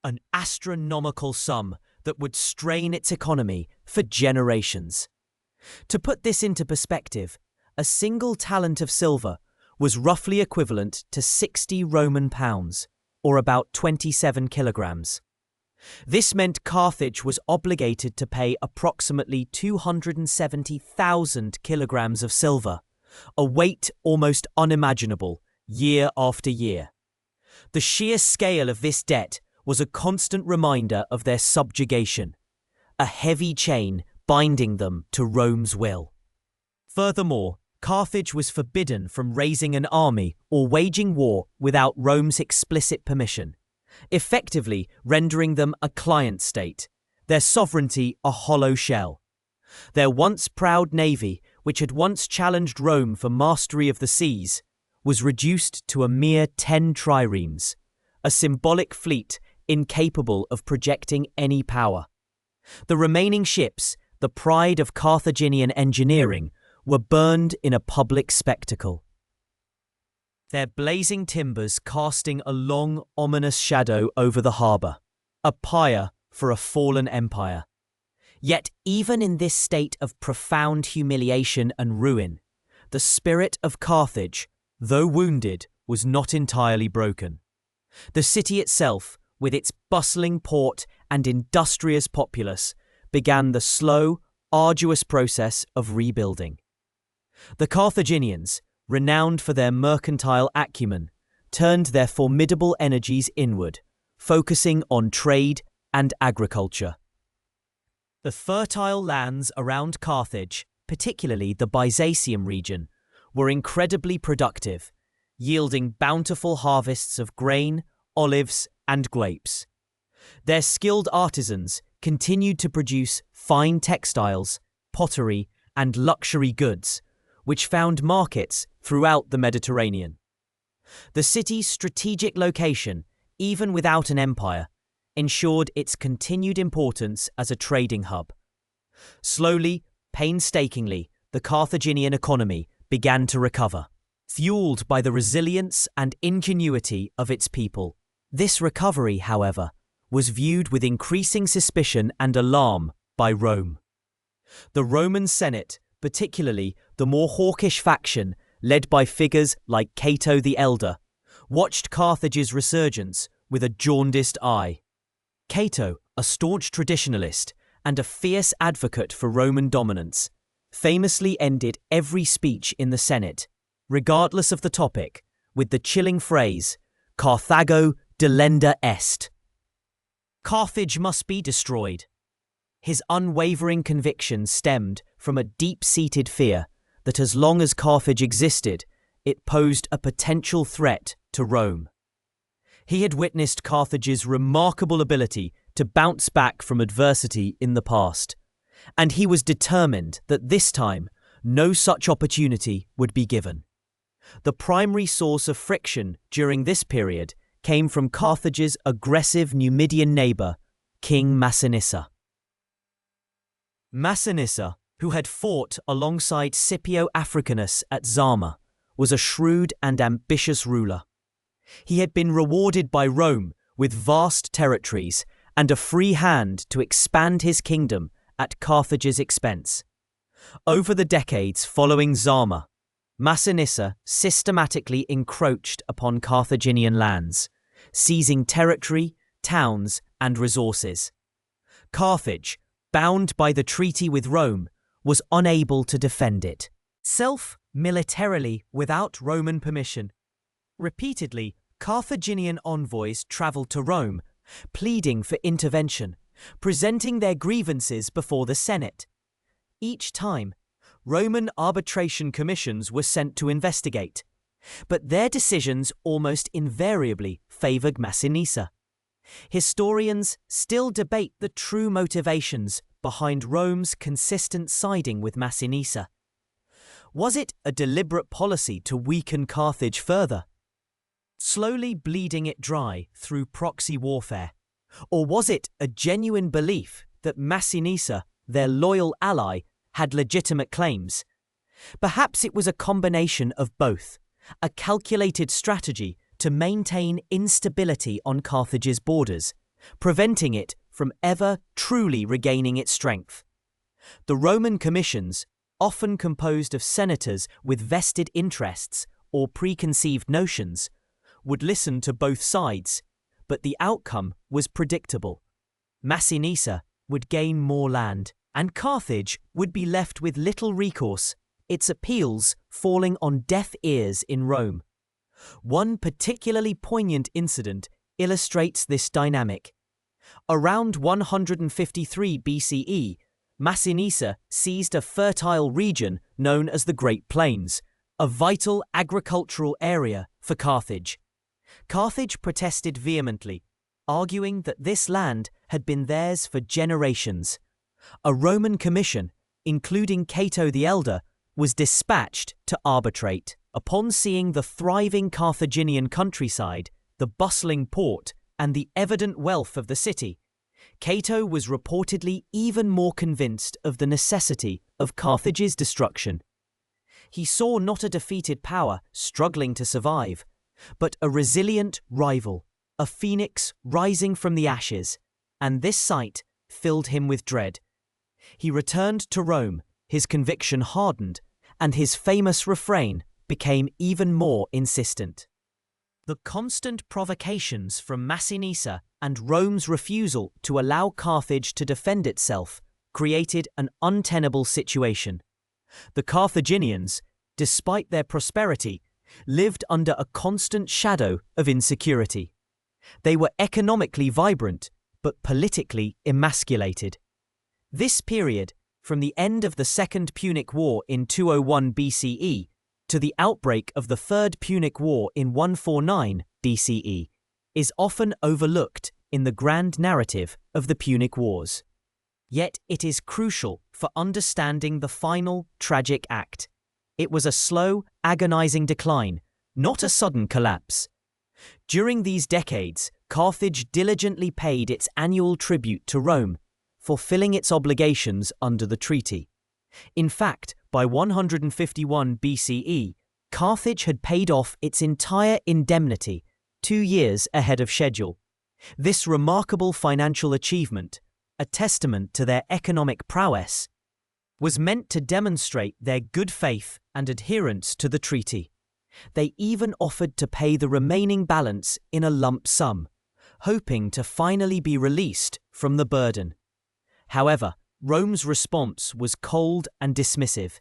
An astronomical sum that would strain its economy for generations. To put this into perspective, a single talent of silver was roughly equivalent to 60 Roman pounds, or about 27 kilograms. This meant Carthage was obligated to pay approximately 270,000 kilograms of silver, a weight almost unimaginable, year after year. The sheer scale of this debt was a constant reminder of their subjugation, a heavy chain binding them to Rome's will. Furthermore, Carthage was forbidden from raising an army or waging war without Rome's explicit permission, effectively rendering them a client state, their sovereignty a hollow shell. Their once proud navy, which had once challenged Rome for mastery of the seas, was reduced to a mere 10 triremes, a symbolic fleet incapable of projecting any power. The remaining ships, the pride of Carthaginian engineering, were burned in a public spectacle, their blazing timbers casting a long, ominous shadow over the harbour, a pyre for a fallen empire. Yet even in this state of profound humiliation and ruin, the spirit of Carthage, though wounded, was not entirely broken. The city itself, with its bustling port and industrious populace, began the slow, arduous process of rebuilding. The Carthaginians, renowned for their mercantile acumen, turned their formidable energies inward, focusing on trade and agriculture. The fertile lands around Carthage, particularly the Byzantium region, were incredibly productive, yielding bountiful harvests of grain, olives, and grapes. Their skilled artisans continued to produce fine textiles, pottery, and luxury goods, which found markets throughout the Mediterranean. The city's strategic location, even without an empire, ensured its continued importance as a trading hub. Slowly, painstakingly, the Carthaginian economy began to recover, fueled by the resilience and ingenuity of its people. This recovery, however, was viewed with increasing suspicion and alarm by Rome. The Roman Senate, particularly the more hawkish faction led by figures like Cato the Elder, watched Carthage's resurgence with a jaundiced eye. Cato, a staunch traditionalist and a fierce advocate for Roman dominance, famously ended every speech in the Senate, regardless of the topic, with the chilling phrase, "Carthago delenda est." Carthage must be destroyed. His unwavering conviction stemmed from a deep-seated fear that as long as Carthage existed, it posed a potential threat to Rome. He had witnessed Carthage's remarkable ability to bounce back from adversity in the past, and he was determined that this time no such opportunity would be given. The primary source of friction during this period came from Carthage's aggressive Numidian neighbour, King Massinissa. Massinissa, who had fought alongside Scipio Africanus at Zama, was a shrewd and ambitious ruler. He had been rewarded by Rome with vast territories and a free hand to expand his kingdom at Carthage's expense. Over the decades following Zama, Massinissa systematically encroached upon Carthaginian lands, seizing territory, towns, and resources. Carthage, bound by the treaty with Rome, was unable to defend it. Militarily without Roman permission. Repeatedly, Carthaginian envoys travelled to Rome, pleading for intervention, presenting their grievances before the Senate. Each time, Roman arbitration commissions were sent to investigate, but their decisions almost invariably favoured Massinissa. Historians still debate the true motivations behind Rome's consistent siding with Massinissa. Was it a deliberate policy to weaken Carthage further, slowly bleeding it dry through proxy warfare? Or was it a genuine belief that Massinissa, their loyal ally, had legitimate claims? Perhaps it was a combination of both, a calculated strategy to maintain instability on Carthage's borders, preventing it from ever truly regaining its strength. The Roman commissions, often composed of senators with vested interests or preconceived notions, would listen to both sides, but the outcome was predictable. Massinissa would gain more land, and Carthage would be left with little recourse, its appeals falling on deaf ears in Rome. One particularly poignant incident illustrates this dynamic. Around 153 BCE, Massinissa seized a fertile region known as the Great Plains, a vital agricultural area for Carthage. Carthage protested vehemently, arguing that this land had been theirs for generations. A Roman commission, including Cato the Elder, was dispatched to arbitrate. Upon seeing the thriving Carthaginian countryside, the bustling port, and the evident wealth of the city, Cato was reportedly even more convinced of the necessity of Carthage's destruction. He saw not a defeated power struggling to survive, but a resilient rival, a phoenix rising from the ashes, and this sight filled him with dread. He returned to Rome, his conviction hardened, and his famous refrain became even more insistent. The constant provocations from Massinissa and Rome's refusal to allow Carthage to defend itself created an untenable situation. The Carthaginians, despite their prosperity, lived under a constant shadow of insecurity. They were economically vibrant, but politically emasculated. This period, from the end of the Second Punic War in 201 BCE to the outbreak of the Third Punic War in 149 BCE, is often overlooked in the grand narrative of the Punic Wars. Yet it is crucial for understanding the final, tragic act. It was a slow, agonizing decline, not a sudden collapse. During these decades, Carthage diligently paid its annual tribute to Rome, fulfilling its obligations under the treaty. In fact, by 151 BCE, Carthage had paid off its entire indemnity 2 years ahead of schedule. This remarkable financial achievement, a testament to their economic prowess, was meant to demonstrate their good faith and adherence to the treaty. They even offered to pay the remaining balance in a lump sum, hoping to finally be released from the burden. However, Rome's response was cold and dismissive.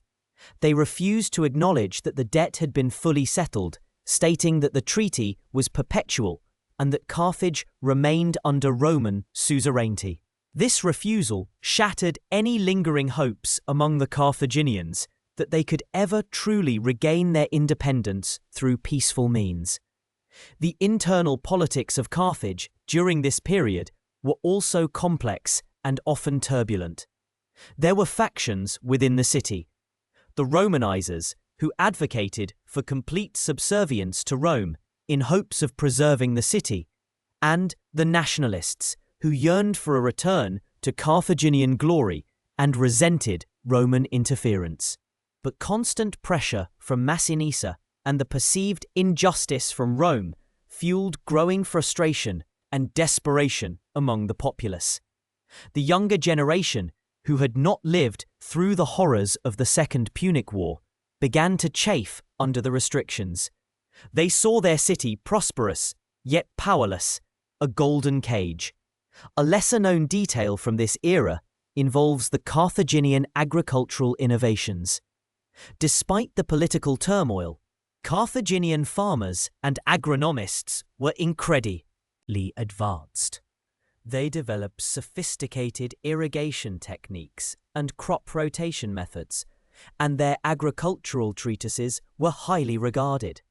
They refused to acknowledge that the debt had been fully settled, stating that the treaty was perpetual and that Carthage remained under Roman suzerainty. This refusal shattered any lingering hopes among the Carthaginians that they could ever truly regain their independence through peaceful means. The internal politics of Carthage during this period were also complex and often turbulent. There were factions within the city: the Romanizers, who advocated for complete subservience to Rome in hopes of preserving the city, and the Nationalists, who yearned for a return to Carthaginian glory and resented Roman interference, but constant pressure from Massinissa and the perceived injustice from Rome fueled growing frustration and desperation among the populace. The younger generation, who had not lived through the horrors of the Second Punic War, began to chafe under the restrictions. They saw their city prosperous, yet powerless, a golden cage. A lesser-known detail from this era involves the Carthaginian agricultural innovations. Despite the political turmoil, Carthaginian farmers and agronomists were incredibly advanced. They developed sophisticated irrigation techniques and crop rotation methods, and their agricultural treatises were highly regarded.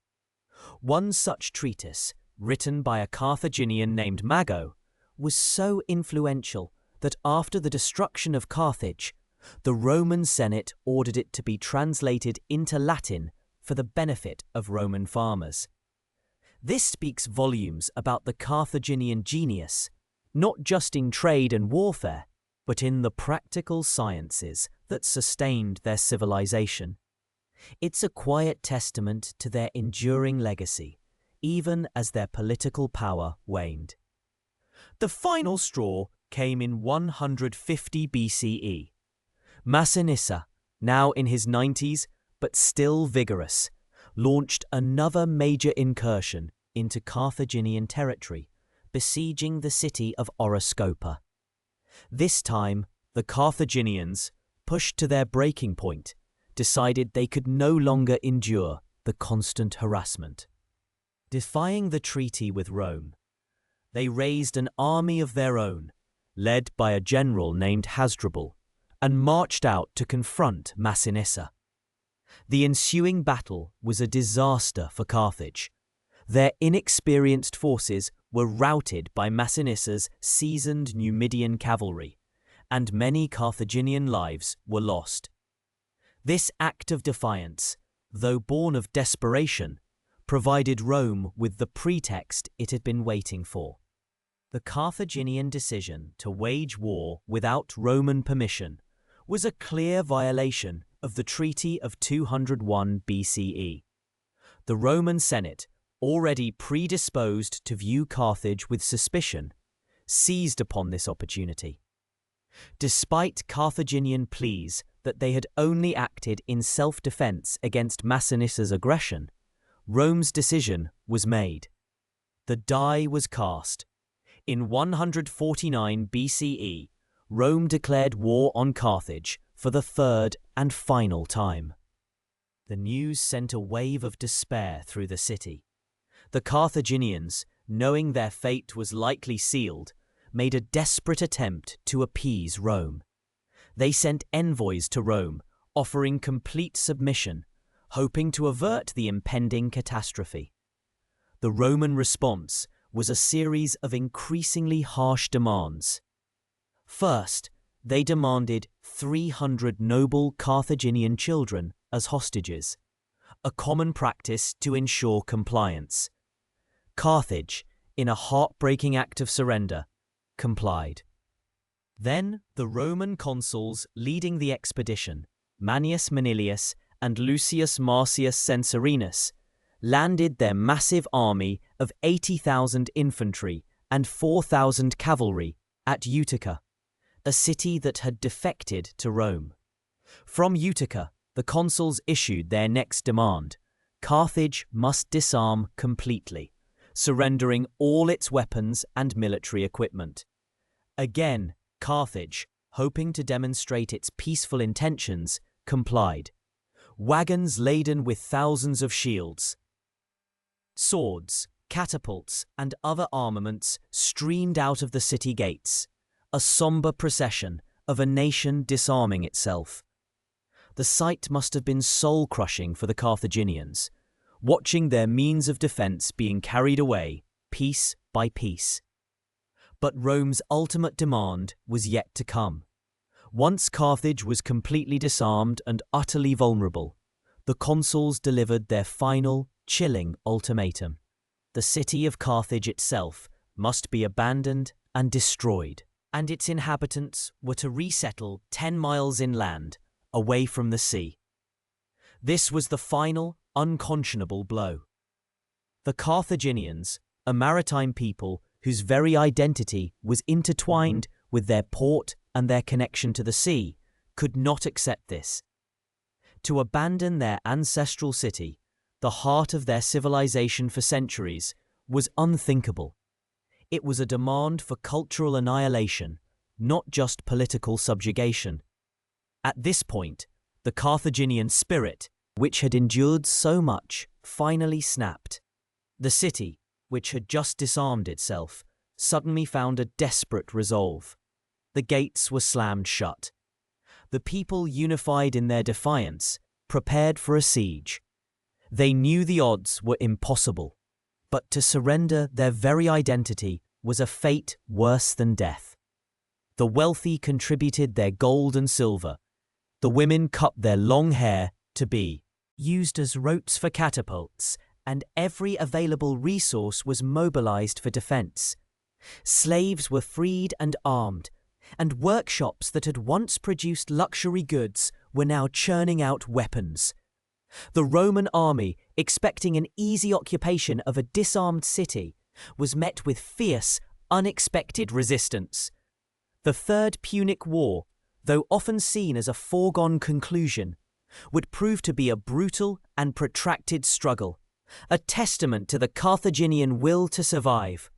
One such treatise, written by a Carthaginian named Mago, was so influential that after the destruction of Carthage, the Roman Senate ordered it to be translated into Latin for the benefit of Roman farmers. This speaks volumes about the Carthaginian genius, not just in trade and warfare, but in the practical sciences that sustained their civilization. It's a quiet testament to their enduring legacy, even as their political power waned. The final straw came in 150 BCE. Massinissa, now in his 90s but still vigorous, launched another major incursion into Carthaginian territory, besieging the city of Oroscopa. This time, the Carthaginians, pushed to their breaking point, decided they could no longer endure the constant harassment. Defying the treaty with Rome, they raised an army of their own, led by a general named Hasdrubal, and marched out to confront Massinissa. The ensuing battle was a disaster for Carthage. Their inexperienced forces were routed by Massinissa's seasoned Numidian cavalry, and many Carthaginian lives were lost. This act of defiance, though born of desperation, provided Rome with the pretext it had been waiting for. The Carthaginian decision to wage war without Roman permission was a clear violation of the Treaty of 201 BCE. The Roman Senate, already predisposed to view Carthage with suspicion, seized upon this opportunity. Despite Carthaginian pleas that they had only acted in self-defense against Massinissa's aggression, Rome's decision was made. The die was cast. In 149 BCE, Rome declared war on Carthage for the third and final time. The news sent a wave of despair through the city. The Carthaginians, knowing their fate was likely sealed, made a desperate attempt to appease Rome. They sent envoys to Rome, offering complete submission, hoping to avert the impending catastrophe. The Roman response was a series of increasingly harsh demands. First, they demanded 300 noble Carthaginian children as hostages, a common practice to ensure compliance. Carthage, in a heartbreaking act of surrender, complied. Then the Roman consuls leading the expedition, Manius Manilius and Lucius Marcius Censorinus, landed their massive army of 80,000 infantry and 4,000 cavalry at Utica, a city that had defected to Rome. From Utica, the consuls issued their next demand: Carthage must disarm completely, surrendering all its weapons and military equipment. Again, Carthage, hoping to demonstrate its peaceful intentions, complied. Wagons laden with thousands of shields, swords, catapults, and other armaments streamed out of the city gates, a somber procession of a nation disarming itself. The sight must have been soul-crushing for the Carthaginians, watching their means of defense being carried away, piece by piece. But Rome's ultimate demand was yet to come. Once Carthage was completely disarmed and utterly vulnerable, the consuls delivered their final, chilling ultimatum. The city of Carthage itself must be abandoned and destroyed, and its inhabitants were to resettle 10 miles inland, away from the sea. This was the final, unconscionable blow. The Carthaginians, a maritime people whose very identity was intertwined with their port and their connection to the sea, could not accept this. To abandon their ancestral city, the heart of their civilization for centuries, was unthinkable. It was a demand for cultural annihilation, not just political subjugation. At this point, the Carthaginian spirit, which had endured so much, finally snapped. The city, which had just disarmed itself, suddenly found a desperate resolve. The gates were slammed shut. The people, unified in their defiance, prepared for a siege. They knew the odds were impossible, but to surrender their very identity was a fate worse than death. The wealthy contributed their gold and silver. The women cut their long hair to be used as ropes for catapults, and every available resource was mobilized for defense. Slaves were freed and armed, and workshops that had once produced luxury goods were now churning out weapons. The Roman army, expecting an easy occupation of a disarmed city, was met with fierce, unexpected resistance. The Third Punic War, though often seen as a foregone conclusion, would prove to be a brutal and protracted struggle, a testament to the Carthaginian will to survive.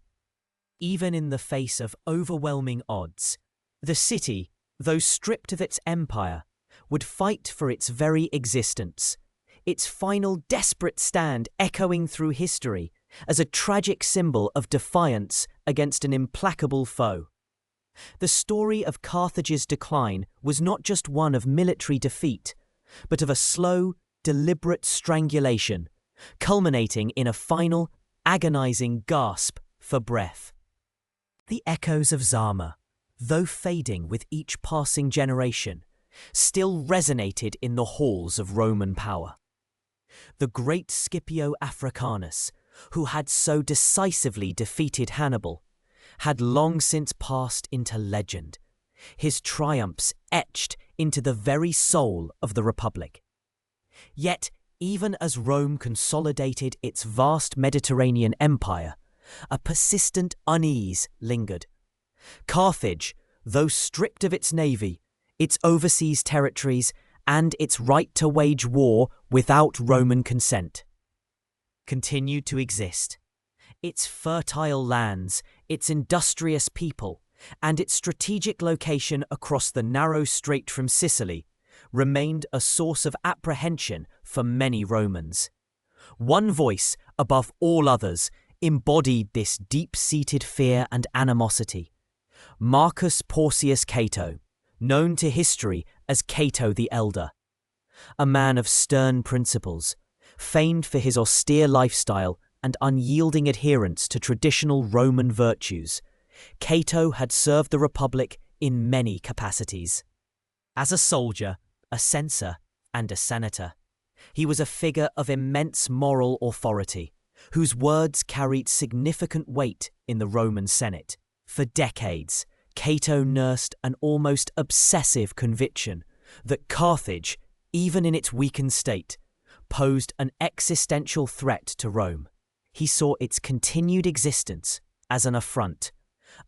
Even in the face of overwhelming odds, the city, though stripped of its empire, would fight for its very existence, its final desperate stand echoing through history as a tragic symbol of defiance against an implacable foe. The story of Carthage's decline was not just one of military defeat, but of a slow, deliberate strangulation, culminating in a final, agonizing gasp for breath. The echoes of Zama, though fading with each passing generation, still resonated in the halls of Roman power. The great Scipio Africanus, who had so decisively defeated Hannibal, had long since passed into legend, his triumphs etched into the very soul of the Republic. Yet, even as Rome consolidated its vast Mediterranean empire, a persistent unease lingered. Carthage, though stripped of its navy, its overseas territories, and its right to wage war without Roman consent, continued to exist. Its fertile lands, its industrious people, and its strategic location across the narrow strait from Sicily remained a source of apprehension for many Romans. One voice, above all others, embodied this deep-seated fear and animosity. Marcus Porcius Cato, known to history as Cato the Elder. A man of stern principles, famed for his austere lifestyle and unyielding adherence to traditional Roman virtues, Cato had served the Republic in many capacities. As a soldier, a censor, and a senator, he was a figure of immense moral authority, whose words carried significant weight in the Roman Senate. For decades, Cato nursed an almost obsessive conviction that Carthage, even in its weakened state, posed an existential threat to Rome. He saw its continued existence as an affront,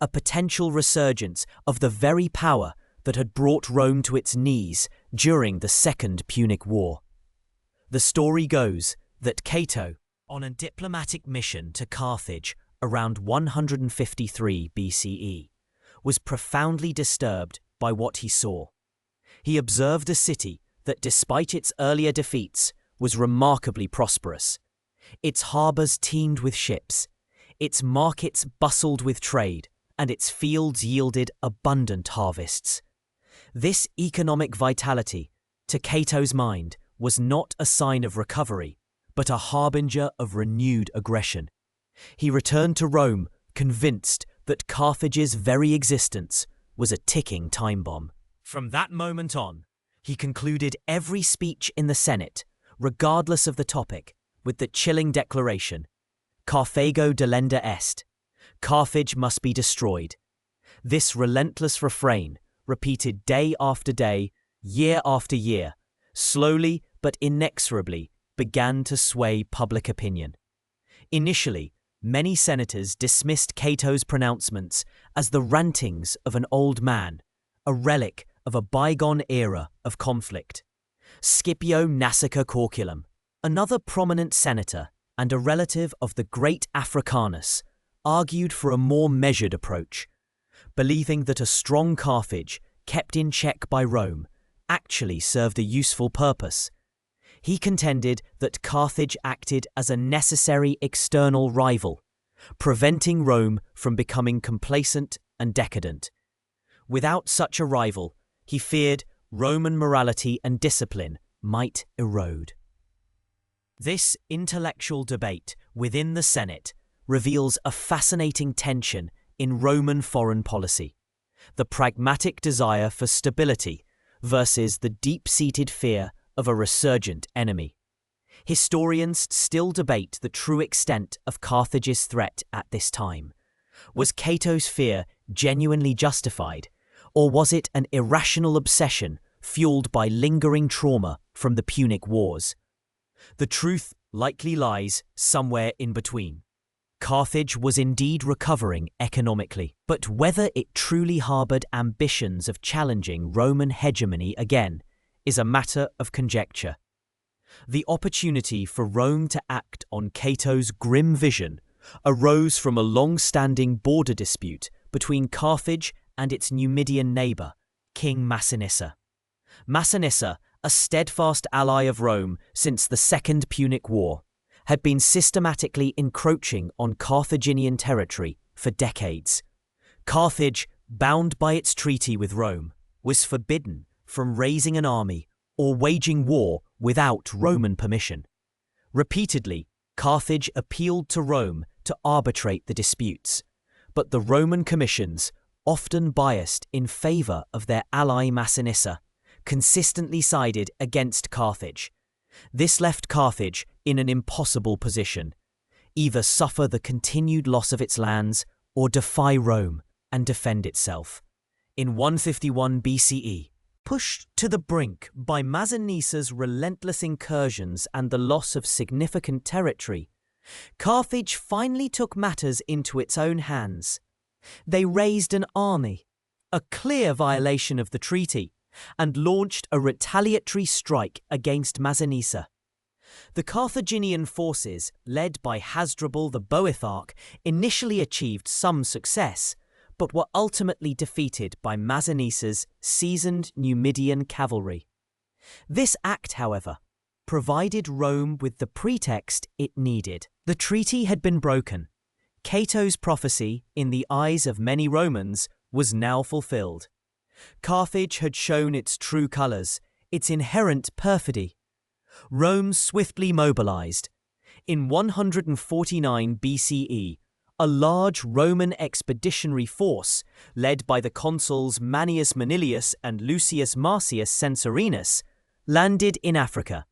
a potential resurgence of the very power that had brought Rome to its knees during the Second Punic War. The story goes that Cato, on a diplomatic mission to Carthage around 153 BCE, was profoundly disturbed by what he saw. He observed a city that, despite its earlier defeats, was remarkably prosperous. Its harbours teemed with ships, its markets bustled with trade, and its fields yielded abundant harvests. This economic vitality, to Cato's mind, was not a sign of recovery, but a harbinger of renewed aggression. He returned to Rome, convinced that Carthage's very existence was a ticking time bomb. From that moment on, he concluded every speech in the Senate, regardless of the topic, with the chilling declaration, Carthago delenda est, Carthage must be destroyed. This relentless refrain, repeated day after day, year after year, slowly but inexorably began to sway public opinion. Initially, many senators dismissed Cato's pronouncements as the rantings of an old man, a relic of a bygone era of conflict. Scipio Nasica Corculum, another prominent senator and a relative of the great Africanus, argued for a more measured approach, believing that a strong Carthage, kept in check by Rome, actually served a useful purpose. He contended that Carthage acted as a necessary external rival, preventing Rome from becoming complacent and decadent. Without such a rival, he feared Roman morality and discipline might erode. This intellectual debate within the Senate reveals a fascinating tension in Roman foreign policy: the pragmatic desire for stability versus the deep-seated fear of a resurgent enemy. Historians still debate the true extent of Carthage's threat at this time. Was Cato's fear genuinely justified, or was it an irrational obsession fueled by lingering trauma from the Punic Wars? The truth likely lies somewhere in between. Carthage was indeed recovering economically, but whether it truly harbored ambitions of challenging Roman hegemony again is a matter of conjecture. The opportunity for Rome to act on Cato's grim vision arose from a long-standing border dispute between Carthage and its Numidian neighbour, King Massinissa. Massinissa, a steadfast ally of Rome since the Second Punic War, had been systematically encroaching on Carthaginian territory for decades. Carthage, bound by its treaty with Rome, was forbidden from raising an army or waging war without Roman permission. Repeatedly, Carthage appealed to Rome to arbitrate the disputes, but the Roman commissions, often biased in favour of their ally Massinissa, consistently sided against Carthage. This left Carthage in an impossible position: either suffer the continued loss of its lands or defy Rome and defend itself. In 151 BCE, pushed to the brink by Masinnissa's relentless incursions and the loss of significant territory, Carthage finally took matters into its own hands. They raised an army, a clear violation of the treaty, and launched a retaliatory strike against Massinissa. The Carthaginian forces, led by Hasdrubal the Boetharch, initially achieved some success, but were ultimately defeated by Masinnissa's seasoned Numidian cavalry. This act, however, provided Rome with the pretext it needed. The treaty had been broken. Cato's prophecy, in the eyes of many Romans, was now fulfilled. Carthage had shown its true colours, its inherent perfidy. Rome swiftly mobilized. In 149 BCE, a large Roman expeditionary force, led by the consuls Manius Manilius and Lucius Marcius Censorinus, landed in Africa.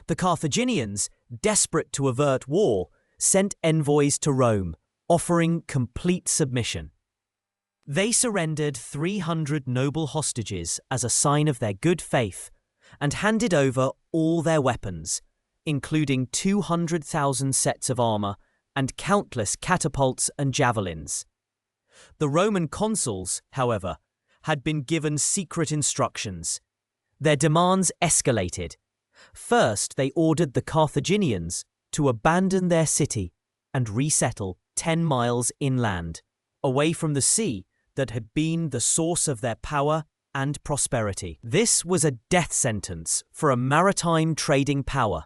The Carthaginians, desperate to avert war, sent envoys to Rome, offering complete submission. They surrendered 300 noble hostages as a sign of their good faith and handed over all their weapons, including 200,000 sets of armour and countless catapults and javelins. The Roman consuls, however, had been given secret instructions. Their demands escalated. First, they ordered the Carthaginians to abandon their city and resettle 10 miles inland, away from the sea that had been the source of their power and prosperity. This was a death sentence for a maritime trading power.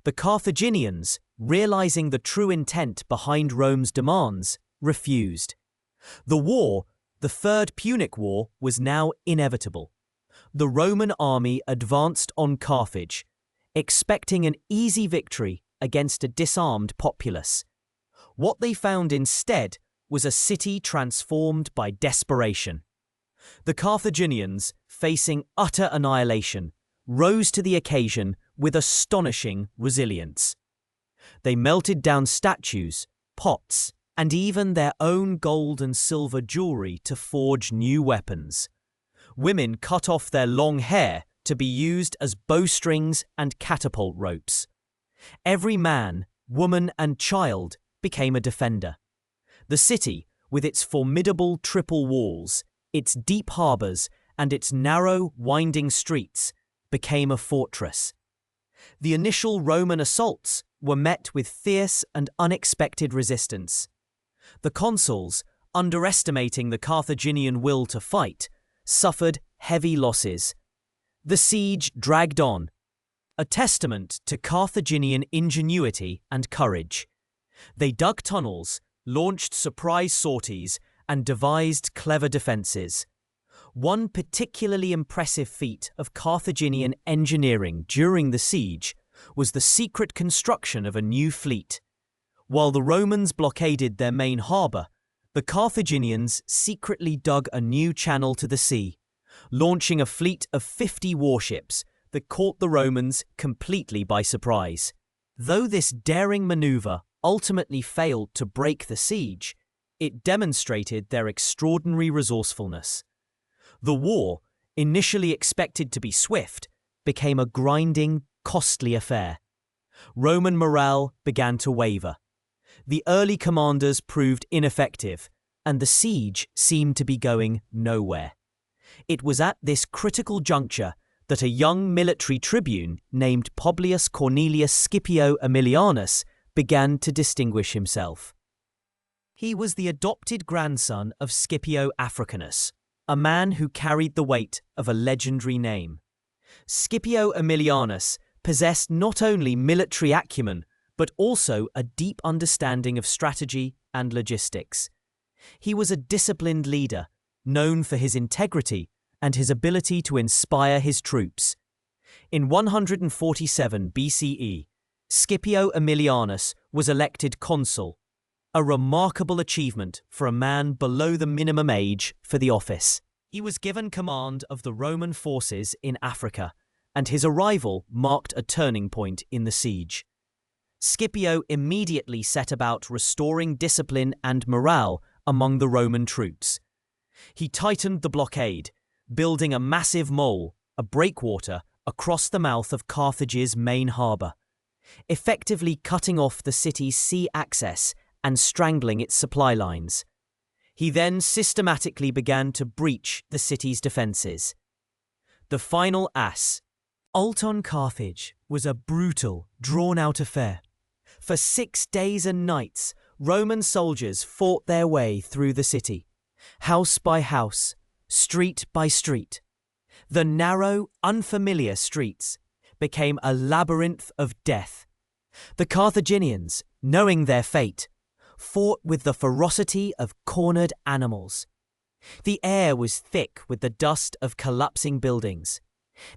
The Carthaginians, realizing the true intent behind Rome's demands, refused. The war, the Third Punic War, was now inevitable. The Roman army advanced on Carthage, expecting an easy victory against a disarmed populace. What they found instead was a city transformed by desperation. The Carthaginians, facing utter annihilation, rose to the occasion with astonishing resilience. They melted down statues, pots, and even their own gold and silver jewelry to forge new weapons. Women cut off their long hair to be used as bowstrings and catapult ropes. Every man, woman, and child became a defender. The city, with its formidable triple walls, its deep harbours, and its narrow, winding streets, became a fortress. The initial Roman assaults were met with fierce and unexpected resistance. The consuls, underestimating the Carthaginian will to fight, suffered heavy losses. The siege dragged on, a testament to Carthaginian ingenuity and courage. They dug tunnels, launched surprise sorties, and devised clever defences. One particularly impressive feat of Carthaginian engineering during the siege was the secret construction of a new fleet. While the Romans blockaded their main harbour, the Carthaginians secretly dug a new channel to the sea, launching a fleet of 50 warships that caught the Romans completely by surprise. Though this daring manoeuvre ultimately failed to break the siege, it demonstrated their extraordinary resourcefulness. The war, initially expected to be swift, became a grinding, costly affair. Roman morale began to waver. The early commanders proved ineffective, and the siege seemed to be going nowhere. It was at this critical juncture that a young military tribune named Publius Cornelius Scipio Aemilianus began to distinguish himself. He was the adopted grandson of Scipio Africanus, a man who carried the weight of a legendary name. Scipio Aemilianus possessed not only military acumen, but also a deep understanding of strategy and logistics. He was a disciplined leader, known for his integrity and his ability to inspire his troops. In 147 BCE, Scipio Aemilianus was elected consul, a remarkable achievement for a man below the minimum age for the office. He was given command of the Roman forces in Africa, and his arrival marked a turning point in the siege. Scipio immediately set about restoring discipline and morale among the Roman troops. He tightened the blockade, building a massive mole, a breakwater, across the mouth of Carthage's main harbour, effectively cutting off the city's sea access and strangling its supply lines. He then systematically began to breach the city's defences. The final assault on Carthage was a brutal, drawn-out affair. For 6 days and nights, Roman soldiers fought their way through the city, house by house, street by street. The narrow, unfamiliar streets became a labyrinth of death. The Carthaginians, knowing their fate, fought with the ferocity of cornered animals. The air was thick with the dust of collapsing buildings,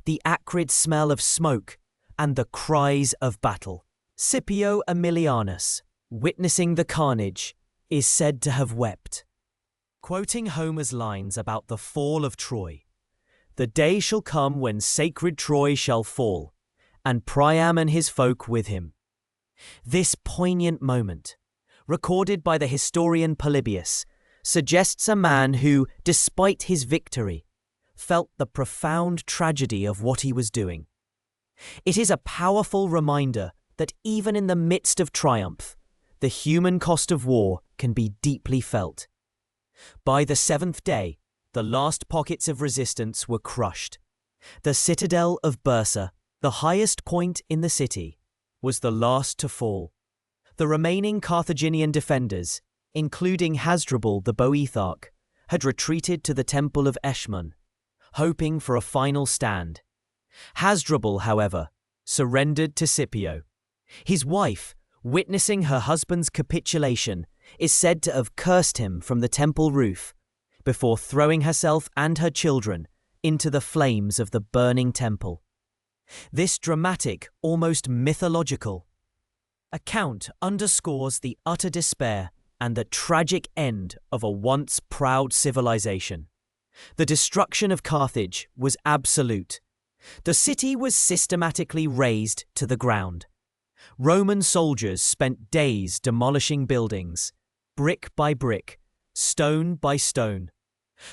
the acrid smell of smoke, and the cries of battle. Scipio Aemilianus, witnessing the carnage, is said to have wept. Quoting Homer's lines about the fall of Troy, "The day shall come when sacred Troy shall fall, and Priam and his folk with him." This poignant moment, recorded by the historian Polybius, suggests a man who, despite his victory, felt the profound tragedy of what he was doing. It is a powerful reminder that even in the midst of triumph, the human cost of war can be deeply felt. By the 7th day, the last pockets of resistance were crushed. The citadel of Bursa, the highest point in the city, was the last to fall. The remaining Carthaginian defenders, including Hasdrubal the Boeotarch, had retreated to the temple of Eshmun, hoping for a final stand. Hasdrubal, however, surrendered to Scipio. His wife, witnessing her husband's capitulation, is said to have cursed him from the temple roof before throwing herself and her children into the flames of the burning temple. This dramatic, almost mythological account underscores the utter despair and the tragic end of a once proud civilization. The destruction of Carthage was absolute. The city was systematically razed to the ground. Roman soldiers spent days demolishing buildings, brick by brick, stone by stone.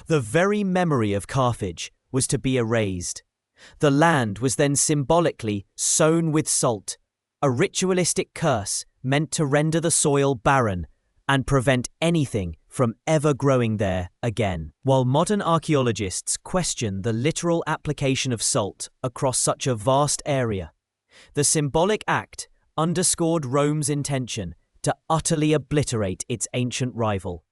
The very memory of Carthage was to be erased. The land was then symbolically sown with salt, a ritualistic curse meant to render the soil barren and prevent anything from ever growing there again. While modern archaeologists question the literal application of salt across such a vast area, the symbolic act underscored Rome's intention to utterly obliterate its ancient rival.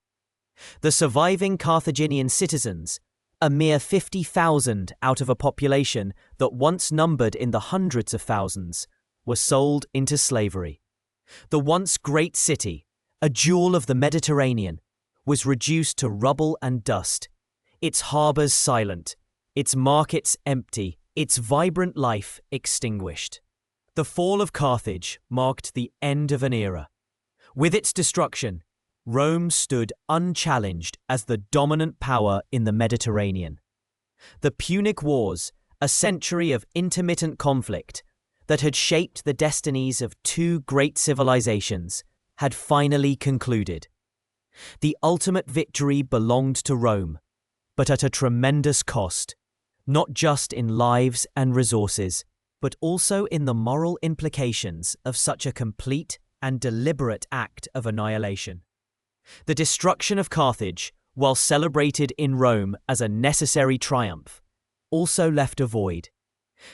The surviving Carthaginian citizens, a mere 50,000 out of a population that once numbered in the hundreds of thousands, were sold into slavery. The once great city, a jewel of the Mediterranean, was reduced to rubble and dust, its harbours silent, its markets empty, its vibrant life extinguished. The fall of Carthage marked the end of an era. With its destruction, Rome stood unchallenged as the dominant power in the Mediterranean. The Punic Wars, a century of intermittent conflict that had shaped the destinies of two great civilizations, had finally concluded. The ultimate victory belonged to Rome, but at a tremendous cost, not just in lives and resources, but also in the moral implications of such a complete and deliberate act of annihilation. The destruction of Carthage, while celebrated in Rome as a necessary triumph, also left a void.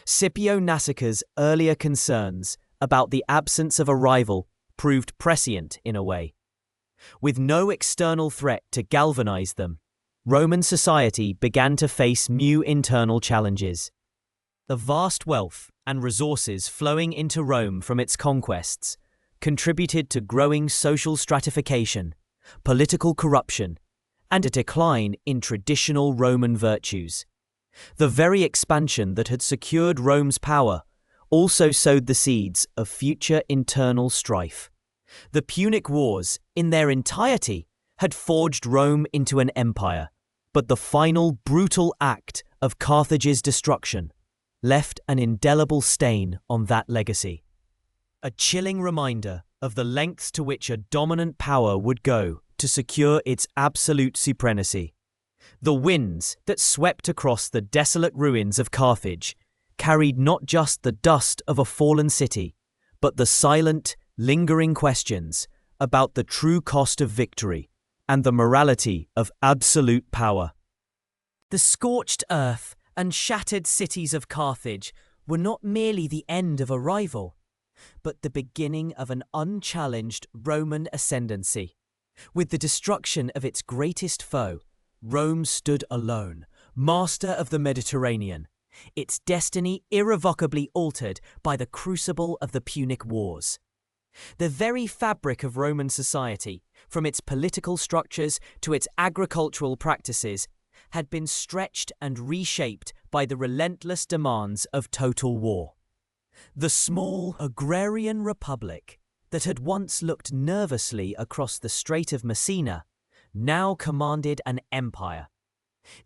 Scipio Massacre's earlier concerns about the absence of a rival proved prescient in a way. With no external threat to galvanize them, Roman society began to face new internal challenges. The vast wealth and resources flowing into Rome from its conquests contributed to growing social stratification, political corruption, and a decline in traditional Roman virtues. The very expansion that had secured Rome's power also sowed the seeds of future internal strife. The Punic Wars, in their entirety, had forged Rome into an empire, but the final brutal act of Carthage's destruction left an indelible stain on that legacy. A chilling reminder of the lengths to which a dominant power would go to secure its absolute supremacy. The winds that swept across the desolate ruins of Carthage carried not just the dust of a fallen city, but the silent, lingering questions about the true cost of victory and the morality of absolute power. The scorched earth and shattered cities of Carthage were not merely the end of a rival, but the beginning of an unchallenged Roman ascendancy. With the destruction of its greatest foe, Rome stood alone, master of the Mediterranean, its destiny irrevocably altered by the crucible of the Punic Wars. The very fabric of Roman society, from its political structures to its agricultural practices, had been stretched and reshaped by the relentless demands of total war. The small agrarian republic that had once looked nervously across the Strait of Messina now commanded an empire.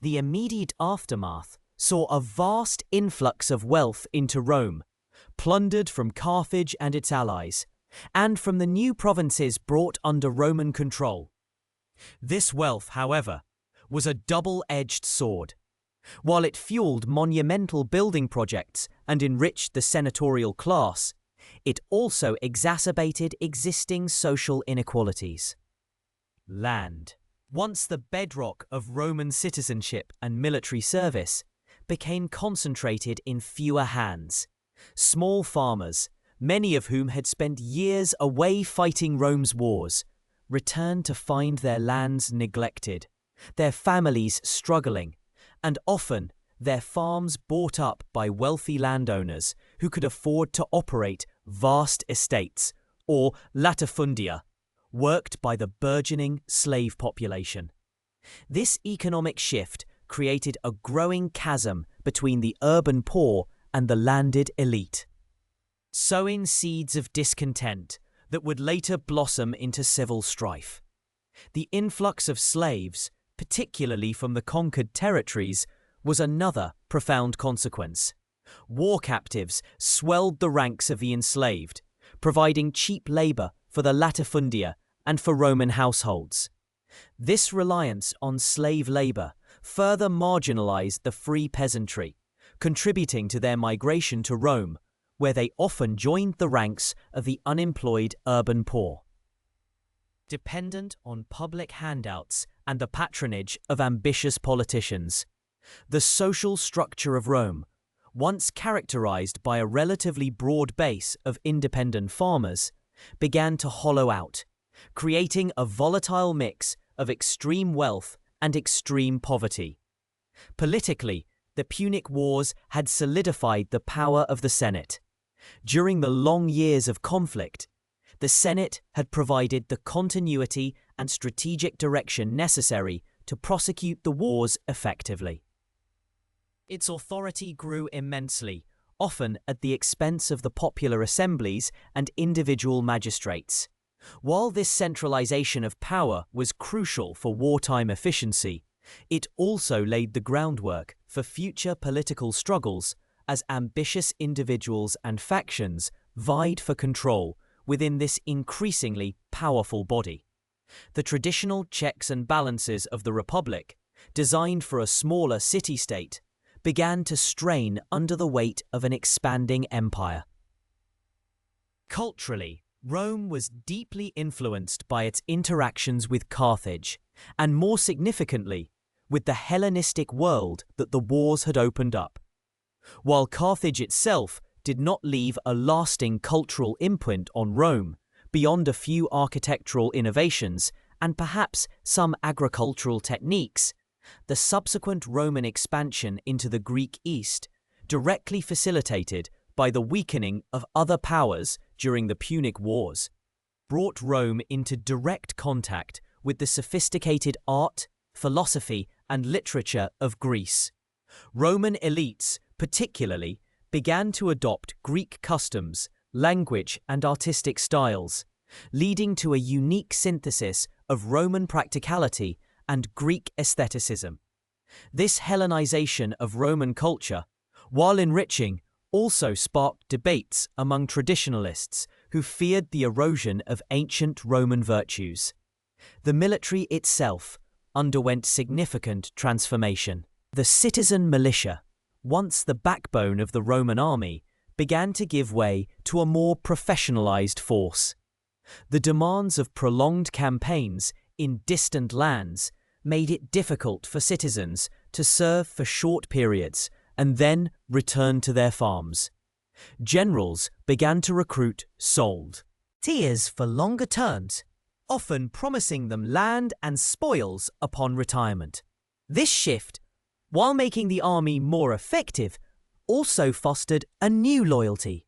The immediate aftermath saw a vast influx of wealth into Rome, plundered from Carthage and its allies, and from the new provinces brought under Roman control. This wealth, however, was a double-edged sword. While it fueled monumental building projects and enriched the senatorial class, it also exacerbated existing social inequalities. Land, once the bedrock of Roman citizenship and military service, became concentrated in fewer hands. Small farmers, many of whom had spent years away fighting Rome's wars, returned to find their lands neglected, their families struggling, and often their farms bought up by wealthy landowners who could afford to operate vast estates, or latifundia, worked by the burgeoning slave population. This economic shift created a growing chasm between the urban poor and the landed elite, sowing seeds of discontent that would later blossom into civil strife. The influx of slaves, particularly from the conquered territories, was another profound consequence. War captives swelled the ranks of the enslaved, providing cheap labor for the latifundia and for Roman households. This reliance on slave labor further marginalized the free peasantry, contributing to their migration to Rome, where they often joined the ranks of the unemployed urban poor. Dependent on public handouts and the patronage of ambitious politicians, the social structure of Rome, once characterized by a relatively broad base of independent farmers, began to hollow out, creating a volatile mix of extreme wealth and extreme poverty. Politically, the Punic Wars had solidified the power of the Senate. During the long years of conflict, the Senate had provided the continuity and strategic direction necessary to prosecute the wars effectively. Its authority grew immensely, often at the expense of the popular assemblies and individual magistrates. While this centralization of power was crucial for wartime efficiency, it also laid the groundwork for future political struggles as ambitious individuals and factions vied for control within this increasingly powerful body. The traditional checks and balances of the Republic, designed for a smaller city-state, began to strain under the weight of an expanding empire. Culturally, Rome was deeply influenced by its interactions with Carthage, and more significantly, with the Hellenistic world that the wars had opened up. While Carthage itself did not leave a lasting cultural imprint on Rome, beyond a few architectural innovations and perhaps some agricultural techniques, the subsequent Roman expansion into the Greek East, directly facilitated by the weakening of other powers during the Punic Wars, brought Rome into direct contact with the sophisticated art, philosophy, and literature of Greece. Roman elites, particularly, began to adopt Greek customs, language, and artistic styles, leading to a unique synthesis of Roman practicality and Greek aestheticism. This Hellenization of Roman culture, while enriching, also sparked debates among traditionalists who feared the erosion of ancient Roman virtues. The military itself underwent significant transformation. The citizen militia, once the backbone of the Roman army, began to give way to a more professionalized force. The demands of prolonged campaigns in distant lands made it difficult for citizens to serve for short periods and then return to their farms. Generals began to recruit soldiers for longer terms, often promising them land and spoils upon retirement. This shift, while making the army more effective, also fostered a new loyalty,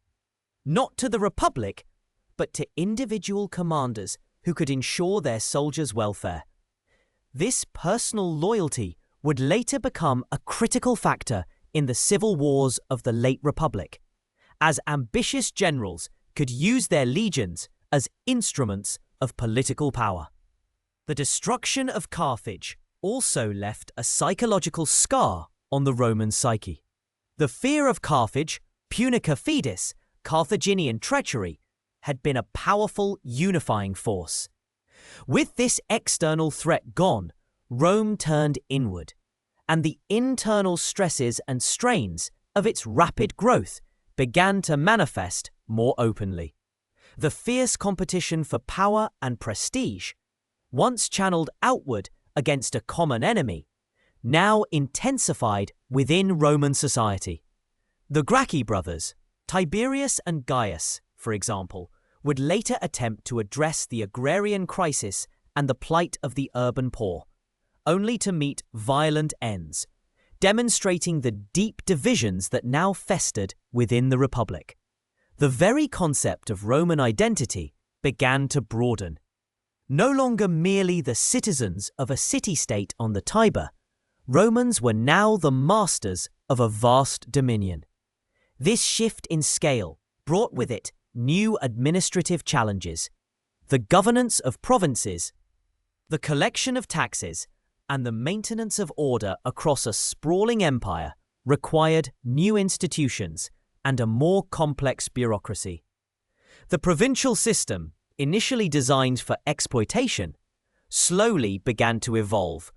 not to the Republic, but to individual commanders who could ensure their soldiers' welfare. This personal loyalty would later become a critical factor in the civil wars of the late Republic, as ambitious generals could use their legions as instruments of political power. The destruction of Carthage also left a psychological scar on the Roman psyche. The fear of Carthage, punica fidis, Carthaginian treachery, had been a powerful unifying force. With this external threat gone, Rome turned inward, and the internal stresses and strains of its rapid growth began to manifest more openly. The fierce competition for power and prestige, once channeled outward against a common enemy, now intensified within Roman society. The Gracchi brothers, Tiberius and Gaius, for example, would later attempt to address the agrarian crisis and the plight of the urban poor, only to meet violent ends, demonstrating the deep divisions that now festered within the Republic. The very concept of Roman identity began to broaden. No longer merely the citizens of a city-state on the Tiber, Romans were now the masters of a vast dominion. This shift in scale brought with it new administrative challenges. The governance of provinces, the collection of taxes, and the maintenance of order across a sprawling empire required new institutions and a more complex bureaucracy. The provincial system, initially designed for exploitation, slowly began to evolve,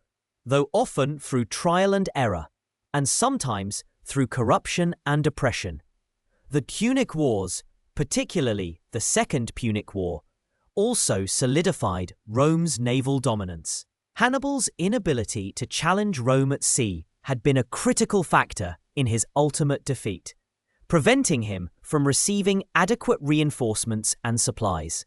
though often through trial and error, and sometimes through corruption and oppression. The Punic Wars, particularly the Second Punic War, also solidified Rome's naval dominance. Hannibal's inability to challenge Rome at sea had been a critical factor in his ultimate defeat, preventing him from receiving adequate reinforcements and supplies.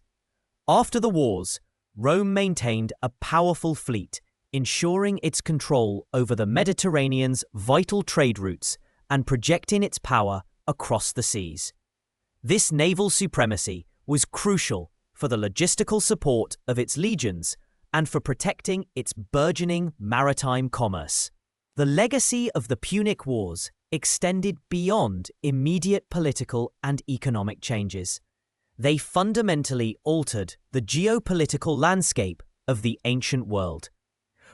After the wars, Rome maintained a powerful fleet, ensuring its control over the Mediterranean's vital trade routes and projecting its power across the seas. This naval supremacy was crucial for the logistical support of its legions and for protecting its burgeoning maritime commerce. The legacy of the Punic Wars extended beyond immediate political and economic changes. They fundamentally altered the geopolitical landscape of the ancient world.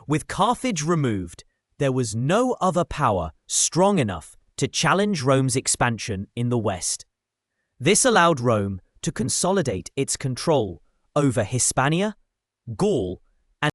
With Carthage removed, there was no other power strong enough to challenge Rome's expansion in the west. This allowed Rome to consolidate its control over Hispania, Gaul,